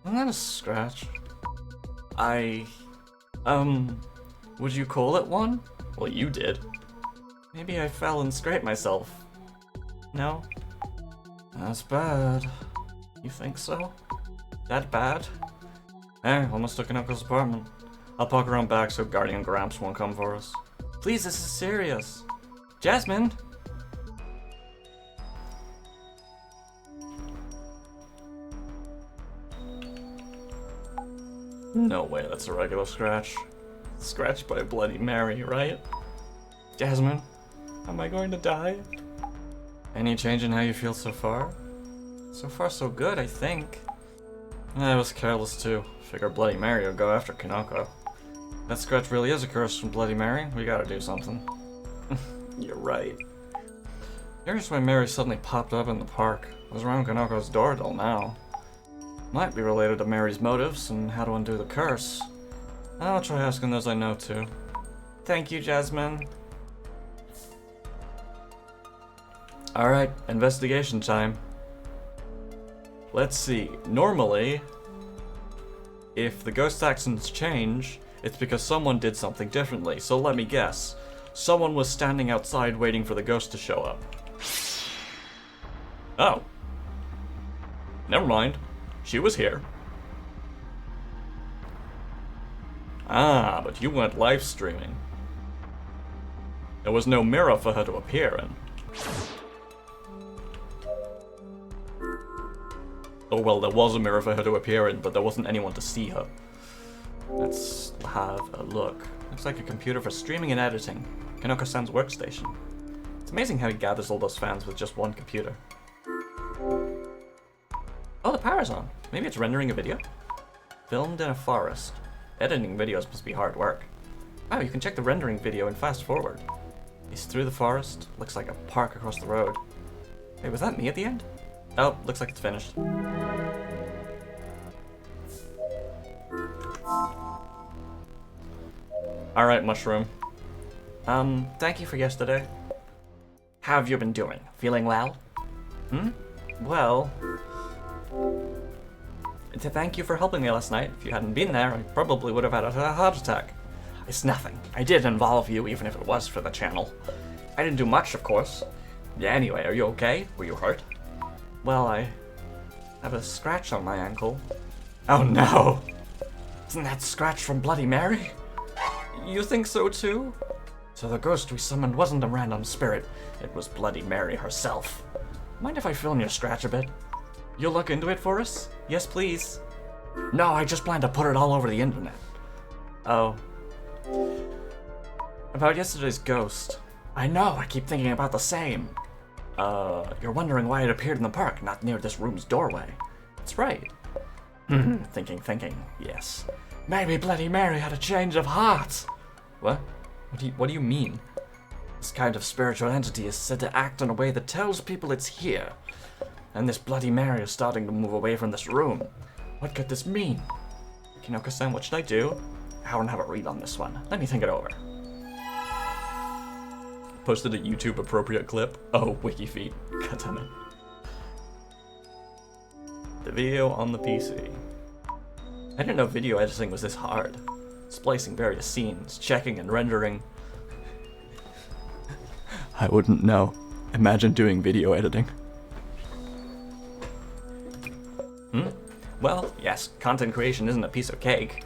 Isn't that a scratch? Would you call it one? Well, you did. Maybe I fell and scraped myself. No? That's bad. You think so? That bad? Hey, almost took Kinoko's apartment. I'll park around back so Guardian Gramps won't come for us. Please, this is serious. Jasmine! No way, that's a regular scratch. Scratched by a Bloody Mary, right? Jasmine, am I going to die? Any change in how you feel so far? So far so good, I think. I was careless too. Figure Bloody Mary would go after Kinoko. That scratch really is a curse from Bloody Mary. We gotta do something. You're right. Here's why Mary suddenly popped up in the park. I was around Kanoko's door till now. Might be related to Mary's motives and how to undo the curse. I'll try asking those I know too. Thank you, Jasmine. Alright, investigation time. Let's see. Normally, if the ghost actions change, it's because someone did something differently. So let me guess. Someone was standing outside waiting for the ghost to show up. Oh. Never mind. She was here. Ah, but you weren't live streaming. There was no mirror for her to appear in. Oh well, there was a mirror for her to appear in, but there wasn't anyone to see her. Let's have a look. Looks like a computer for streaming and editing. Kinoko-san's workstation. It's amazing how he gathers all those fans with just one computer. Oh, the power's on. Maybe it's rendering a video? Filmed in a forest. Editing videos must be hard work. Wow, you can check the rendering video and fast forward. He's through the forest. Looks like a park across the road. Hey, was that me at the end? Oh, looks like it's finished. Alright, Mushroom. Thank you for yesterday. How have you been doing? Feeling well? Well... to thank you for helping me last night. If you hadn't been there, I probably would have had a heart attack. It's nothing. I did involve you, even if it was for the channel. I didn't do much, of course. Yeah, anyway, are you okay? Were you hurt? Well, I have a scratch on my ankle. Oh no! Isn't that scratch from Bloody Mary? You think so too? So the ghost we summoned wasn't a random spirit. It was Bloody Mary herself. Mind if I film your scratch a bit? You'll look into it for us? Yes, please. No, I just plan to put it all over the internet. Oh. About yesterday's ghost. I know, I keep thinking about the same. You're wondering why it appeared in the park, not near this room's doorway. That's right. Thinking, yes. Maybe Bloody Mary had a change of heart. What? What do you mean? This kind of spiritual entity is said to act in a way that tells people it's here. And this Bloody Mary is starting to move away from this room. What could this mean? Kinoko-san, what should I do? I want to have a read on this one. Let me think it over. Posted a YouTube appropriate clip. Oh, WikiFeed. God damn it. The video on the PC. I didn't know video editing was this hard. Splicing various scenes, checking and rendering. I wouldn't know. Imagine doing video editing. Well, yes, content creation isn't a piece of cake.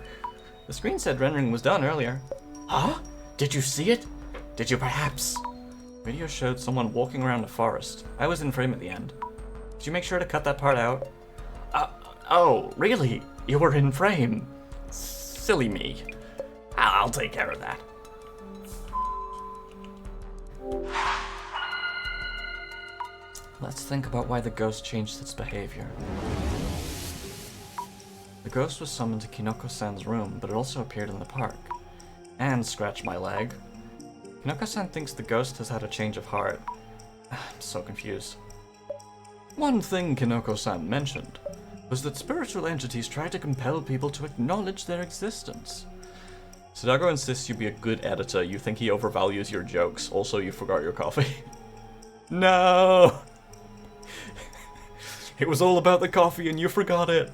The screen said rendering was done earlier. Huh? Did you see it? Did you perhaps? Video showed someone walking around a forest. I was in frame at the end. Did you make sure to cut that part out? Oh, really? You were in frame? Silly me. I'll take care of that. Let's think about why the ghost changed its behavior. The ghost was summoned to Kinoko-san's room, but it also appeared in the park. And scratched my leg. Kinoko-san thinks the ghost has had a change of heart. I'm so confused. One thing Kinoko-san mentioned was that spiritual entities try to compel people to acknowledge their existence. Sadago insists you be a good editor. You think he overvalues your jokes. Also, you forgot your coffee. No! It was all about the coffee and you forgot it.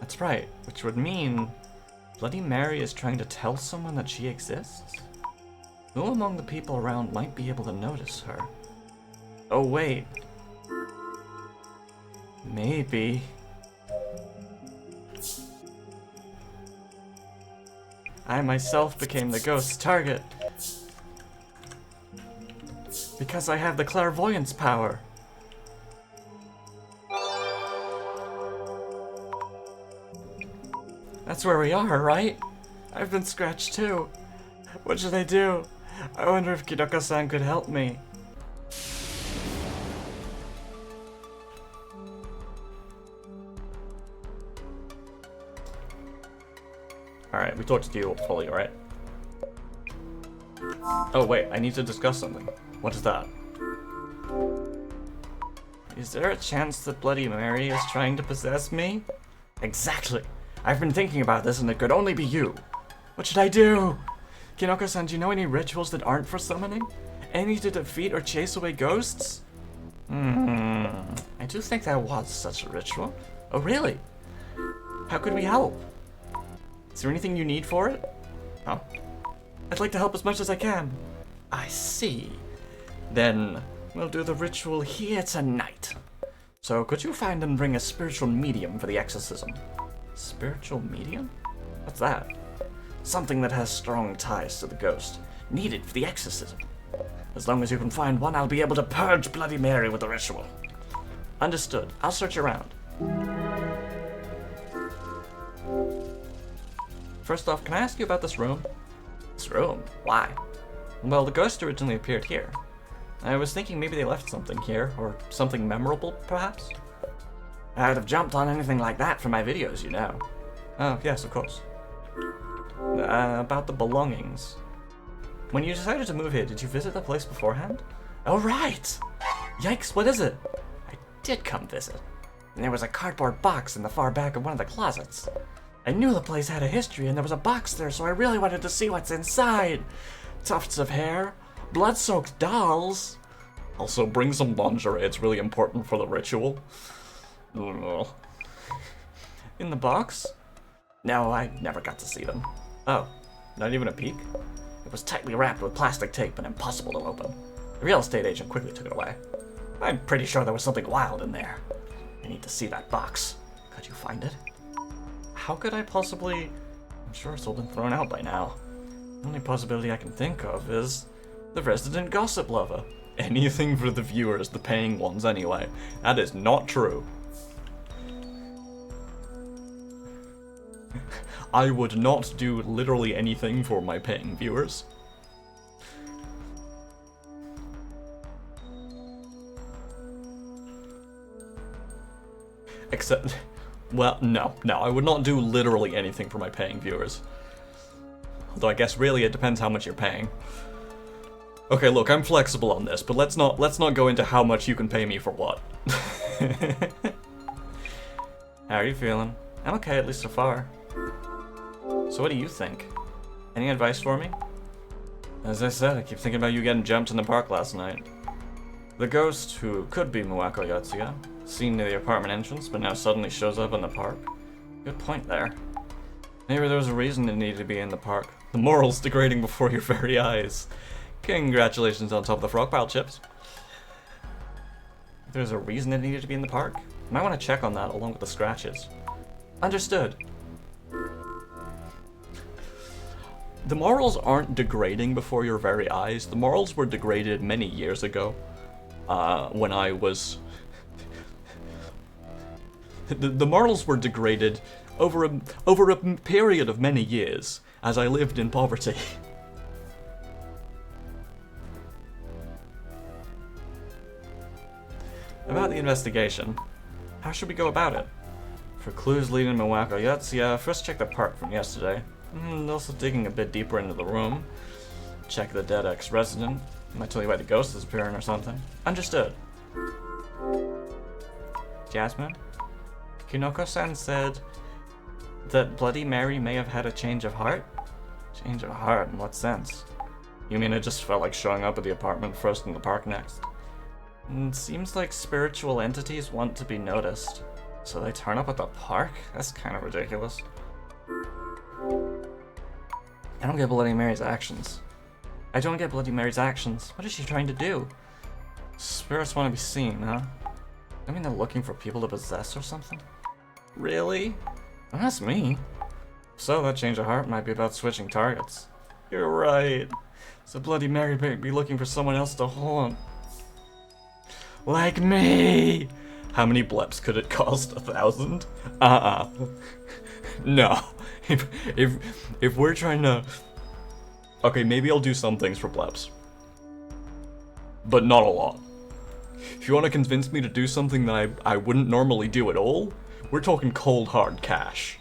That's right, which would mean Bloody Mary is trying to tell someone that she exists? Who among the people around might be able to notice her? Oh wait. Maybe. I myself became the ghost's target. Because I have the clairvoyance power. That's where we are, right? I've been scratched too. What should I do? I wonder if Kinoko-san could help me. Alright, we talked to you fully, right? Oh wait, I need to discuss something. What is that? Is there a chance that Bloody Mary is trying to possess me? Exactly! I've been thinking about this and it could only be you. What should I do? Kinoko-san, do you know any rituals that aren't for summoning? Any to defeat or chase away ghosts? I do think there was such a ritual. Oh really? How could we help? Is there anything you need for it? Oh. I'd like to help as much as I can. I see. Then we'll do the ritual here tonight. So could you find and bring a spiritual medium for the exorcism? Spiritual medium? What's that? Something that has strong ties to the ghost, needed for the exorcism. As long as you can find one, I'll be able to purge Bloody Mary with the ritual. Understood. I'll search around. First off, can I ask you about this room? This room? Why? Well, the ghost originally appeared here. I was thinking maybe they left something here, or something memorable, perhaps? I'd have jumped on anything like that for my videos, you know. Oh, yes, of course. About the belongings. When you decided to move here, did you visit the place beforehand? Oh, right! Yikes, what is it? I did come visit. And there was a cardboard box in the far back of one of the closets. I knew the place had a history and there was a box there, so I really wanted to see what's inside. Tufts of hair, blood-soaked dolls. Also, bring some lingerie, it's really important for the ritual. In the box? No, I never got to see them. Oh, not even a peek? It was tightly wrapped with plastic tape and impossible to open. The real estate agent quickly took it away. I'm pretty sure there was something wild in there. I need to see that box. Could you find it? How could I possibly... I'm sure it's all been thrown out by now. The only possibility I can think of is the resident gossip lover. Anything for the viewers, the paying ones anyway. That is not true. I would not do literally anything for my paying viewers. Except, well, no, I would not do literally anything for my paying viewers. Although I guess really it depends how much you're paying. Okay, look, I'm flexible on this, but let's not go into how much you can pay me for what. How are you feeling? I'm okay, at least so far. So what do you think? Any advice for me? As I said, I keep thinking about you getting jumped in the park last night. The ghost, who could be Muwako Yotsuya, seen near the apartment entrance, but now suddenly shows up in the park. Good point there. Maybe there was a reason it needed to be in the park. The morals degrading before your very eyes. Congratulations on top of the frog pile, Chips. There's a reason it needed to be in the park? Might want to check on that along with the scratches. Understood. The morals aren't degrading before your very eyes. The morals were degraded many years ago. When I was... the morals were degraded over a period of many years, as I lived in poverty. About the investigation. How should we go about it? For clues leading to Muwako Yotsuya, first check the park from yesterday. Also digging a bit deeper into the room. Check the dead ex-resident. Might tell you why the ghost is appearing or something. Understood. Jasmine? Kinoko-san said that Bloody Mary may have had a change of heart? Change of heart? In what sense? You mean it just felt like showing up at the apartment first and the park next? It seems like spiritual entities want to be noticed. So they turn up at the park? That's kind of ridiculous. I don't get Bloody Mary's actions. I don't get Bloody Mary's actions. What is she trying to do? Spirits want to be seen, huh? I mean they're looking for people to possess or something? Really? Well, that's me. So that change of heart might be about switching targets. You're right. So Bloody Mary may be looking for someone else to haunt. Like me! How many bleps could it cost? 1,000? No. If we're trying to... Okay, maybe I'll do some things for bleps. But not a lot. If you want to convince me to do something that I wouldn't normally do at all, we're talking cold hard cash.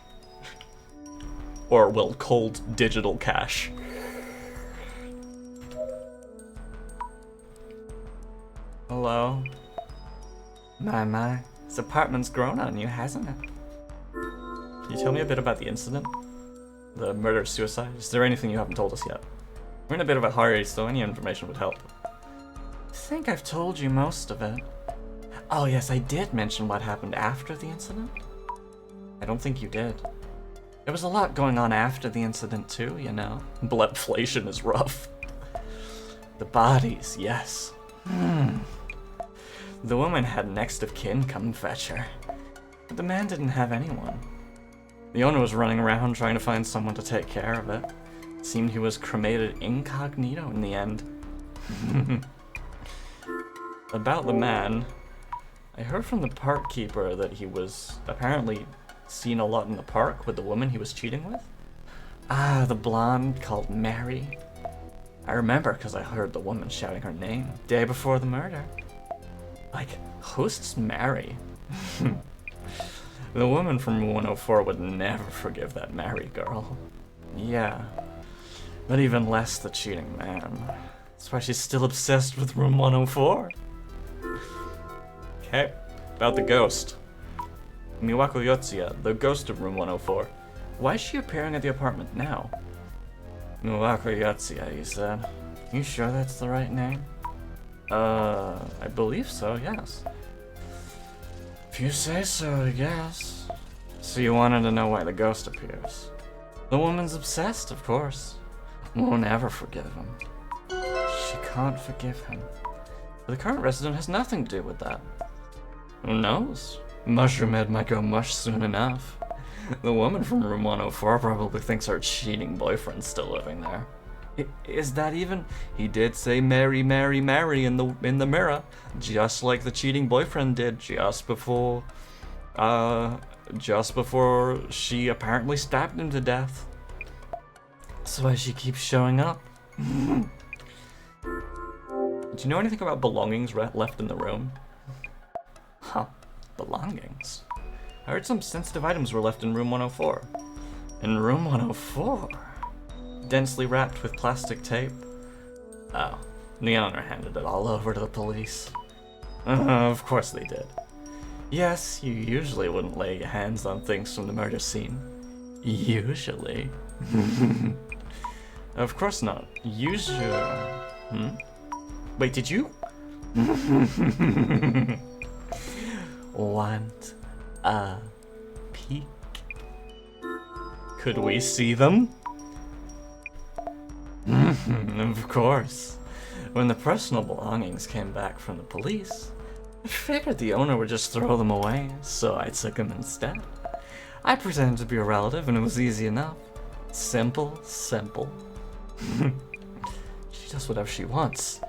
Or, well, cold digital cash. Hello? My, this apartment's grown on you, hasn't it? Can you tell me a bit about the incident? The murder-suicide? Is there anything you haven't told us yet? We're in a bit of a hurry, so any information would help. I think I've told you most of it. Oh yes, I did mention what happened after the incident. I don't think you did. There was a lot going on after the incident too, you know. Blepflation is rough. The bodies, yes. The woman had next of kin come fetch her. But the man didn't have anyone. The owner was running around trying to find someone to take care of it. It seemed he was cremated incognito in the end. About the man, I heard from the park keeper that he was apparently seen a lot in the park with the woman he was cheating with. Ah, the blonde called Mary. I remember because I heard the woman shouting her name day before the murder. Like, who's Mary? The woman from 104 would never forgive that married girl. Yeah, but even less the cheating man. That's why she's still obsessed with room 104. Okay, about the ghost. Miwako Yotsuya, the ghost of room 104. Why is she appearing at the apartment now? Miwako Yotsuya, you said. You sure that's the right name? I believe so, yes. If you say so, I guess. So you wanted to know why the ghost appears. The woman's obsessed, of course. Won't ever forgive him. She can't forgive him. But the current resident has nothing to do with that. Who knows? Mushroom Head might go mush soon enough. The woman from room 104 probably thinks her cheating boyfriend's still living there. Is that even? He did say Mary, Mary, Mary in the mirror, just like the cheating boyfriend did just before she apparently stabbed him to death. That's why she keeps showing up. Do you know anything about belongings left in the room? Huh, belongings? I heard some sensitive items were left in room 104. In room 104? Densely wrapped with plastic tape? Oh, the owner handed it all over to the police. Of course they did. Yes, you usually wouldn't lay your hands on things from the murder scene. Usually. Of course not. Usually. Wait, did you? Want a peek? Could we see them? Of course. When the personal belongings came back from the police, I figured the owner would just throw them away, so I took them instead. I pretended to be a relative and it was easy enough. Simple, simple. She does whatever she wants.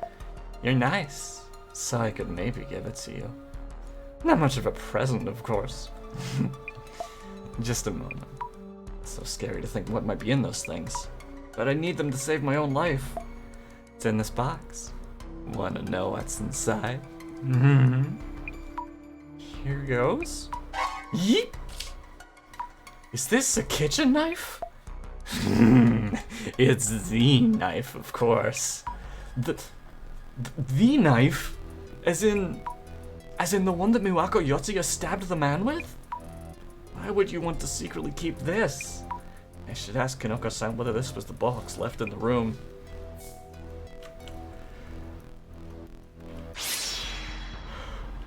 You're nice, so I could maybe give it to you. Not much of a present, of course. Just a moment. It's so scary to think what might be in those things. But I need them to save my own life. It's in this box. Wanna know what's inside? Here goes. Yeep! Is this a kitchen knife? It's the knife, of course. The knife? As in the one that Miwako Yotsuya stabbed the man with? Why would you want to secretly keep this? I should ask Kinoko-san whether this was the box left in the room.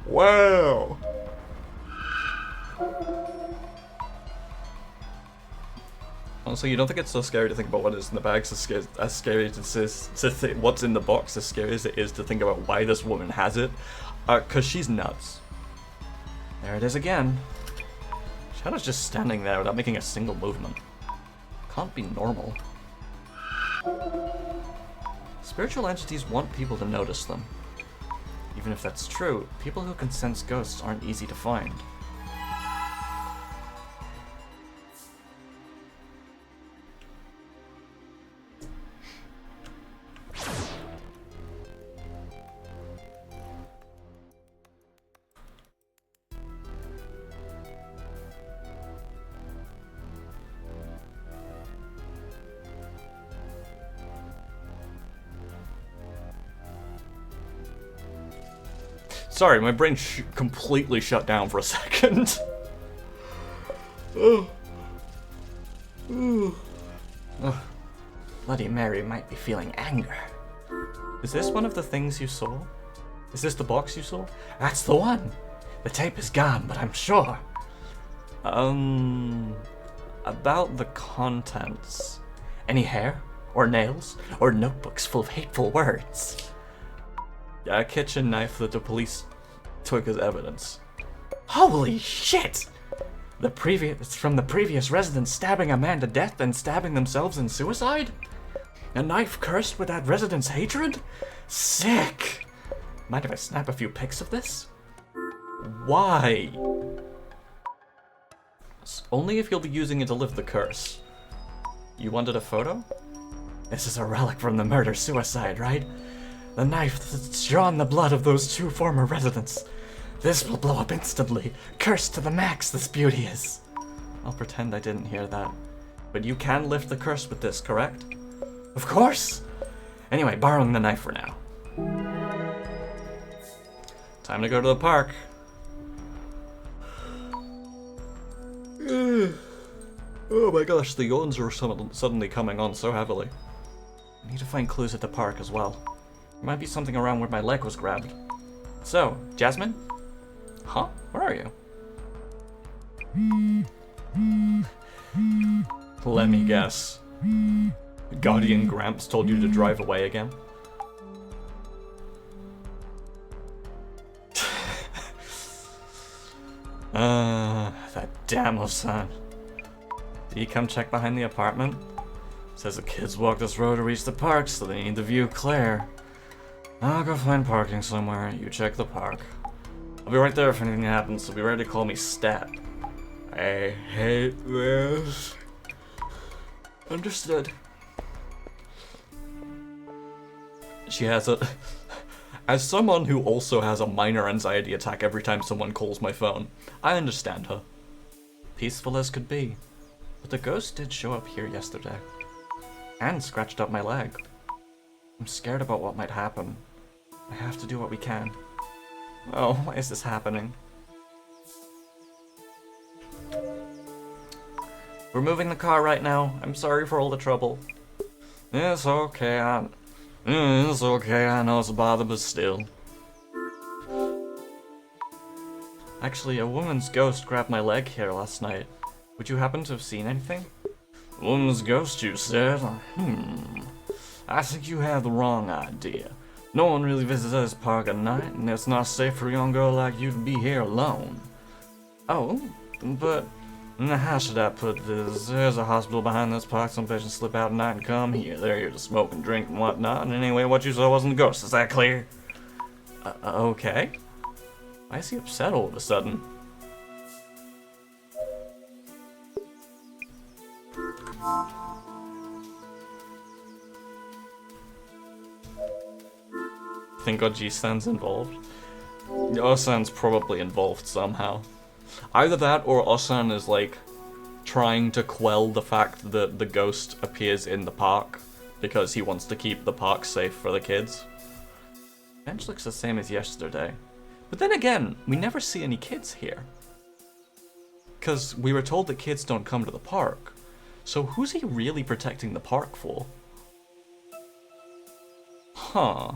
Wow! Honestly, you don't think it's so scary to think about what is in the bag, as scary to think what's in the box, as scary as it is to think about why this woman has it? 'Cause she's nuts. There it is again. Shadow's just standing there without making a single movement. Can't be normal. Spiritual entities want people to notice them. Even if that's true, people who can sense ghosts aren't easy to find. Sorry, my brain completely shut down for a second. Oh. Bloody Mary might be feeling anger. Is this one of the things you saw? Is this the box you saw? That's the one! The tape is gone, but I'm sure. About the contents. Any hair? Or nails? Or notebooks full of hateful words? A kitchen knife that the police took as evidence. Holy shit! It's from the previous resident stabbing a man to death and stabbing themselves in suicide? A knife cursed with that resident's hatred? Sick! Mind if I snap a few pics of this? Why? Only if you'll be using it to lift the curse. You wanted a photo? This is a relic from the murder-suicide, right? The knife that's drawn the blood of those two former residents. This will blow up instantly. Cursed to the max, this beauty is. I'll pretend I didn't hear that. But you can lift the curse with this, correct? Of course! Anyway, borrowing the knife for now. Time to go to the park. Oh my gosh, the yawns are suddenly coming on so heavily. I need to find clues at the park as well. There might be something around where my leg was grabbed. So, Jasmine? Huh? Where are you? Let me guess. Guardian Gramps told you to drive away again? That damn Osan. Did he come check behind the apartment? Says the kids walk this road to reach the park, so they need the view clear. I'll go find parking somewhere, you check the park. I'll be right there if anything happens, so be ready to call me Stat. I hate this. Understood. She has a... As someone who also has a minor anxiety attack every time someone calls my phone, I understand her. Peaceful as could be. But the ghost did show up here yesterday. And scratched up my leg. I'm scared about what might happen. I have to do what we can. Oh, why is this happening? We're moving the car right now. I'm sorry for all the trouble. It's okay, it's okay, I know it's a bother, but still. Actually, a woman's ghost grabbed my leg here last night. Would you happen to have seen anything? Woman's ghost, you said? I think you have the wrong idea. No one really visits this park at night, and it's not safe for a young girl like you to be here alone. Oh, but how should I put this? There's a hospital behind this park. Some patients slip out at night and come here. They're here to smoke and drink and whatnot. And anyway, what you saw wasn't a ghost. Is that clear? Okay. Why is he upset all of a sudden? Think Oji-san's involved? Osan's probably involved somehow. Either that or Osan is like trying to quell the fact that the ghost appears in the park because he wants to keep the park safe for the kids. Bench looks the same as yesterday. But then again, we never see any kids here. Because we were told that kids don't come to the park. So who's he really protecting the park for? Huh.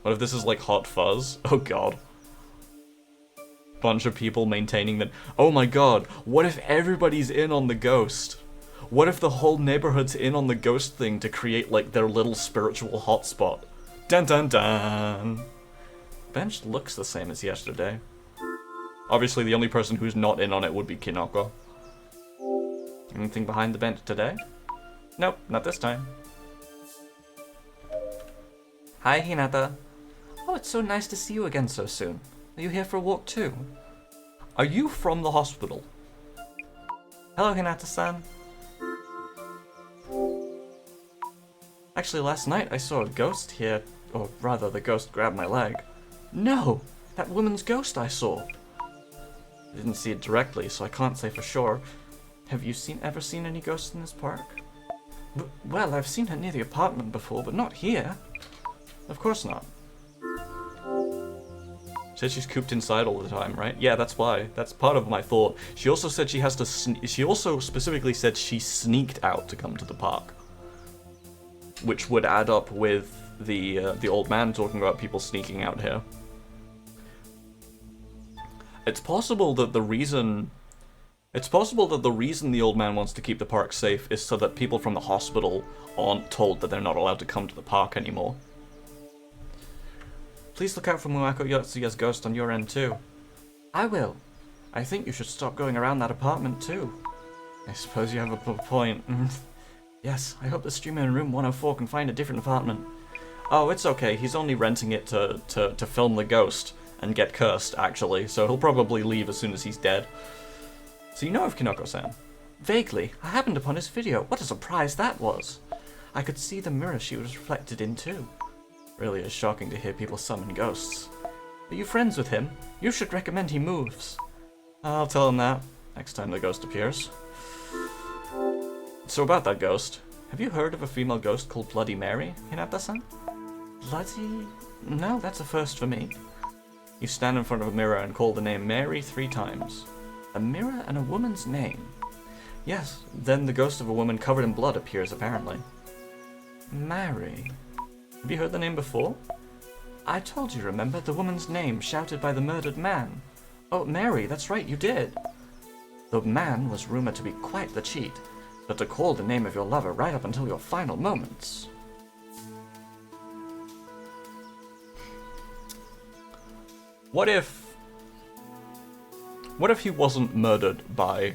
What if this is like Hot Fuzz? Oh god. Bunch of people maintaining that, oh my god, what if everybody's in on the ghost? What if the whole neighborhood's in on the ghost thing to create like their little spiritual hotspot? Dun dun dun! Bench looks the same as yesterday. Obviously the only person who's not in on it would be Kinoko. Anything behind the bench today? Nope, not this time. Hi Hinata. Oh, it's so nice to see you again so soon. Are you here for a walk too? Are you from the hospital? Hello, Hinata-san. Actually, last night I saw a ghost here, or rather, the ghost grabbed my leg. No! That woman's ghost I saw! I didn't see it directly, so I can't say for sure. Have you ever seen any ghosts in this park? Well, I've seen her near the apartment before, but not here. Of course not. Said she's cooped inside all the time, right? Yeah, that's why. That's part of my thought. She also said she has to. She also specifically said she sneaked out to come to the park, which would add up with the old man talking about people sneaking out here. It's possible that the reason. It's possible that the reason the old man wants to keep the park safe is so that people from the hospital aren't told that they're not allowed to come to the park anymore. Please look out for Muako Yotsuya's ghost on your end too. I will. I think you should stop going around that apartment too. I suppose you have a point. Yes, I hope the streamer in room 104 can find a different apartment. Oh, it's okay. He's only renting it to film the ghost and get cursed, actually, so he'll probably leave as soon as he's dead. So you know of Kinoko-san? Vaguely. I happened upon his video. What a surprise that was. I could see the mirror she was reflected in too. Really is shocking to hear people summon ghosts. Are you friends with him? You should recommend he moves. I'll tell him that next time the ghost appears. So about that ghost, have you heard of a female ghost called Bloody Mary, Hinata-san? Bloody? No, that's a first for me. You stand in front of a mirror and call the name Mary 3 times. A mirror and a woman's name? Yes, then the ghost of a woman covered in blood appears, apparently. Mary. Have you heard the name before? I told you, remember? The woman's name shouted by the murdered man. Oh, Mary, that's right, you did. The man was rumored to be quite the cheat, but to call the name of your lover right up until your final moments. What if he wasn't murdered by...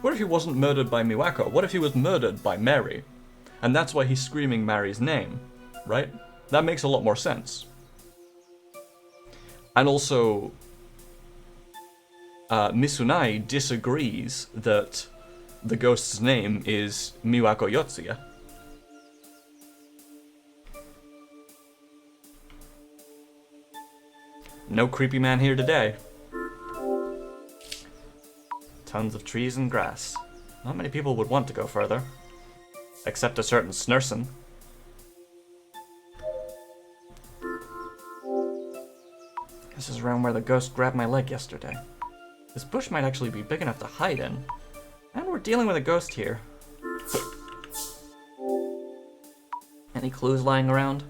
What if he wasn't murdered by Miwako? What if he was murdered by Mary? And that's why he's screaming Mary's name, right? That makes a lot more sense. And also, Misunai disagrees that the ghost's name is Miwako Yotsuya. No creepy man here today. Tons of trees and grass. Not many people would want to go further. Except a certain Snerson. This is around where the ghost grabbed my leg yesterday. This bush might actually be big enough to hide in. And we're dealing with a ghost here. Any clues lying around?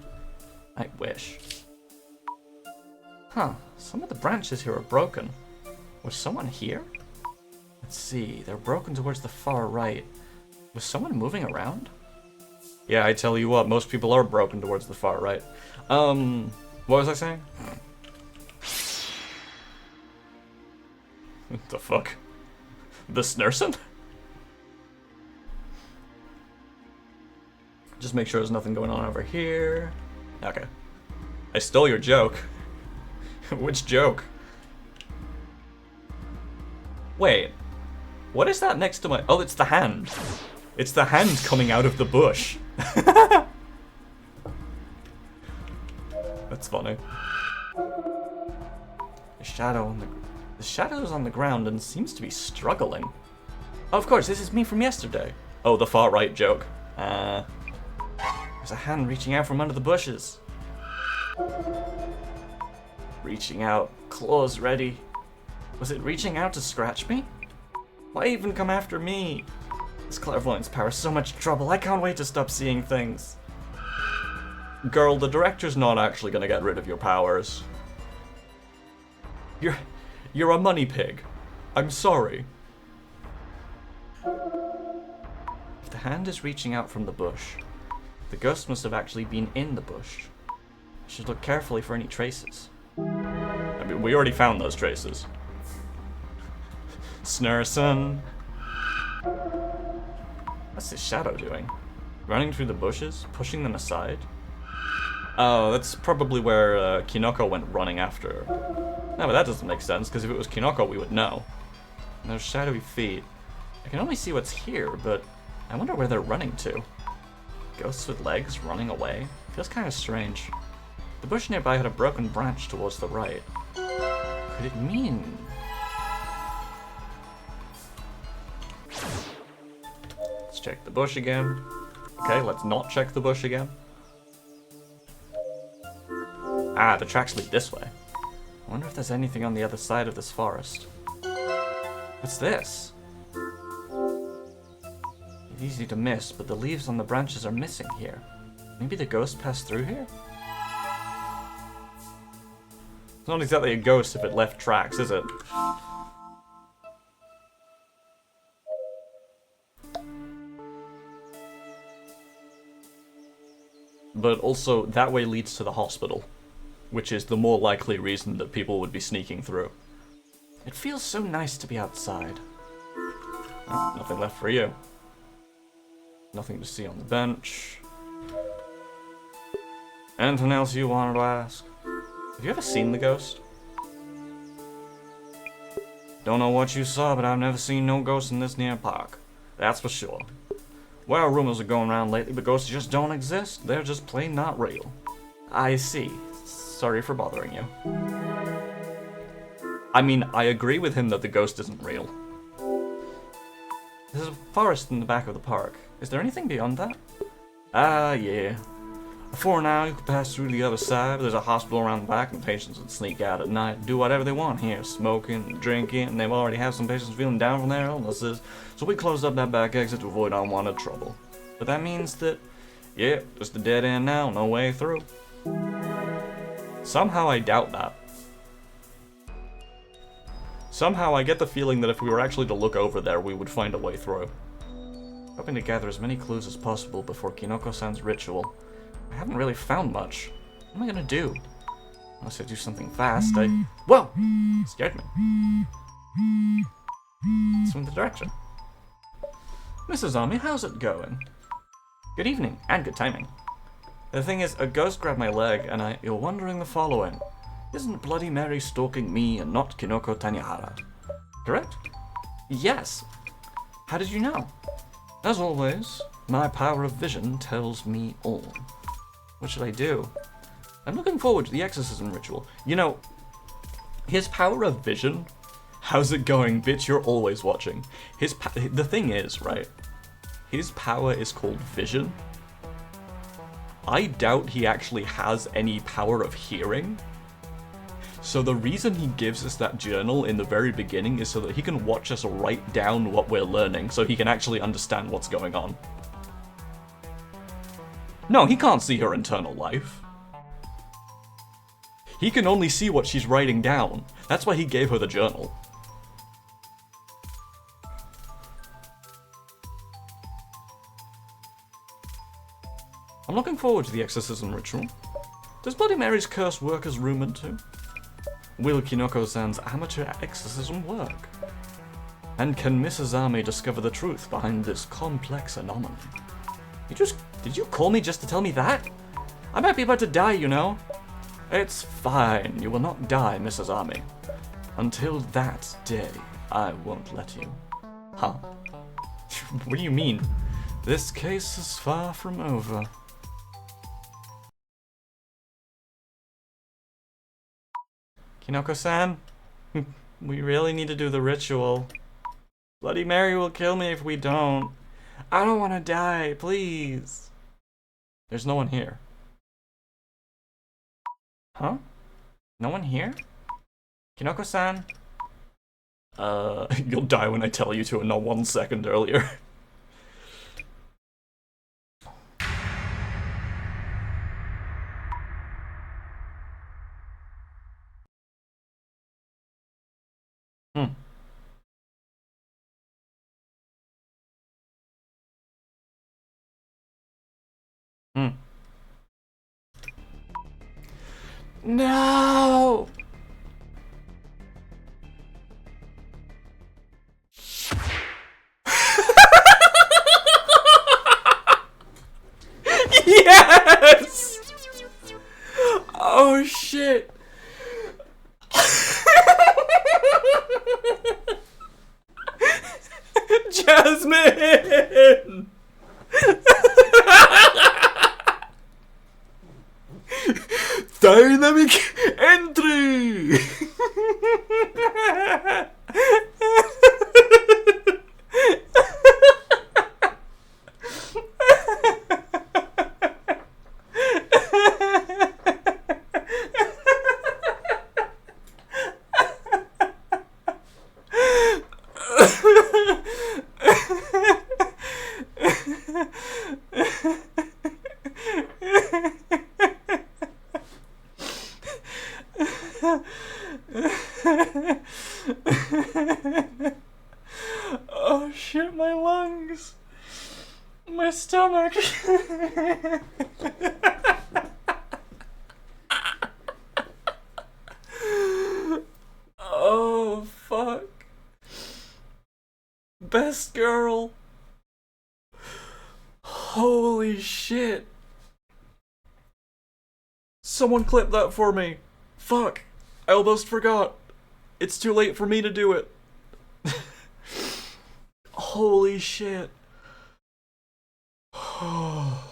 I wish. Huh, some of the branches here are broken. Was someone here? Let's see, they're broken towards the far right. Was someone moving around? Yeah, I tell you what, most people are broken towards the far right. What was I saying? What the fuck? The Snerson? Just make sure there's nothing going on over here. Okay. I stole your joke. Which joke? Wait. What is that next to my... Oh, it's the hand. It's the hand coming out of the bush. That's funny. The shadow's on the ground and seems to be struggling. Oh, of course, this is me from yesterday. Oh, the far right joke. There's a hand reaching out from under the bushes. Reaching out, claws ready. Was it reaching out to scratch me? Why even come after me? This clairvoyance power is so much trouble. I can't wait to stop seeing things. Girl, the director's not actually gonna get rid of your powers. You're a money pig. I'm sorry. If the hand is reaching out from the bush, the ghost must have actually been in the bush. I should look carefully for any traces. I mean, we already found those traces. Snerson. What's this shadow doing? Running through the bushes? Pushing them aside? Oh, that's probably where Kinoko went running after her. No, but that doesn't make sense, because if it was Kinoko, we would know. And those shadowy feet. I can only see what's here, but I wonder where they're running to. Ghosts with legs running away? Feels kind of strange. The bush nearby had a broken branch towards the right. Could it mean... Let's check the bush again. Okay, let's not check the bush again. Ah, the tracks lead this way. I wonder if there's anything on the other side of this forest. What's this? It's easy to miss, but the leaves on the branches are missing here. Maybe the ghost passed through here? It's not exactly a ghost if it left tracks, is it? But also, that way leads to the hospital, which is the more likely reason that people would be sneaking through. It feels so nice to be outside. Oh, nothing left for you. Nothing to see on the bench. Anything else you wanted to ask? Have you ever seen the ghost? Don't know what you saw, but I've never seen no ghost in this near park. That's for sure. Well, rumors are going around lately, but ghosts just don't exist. They're just plain not real. I see. Sorry for bothering you. I mean, I agree with him that the ghost isn't real. There's a forest in the back of the park. Is there anything beyond that? Yeah. For now, you can pass through the other side, but there's a hospital around the back, and patients can sneak out at night and do whatever they want here, smoking, drinking, and they've already had some patients feeling down from their illnesses, so we closed up that back exit to avoid unwanted trouble. But that means that, yeah, just a dead end now, no way through. Somehow I doubt that. Somehow I get the feeling that if we were actually to look over there, we would find a way through. Hoping to gather as many clues as possible before Kinoko-san's ritual. I haven't really found much. What am I gonna do? Unless I do something fast, Whoa! Scared me. Swing the direction. Mrs. Ami, how's it going? Good evening, and good timing. The thing is, a ghost grabbed my leg, and you're wondering the following. Isn't Bloody Mary stalking me and not Kinoko Tanihara? Correct? Yes. How did you know? As always, my power of vision tells me all. What should I do? I'm looking forward to the exorcism ritual. You know, his power of vision? How's it going, bitch? You're always watching. The thing is, right? His power is called vision. I doubt he actually has any power of hearing. So the reason he gives us that journal in the very beginning is so that he can watch us write down what we're learning, so he can actually understand what's going on. No, he can't see her internal life. He can only see what she's writing down. That's why he gave her the journal. I'm looking forward to the exorcism ritual. Does Bloody Mary's curse work as rumored to? Will Kinoko-san's amateur exorcism work? And can Mrs. Ami discover the truth behind this complex anomaly? Did you call me just to tell me that? I might be about to die, you know. It's fine, you will not die, Mrs. Ami. Until that day, I won't let you. Huh? What do you mean? This case is far from over. Kinoko-san, we really need to do the ritual. Bloody Mary will kill me if we don't. I don't want to die, please. There's no one here. Huh? No one here? Kinoko-san? You'll die when I tell you to, and not 1 second earlier. No! Yes! Oh shit! Jasmine! Dynamic entry! Oh shit, my lungs. My stomach. Oh fuck. Best girl. Holy shit. Someone clip that for me. Fuck. I almost forgot. It's too late for me to do it. Holy shit. Oh.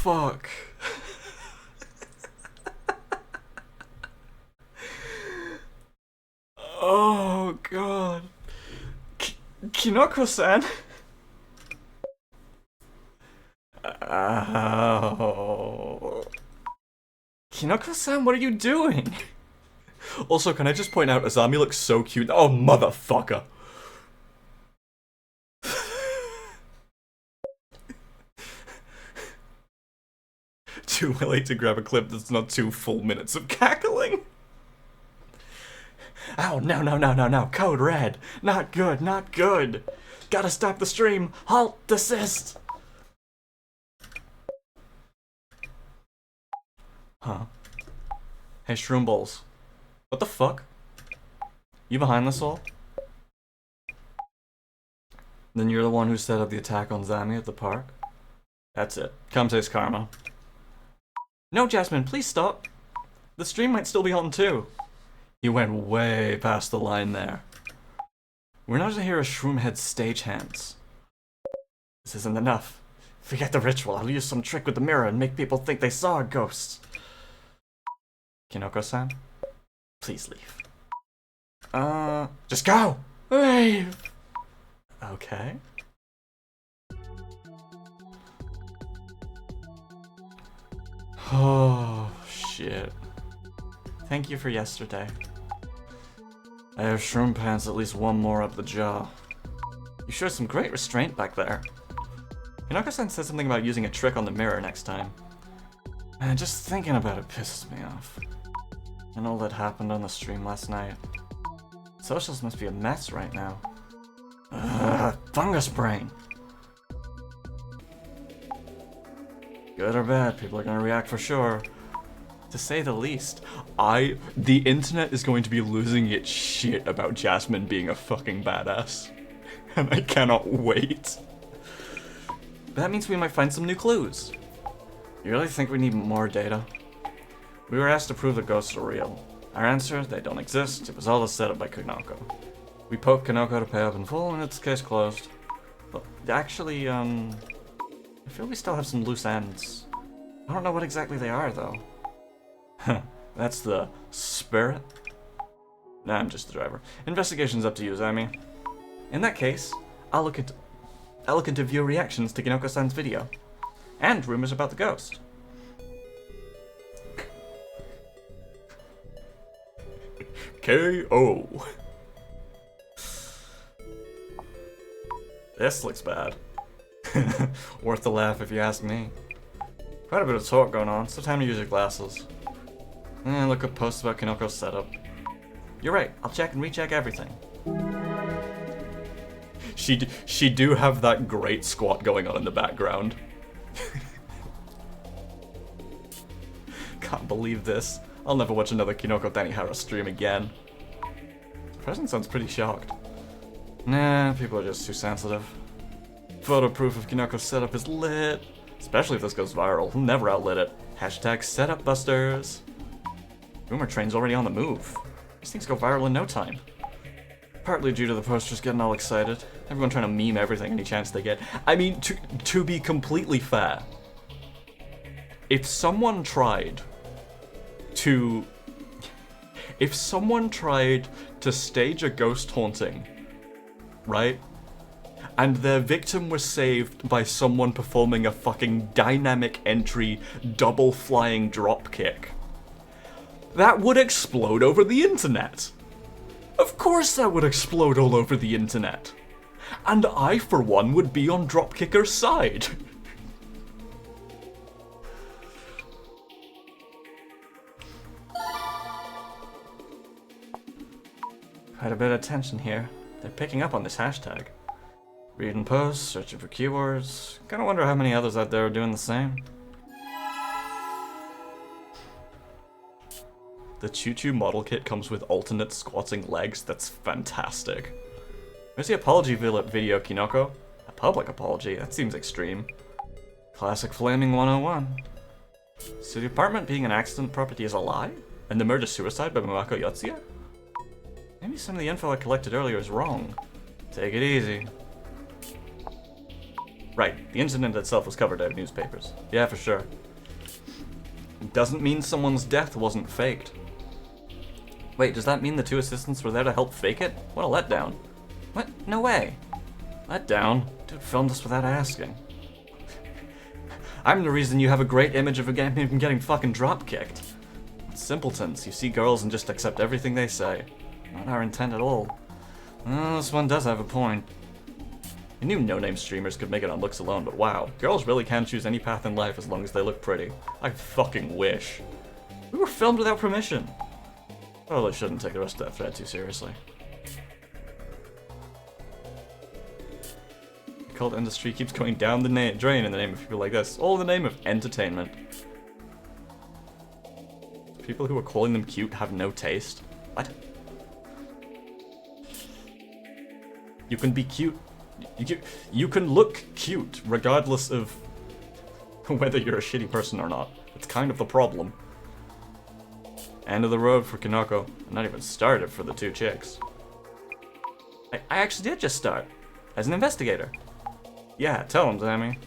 fuck? Oh god. Kinoko-san? Oh. Kinoko-san, what are you doing? Also, can I just point out, Azami looks so cute. Oh, motherfucker. Too late to grab a clip that's not 2 full minutes of cackling. Oh, no. Code red. Not good, not good. Gotta stop the stream. Halt, desist. Huh. Hey, Shroom Balls. What the fuck? You behind this all? Then you're the one who set up the attack on Zami at the park? That's it. Come taste karma. No, Jasmine, please stop. The stream might still be on too. You went way past the line there. We're not here as Shroomhead stagehands. This isn't enough. Forget the ritual. I'll use some trick with the mirror and make people think they saw a ghost. Kinoko-san? Please leave. Just go! Leave! Okay. Oh, shit. Thank you for yesterday. I have shroom pants at least one more up the jaw. You showed some great restraint back there. Kinoko-san said something about using a trick on the mirror next time. Man, just thinking about it pisses me off. And all that happened on the stream last night. Socials must be a mess right now. Ugh, fungus brain! Good or bad, people are gonna react for sure. To say the least, the internet is going to be losing its shit about Jasmine being a fucking badass. And I cannot wait. That means we might find some new clues. You really think we need more data? We were asked to prove the ghosts are real. Our answer, they don't exist. It was all a setup by Kanoko. We poked Kanoko to pay up in full, and it's case closed. But actually, I feel we still have some loose ends. I don't know what exactly they are, though. That's the spirit? Nah, I'm just the driver. Investigation's up to you, Zami. In that case, I'll look into viewer reactions to Kinoko-san's video. And rumors about the ghost. K.O. This looks bad. Worth the laugh if you ask me. Quite a bit of talk going on, so time to use your glasses. And look at posts about Kinoko's setup. You're right, I'll check and recheck everything. She do have that great squat going on in the background. Can't believe this. I'll never watch another Kinoko Tanihara stream again. Present sounds pretty shocked. Nah, people are just too sensitive. Photo proof of Kinoko's setup is lit. Especially if this goes viral. He'll never outlit it. Hashtag setup busters. Rumor train's already on the move. These things go viral in no time. Partly due to the posters getting all excited. Everyone trying to meme everything any chance they get. I mean, to be completely fair, if someone tried to stage a ghost haunting, right? And their victim was saved by someone performing a fucking dynamic entry double flying dropkick, that would explode over the internet. Of course that would explode all over the internet. And I, for one, would be on Dropkicker's side. Quite a bit of tension here. They're picking up on this hashtag. Reading posts, searching for keywords. Kinda wonder how many others out there are doing the same. The Choo Choo model kit comes with alternate squatting legs. That's fantastic. Where's the apology video, Kinoko? A public apology? That seems extreme. Classic flaming 101. So the apartment being an accident property is a lie? And the murder-suicide by Muako Yotsuya? Maybe some of the info I collected earlier is wrong. Take it easy. Right, the incident itself was covered in newspapers. Yeah, for sure. Doesn't mean someone's death wasn't faked. Wait, does that mean the two assistants were there to help fake it? What a letdown. What? No way. Letdown? Dude filmed us without asking. I'm the reason you have a great image of him getting fucking drop-kicked. Simpletons, you see girls and just accept everything they say. Not our intent at all. Well, this one does have a point. I knew no-name streamers could make it on looks alone, but wow, girls really can choose any path in life as long as they look pretty. I fucking wish. We were filmed without permission. Probably shouldn't take the rest of that thread too seriously. The cult industry keeps going down the drain in the name of people like this, all in the name of entertainment. People who are calling them cute have no taste. What? You can be cute. You can look cute regardless of whether you're a shitty person or not. It's kind of the problem. End of the road for Kinoko. I'm not even started for the two chicks. I actually did just start. As an investigator. Yeah, tell him, Sammy.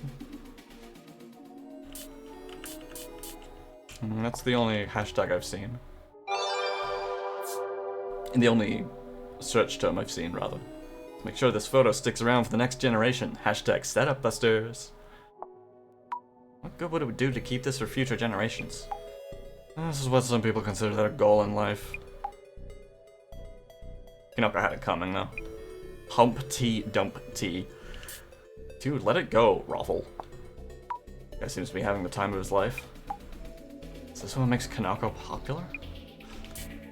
That's the only hashtag I've seen. And the only search term I've seen, rather. Make sure this photo sticks around for the next generation. Hashtag setup busters. What good would it do to keep this for future generations? This is what some people consider their goal in life. Kinoko had it coming, though. Hump tea, dump tea. Dude, let it go, Raffle. Guy seems to be having the time of his life. Is this what makes Kinoko popular?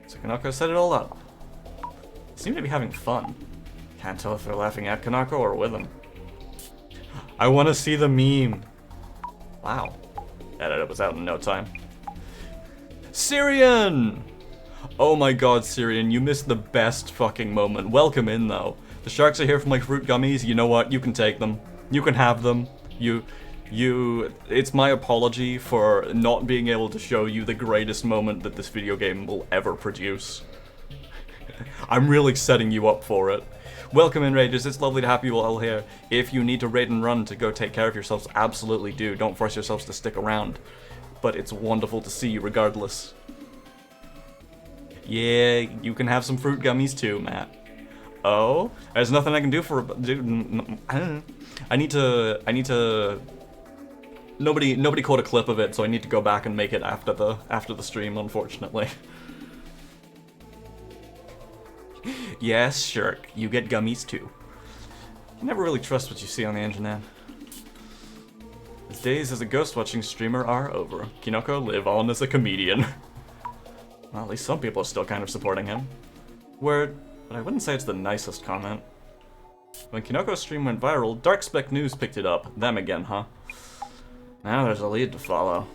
So Kinoko set it all up. They seem to be having fun. Can't tell if they're laughing at Kinoko or with him. I want to see the meme. Wow. That edit was out in no time. Syrian! Oh my god, Syrian, you missed the best fucking moment. Welcome in, though. The sharks are here for my fruit gummies. You know what? You can take them. You can have them. It's my apology for not being able to show you the greatest moment that this video game will ever produce. I'm really setting you up for it. Welcome in, Raiders. It's lovely to have you all here. If you need to raid and run to go take care of yourselves, absolutely do. Don't force yourselves to stick around. But it's wonderful to see you regardless. Yeah, you can have some fruit gummies too, Matt. Oh? There's nothing I can do for... Dude, I need to... Nobody caught a clip of it, so I need to go back and make it after the stream, unfortunately. Yes, Shirk, you get gummies too. You never really trust what you see on the internet. His days as a ghost-watching streamer are over. Kinoko, live on as a comedian. Well, at least some people are still kind of supporting him. Word, but I wouldn't say it's the nicest comment. When Kinoko's stream went viral, Darkspec News picked it up. Them again, huh? Now there's a lead to follow.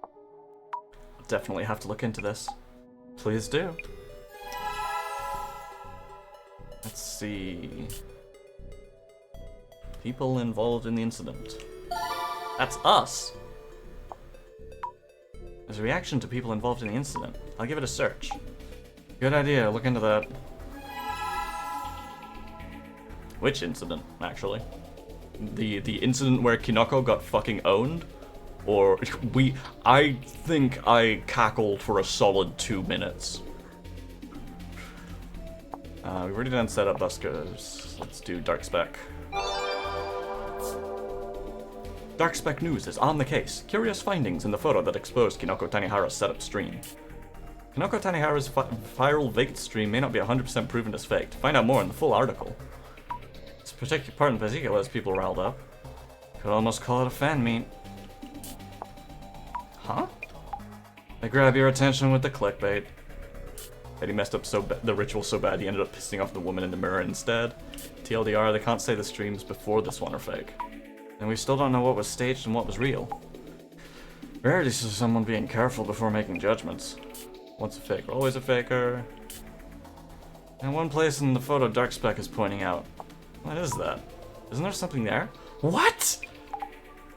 I'll definitely have to look into this. Please do. Let's see. People involved in the incident. That's us! There's a reaction to people involved in the incident. I'll give it a search. Good idea, look into that. Which incident, actually? The incident where Kinoko got fucking owned? Or I think I cackled for a solid 2 minutes. We've already done setup buskers. Let's do Darkspec. Darkspec News is on the case. Curious findings in the photo that exposed Kinoko Tanihara's setup stream. Kinoko Tanihara's viral faked stream may not be 100% proven as faked. Find out more in the full article. This particular part in particular has people riled up. Could almost call it a fan meet. Huh? They grab your attention with the clickbait. And he messed up the ritual so bad he ended up pissing off the woman in the mirror instead. TLDR, they can't say the streams before this one are fake. And we still don't know what was staged and what was real. Rarity is someone being careful before making judgments. Once a faker, always a faker. And one place in the photo Darkspec is pointing out. What is that? Isn't there something there? What?!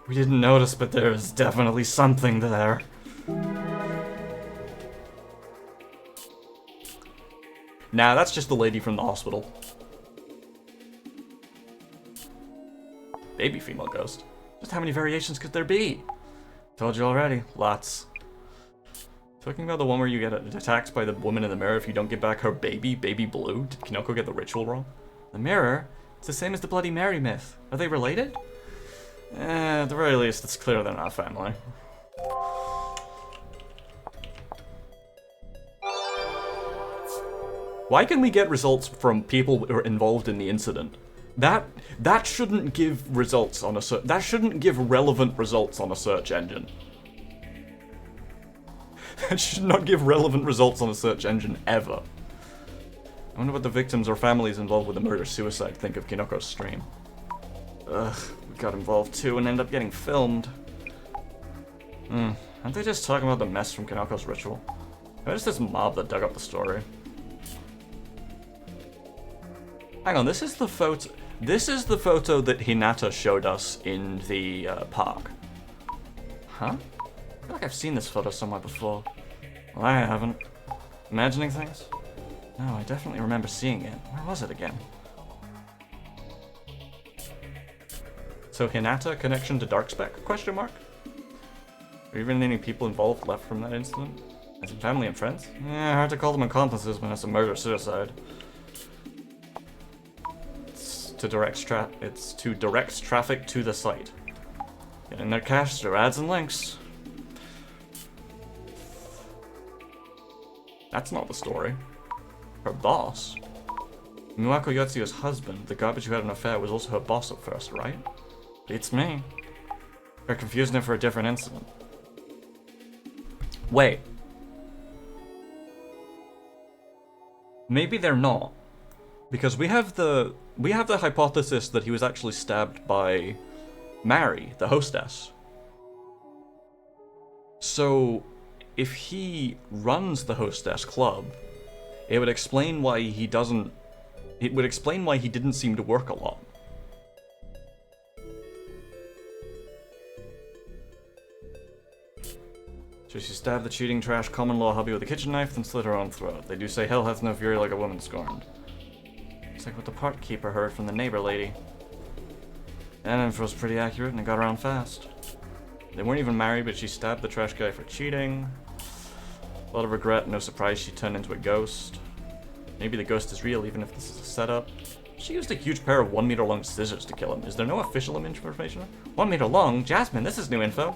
We didn't notice, but there is definitely something there. Nah, that's just the lady from the hospital. Baby female ghost? Just how many variations could there be? Told you already. Lots. Talking about the one where you get attacked by the woman in the mirror if you don't get back her baby, Baby Blue? Did Kinoko get the ritual wrong? The mirror? It's the same as the Bloody Mary myth. Are they related? At the very least, it's clear they're not family. Why can we get results from people who are involved in the incident? That shouldn't give results on a that shouldn't give relevant results on a search engine. That should not give relevant results on a search engine ever. I wonder what the victims or families involved with the murder-suicide think of Kinoko's stream. Ugh, we got involved too and ended up getting filmed. Aren't they just talking about the mess from Kinoko's ritual? Maybe it's this mob that dug up the story. Hang on, this is the photo. This is the photo that Hinata showed us in the park. Huh? I feel like I've seen this photo somewhere before. Well, I haven't. Imagining things? No, I definitely remember seeing it. Where was it again? So Hinata connection to Darkspec? Question mark? Are even any people involved left from that incident? As in family and friends? Yeah, hard to call them accomplices when it's a murder-suicide. It's to direct traffic to the site. Getting their cash through ads and links. That's not the story. Her boss? Miwako Yotsuya's husband, the garbage who had an affair, was also her boss at first, right? Beats me. They're confusing it for a different incident. Wait. Maybe they're not. Because we have the hypothesis that he was actually stabbed by Mary, the hostess. So, if he runs the hostess club, it would explain why he doesn't... It would explain why he didn't seem to work a lot. So she stabbed the cheating trash common law hubby with a kitchen knife, then slit her own throat. They do say hell hath no fury like a woman scorned. It's like what the park keeper heard from the neighbor lady. That info was pretty accurate and it got around fast. They weren't even married, but she stabbed the trash guy for cheating. A lot of regret, no surprise she turned into a ghost. Maybe the ghost is real, even if this is a setup. She used a huge pair of 1 meter long scissors to kill him. Is there no official information? 1 meter long? Jasmine, this is new info.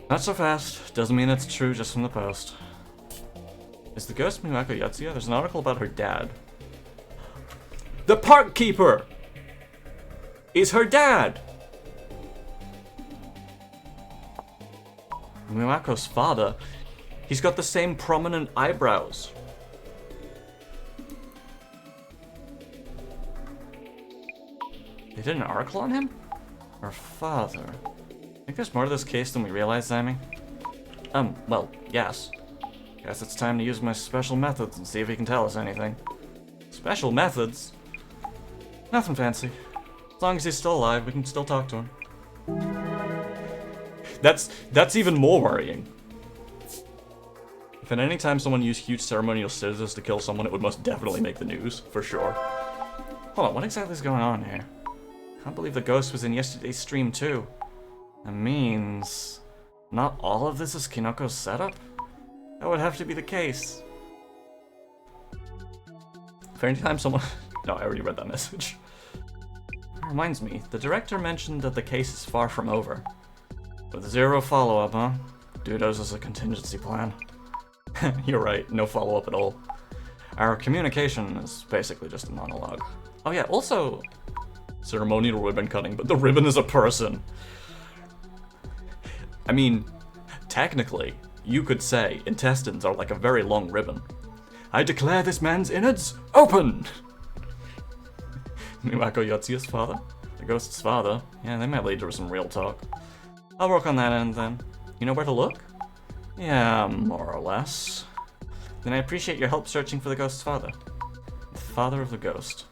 Not so fast. Doesn't mean it's true just from the post. Is the ghost Miwako Yotsuya? There's an article about her dad. The park keeper is her dad! Miwako's father? He's got the same prominent eyebrows. They did an article on him? Her father? I think there's more to this case than we realize, Sammy. Well, yes. Guess it's time to use my special methods and see if he can tell us anything. Special methods? Nothing fancy. As long as he's still alive, we can still talk to him. That's even more worrying. If at any time someone used huge ceremonial scissors to kill someone, it would most definitely make the news, for sure. Hold on, what exactly is going on here? Can't believe the ghost was in yesterday's stream too. That means... not all of this is Kinoko's setup? That would have to be the case. If any time someone... No, I already read that message. That reminds me, the director mentioned that the case is far from over. With zero follow-up, huh? Dudo's is a contingency plan. You're right, no follow-up at all. Our communication is basically just a monologue. Oh yeah, also... ceremonial ribbon cutting, but the ribbon is a person. I mean, technically, you could say intestines are like a very long ribbon. I declare this man's innards open! Miwako Yotsuya's father? The ghost's father? Yeah, they might lead to some real talk. I'll work on that end then. You know where to look? Yeah, more or less. Then I appreciate your help searching for the ghost's father. The father of the ghost.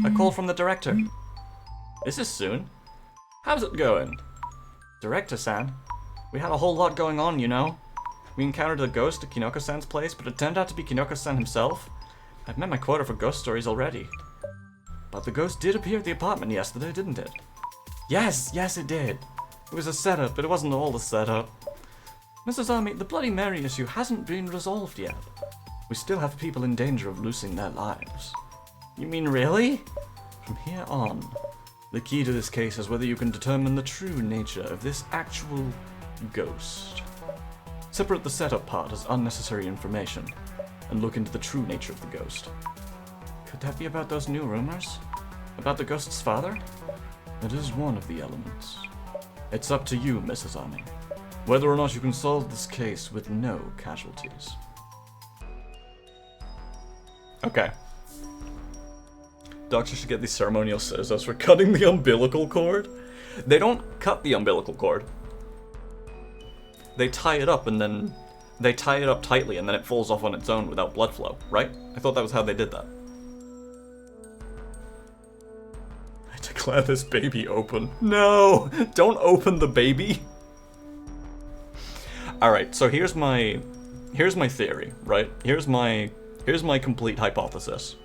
A call from the director. This is soon. How's it going? Director-san, we had a whole lot going on, you know. We encountered a ghost at Kinoko-san's place, but it turned out to be Kinoko-san himself. I've met my quota for ghost stories already. But the ghost did appear at the apartment yesterday, didn't it? Yes, it did. It was a setup, but it wasn't all a setup. Mrs. Army, the Bloody Mary issue hasn't been resolved yet. We still have people in danger of losing their lives. You mean really? From here on, the key to this case is whether you can determine the true nature of this actual ghost. Separate the setup part as unnecessary information, and look into the true nature of the ghost. Could that be about those new rumors? About the ghost's father? That is one of the elements. It's up to you, Mrs. Army, whether or not you can solve this case with no casualties. Okay. Doctors should get these ceremonial scissors for cutting the umbilical cord. They don't cut the umbilical cord. They tie it up and then... They tie it up tightly and then it falls off on its own without blood flow, right? I thought that was how they did that. I declare this baby open. No! Don't open the baby! Alright, so here's my theory, right? Here's my complete hypothesis.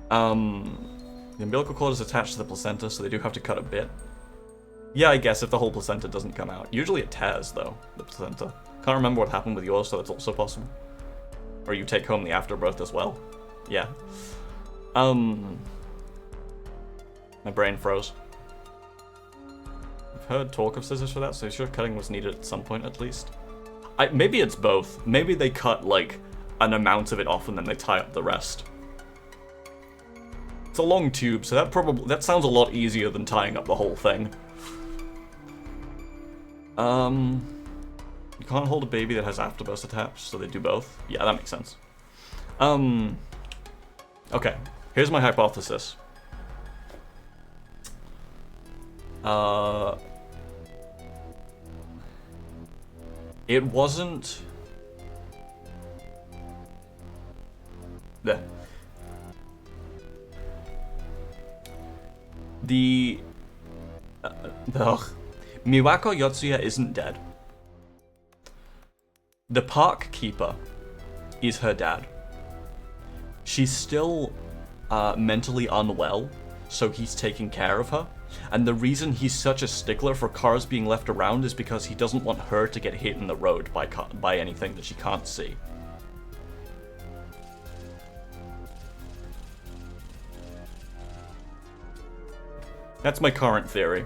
The umbilical cord is attached to the placenta, so they do have to cut a bit. Yeah, I guess if the whole placenta doesn't come out. Usually it tears, though, the placenta. Can't remember what happened with yours, so that's also possible. Or you take home the afterbirth as well. Yeah. My brain froze. I've heard talk of scissors for that, so sure cutting was needed at some point at least. Maybe it's both. Maybe they cut, like, an amount of it off and then they tie up the rest. It's a long tube, so that sounds a lot easier than tying up the whole thing. You can't hold a baby that has afterbirth attached, so they do both. Yeah, that makes sense. Okay, here's my hypothesis. It wasn't... Miwako Yotsuya isn't dead. The park keeper is her dad. She's still mentally unwell, so he's taking care of her. And the reason he's such a stickler for cars being left around is because he doesn't want her to get hit in the road by anything that she can't see. That's my current theory.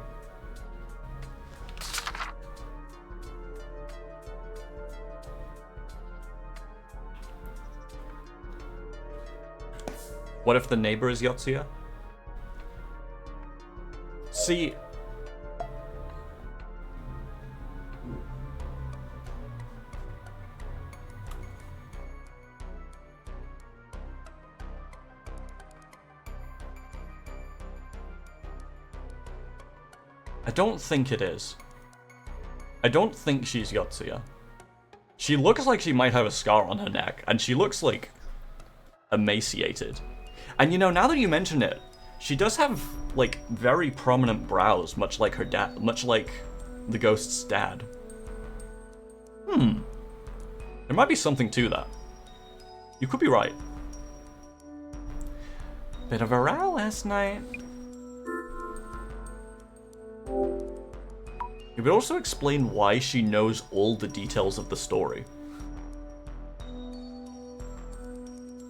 What if the neighbor is Yotsuya? See... I don't think it is. I don't think she's Yotsuya. She looks like she might have a scar on her neck, and she looks, like, emaciated. And you know, now that you mention it, she does have, like, very prominent brows, much like her dad, much like the ghost's dad. There might be something to that. You could be right. Bit of a row last night. It would also explain why she knows all the details of the story.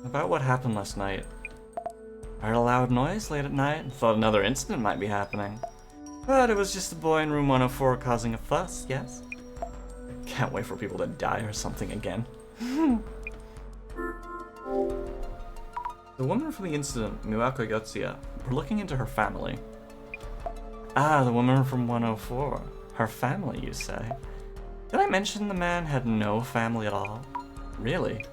About what happened last night. Heard a loud noise late at night and thought another incident might be happening. But it was just the boy in room 104 causing a fuss, yes? Can't wait for people to die or something again. The woman from the incident, Miwako Yotsuya, we're looking into her family. Ah, the woman from 104. Her family, you say? Did I mention the man had no family at all? Really?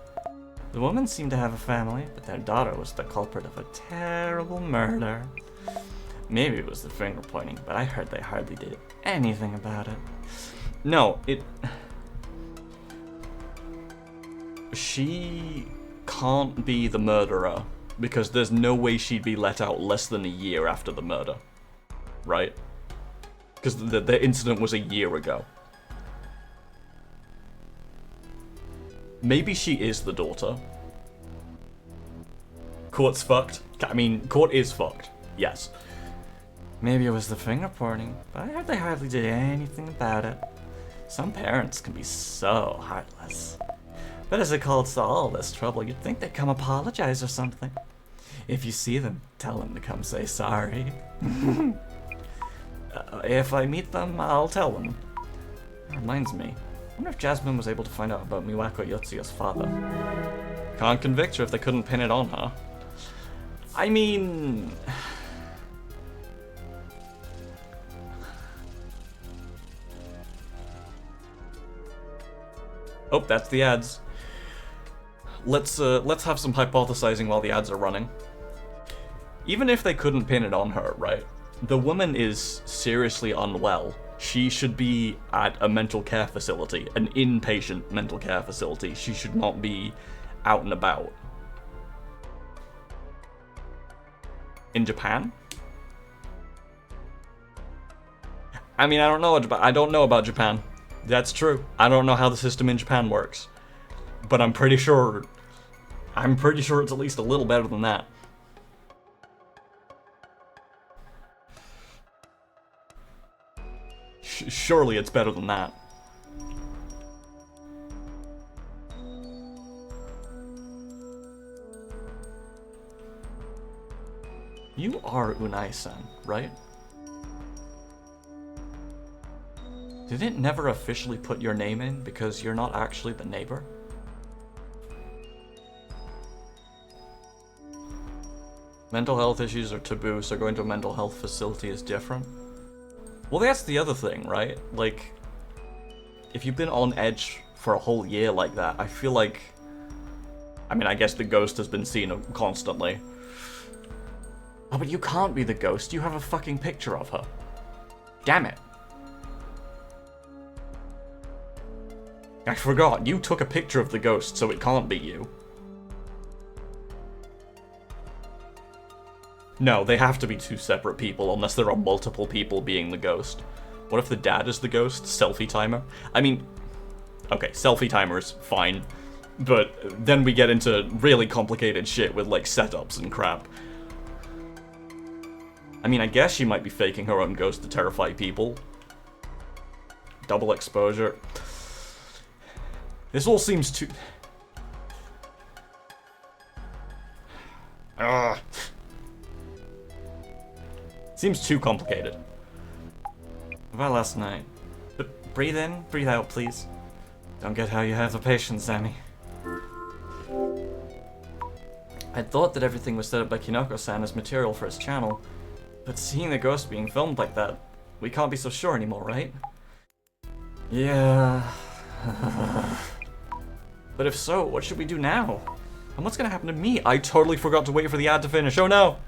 The woman seemed to have a family, but their daughter was the culprit of a terrible murder. Maybe it was the finger pointing, but I heard they hardly did anything about it. No, she can't be the murderer, because there's no way she'd be let out less than a year after the murder. Right? Because the incident was a year ago. Maybe she is the daughter. Court's fucked. I mean, Court is fucked. Yes. Maybe it was the fingerprinting, but I heard they hardly did anything about it. Some parents can be so heartless. But as it calls to all this trouble, you'd think they'd come apologize or something. If you see them, tell them to come say sorry. If I meet them, I'll tell them. Reminds me, I wonder if Jasmine was able to find out about Miwako Yotsuya's father. Can't convict her if they couldn't pin it on her. I mean... Oh, that's the ads. Let's have some hypothesizing while the ads are running. Even if they couldn't pin it on her, right? The woman is seriously unwell. She should be at a mental care facility, an inpatient mental care facility. She should not be out and about. In Japan? I mean, I don't know about Japan. That's true. I don't know how the system in Japan works. But I'm pretty sure it's at least a little better than that. Surely it's better than that. You are Unai-san, right? Did it never officially put your name in because you're not actually the neighbor? Mental health issues are taboo, so going to a mental health facility is different. Well, that's the other thing, right? Like, if you've been on edge for a whole year like that, I feel like... I mean, I guess the ghost has been seen constantly. Oh, but you can't be the ghost. You have a fucking picture of her. Damn it. I forgot. You took a picture of the ghost, so it can't be you. No, they have to be two separate people, unless there are multiple people being the ghost. What if the dad is the ghost? Selfie timer? I mean... Okay, selfie timer's fine. But then we get into really complicated shit with, like, setups and crap. I mean, I guess she might be faking her own ghost to terrify people. Double exposure. This all seems too... Ugh. Seems too complicated. About last night. But breathe in, breathe out, please. Don't get how you have the patience, Sammy. I thought that everything was set up by Kinoko-san as material for his channel, but seeing the ghost being filmed like that, we can't be so sure anymore, right? Yeah... But if so, what should we do now? And what's gonna happen to me? I totally forgot to wait for the ad to finish, oh no!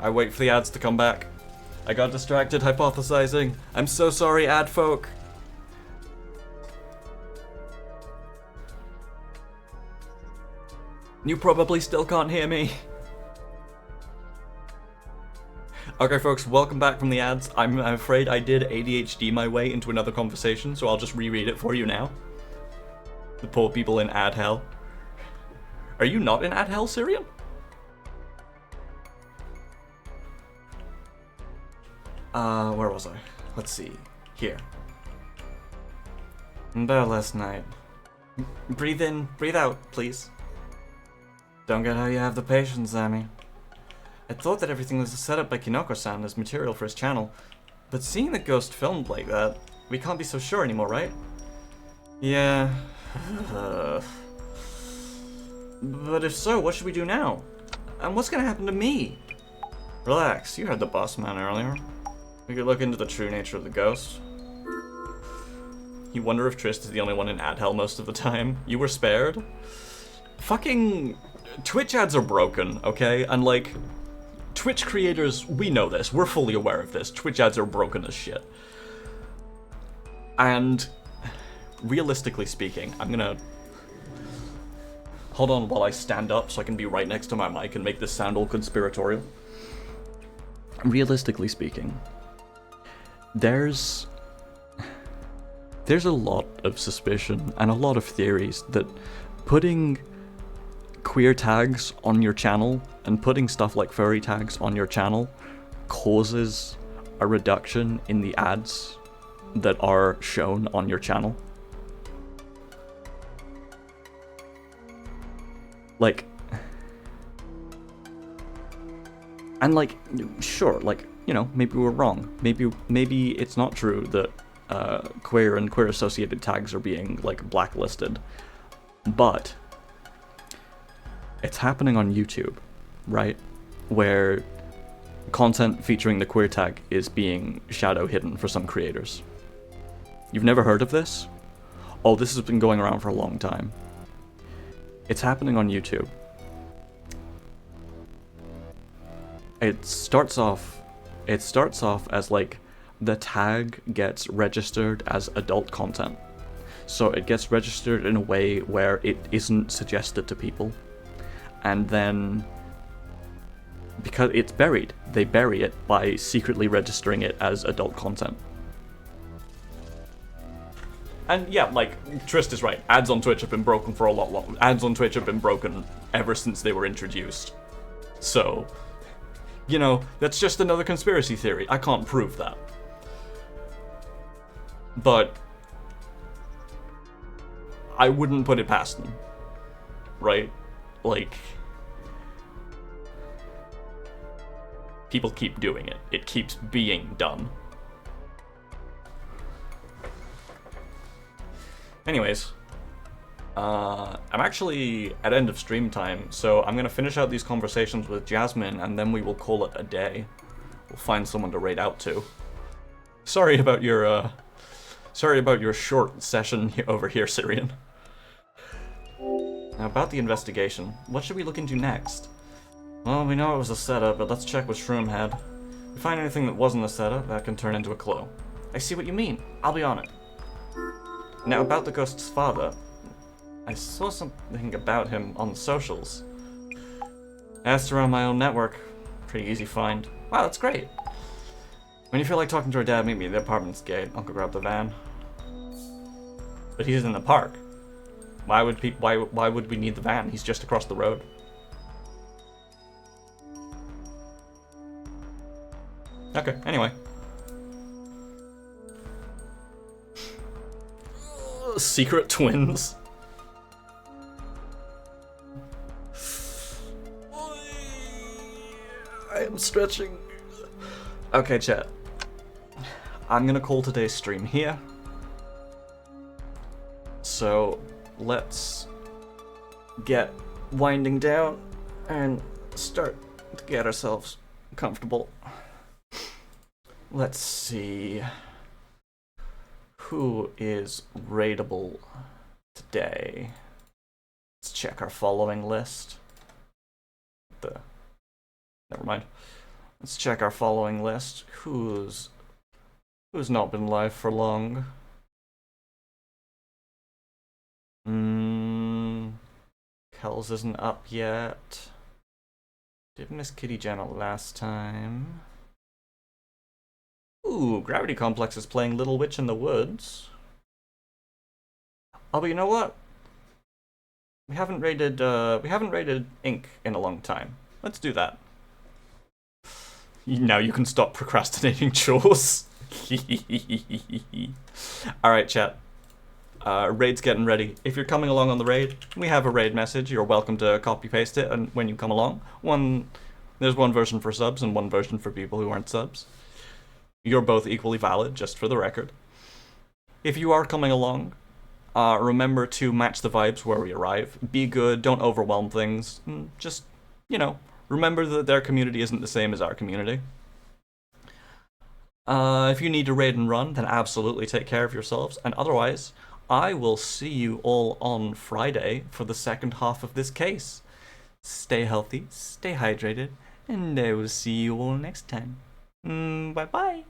I wait for the ads to come back. I got distracted hypothesizing. I'm so sorry, ad folk. You probably still can't hear me. Okay, folks, welcome back from the ads. I'm afraid I did ADHD my way into another conversation, so I'll just reread it for you now. The poor people in ad hell. Are you not in ad hell, Syrian? Where was I? Let's see. Here. About last night. Breathe in, breathe out, please. Don't get how you have the patience, Sammy. I thought that everything was set up by Kinoko-san as material for his channel, but seeing the ghost filmed like that, we can't be so sure anymore, right? Yeah. But if so, what should we do now? And what's gonna happen to me? Relax, you heard the boss man earlier. We could look into the true nature of the ghost. You wonder if Trist is the only one in ad hell most of the time. You were spared? Fucking... Twitch ads are broken, okay? And like... Twitch creators, we know this. We're fully aware of this. Twitch ads are broken as shit. And... Realistically speaking, I'm gonna... Hold on while I stand up so I can be right next to my mic and make this sound all conspiratorial. Realistically speaking, there's a lot of suspicion and a lot of theories that putting queer tags on your channel and putting stuff like furry tags on your channel causes a reduction in the ads that are shown on your channel. Like, and like, sure, like, you know, maybe we're wrong. Maybe it's not true that queer and queer associated tags are being like blacklisted, but it's happening on YouTube, right? Where content featuring the queer tag is being shadow hidden for some creators. You've never heard of this? Oh, this has been going around for a long time. It's happening on YouTube. It starts off as like the tag gets registered as adult content. So it gets registered in a way where it isn't suggested to people. And then, because it's buried, they bury it by secretly registering it as adult content. And yeah, like, Trist is right. Ads on Twitch have been broken for a lot longer. Ads on Twitch have been broken ever since they were introduced. So, you know, that's just another conspiracy theory. I can't prove that. But I wouldn't put it past them. Right? Like, people keep doing it. It keeps being done. Anyways, I'm actually at end of stream time, so I'm gonna finish out these conversations with Jasmine, and then we will call it a day. We'll find someone to raid out to. Sorry about your short session over here, Syrian. Now about the investigation, what should we look into next? Well, we know it was a setup, but let's check with Shroomhead. If we find anything that wasn't a setup, that can turn into a clue. I see what you mean. I'll be on it. Now about the ghost's father, I saw something about him on the socials. Asked around my own network. Pretty easy find. Wow, that's great. When you feel like talking to our dad, meet me at the apartment's gate. I'll go grab the van. But he's in the park. Why would we need the van? He's just across the road. Okay, anyway. Secret twins. I am stretching. Okay, chat. I'm gonna call today's stream here. So let's get winding down and start to get ourselves comfortable. Let's see. Who is raidable today? Let's check our following list. Never mind. Let's check our following list. Who's not been live for long? Kells isn't up yet. Did miss Kitty Jenna last time. Ooh, Gravity Complex is playing Little Witch in the Woods. Oh, but you know what? We haven't raided Ink in a long time. Let's do that. Now you can stop procrastinating chores. Alright, chat. Raid's getting ready. If you're coming along on the raid, we have a raid message. You're welcome to copy-paste it and when you come along. There's one version for subs and one version for people who aren't subs. You're both equally valid, just for the record. If you are coming along, remember to match the vibes where we arrive. Be good, don't overwhelm things. Just, you know, remember that their community isn't the same as our community. If you need to raid and run, then absolutely take care of yourselves. And otherwise, I will see you all on Friday for the second half of this case. Stay healthy, stay hydrated, and I will see you all next time. Bye-bye.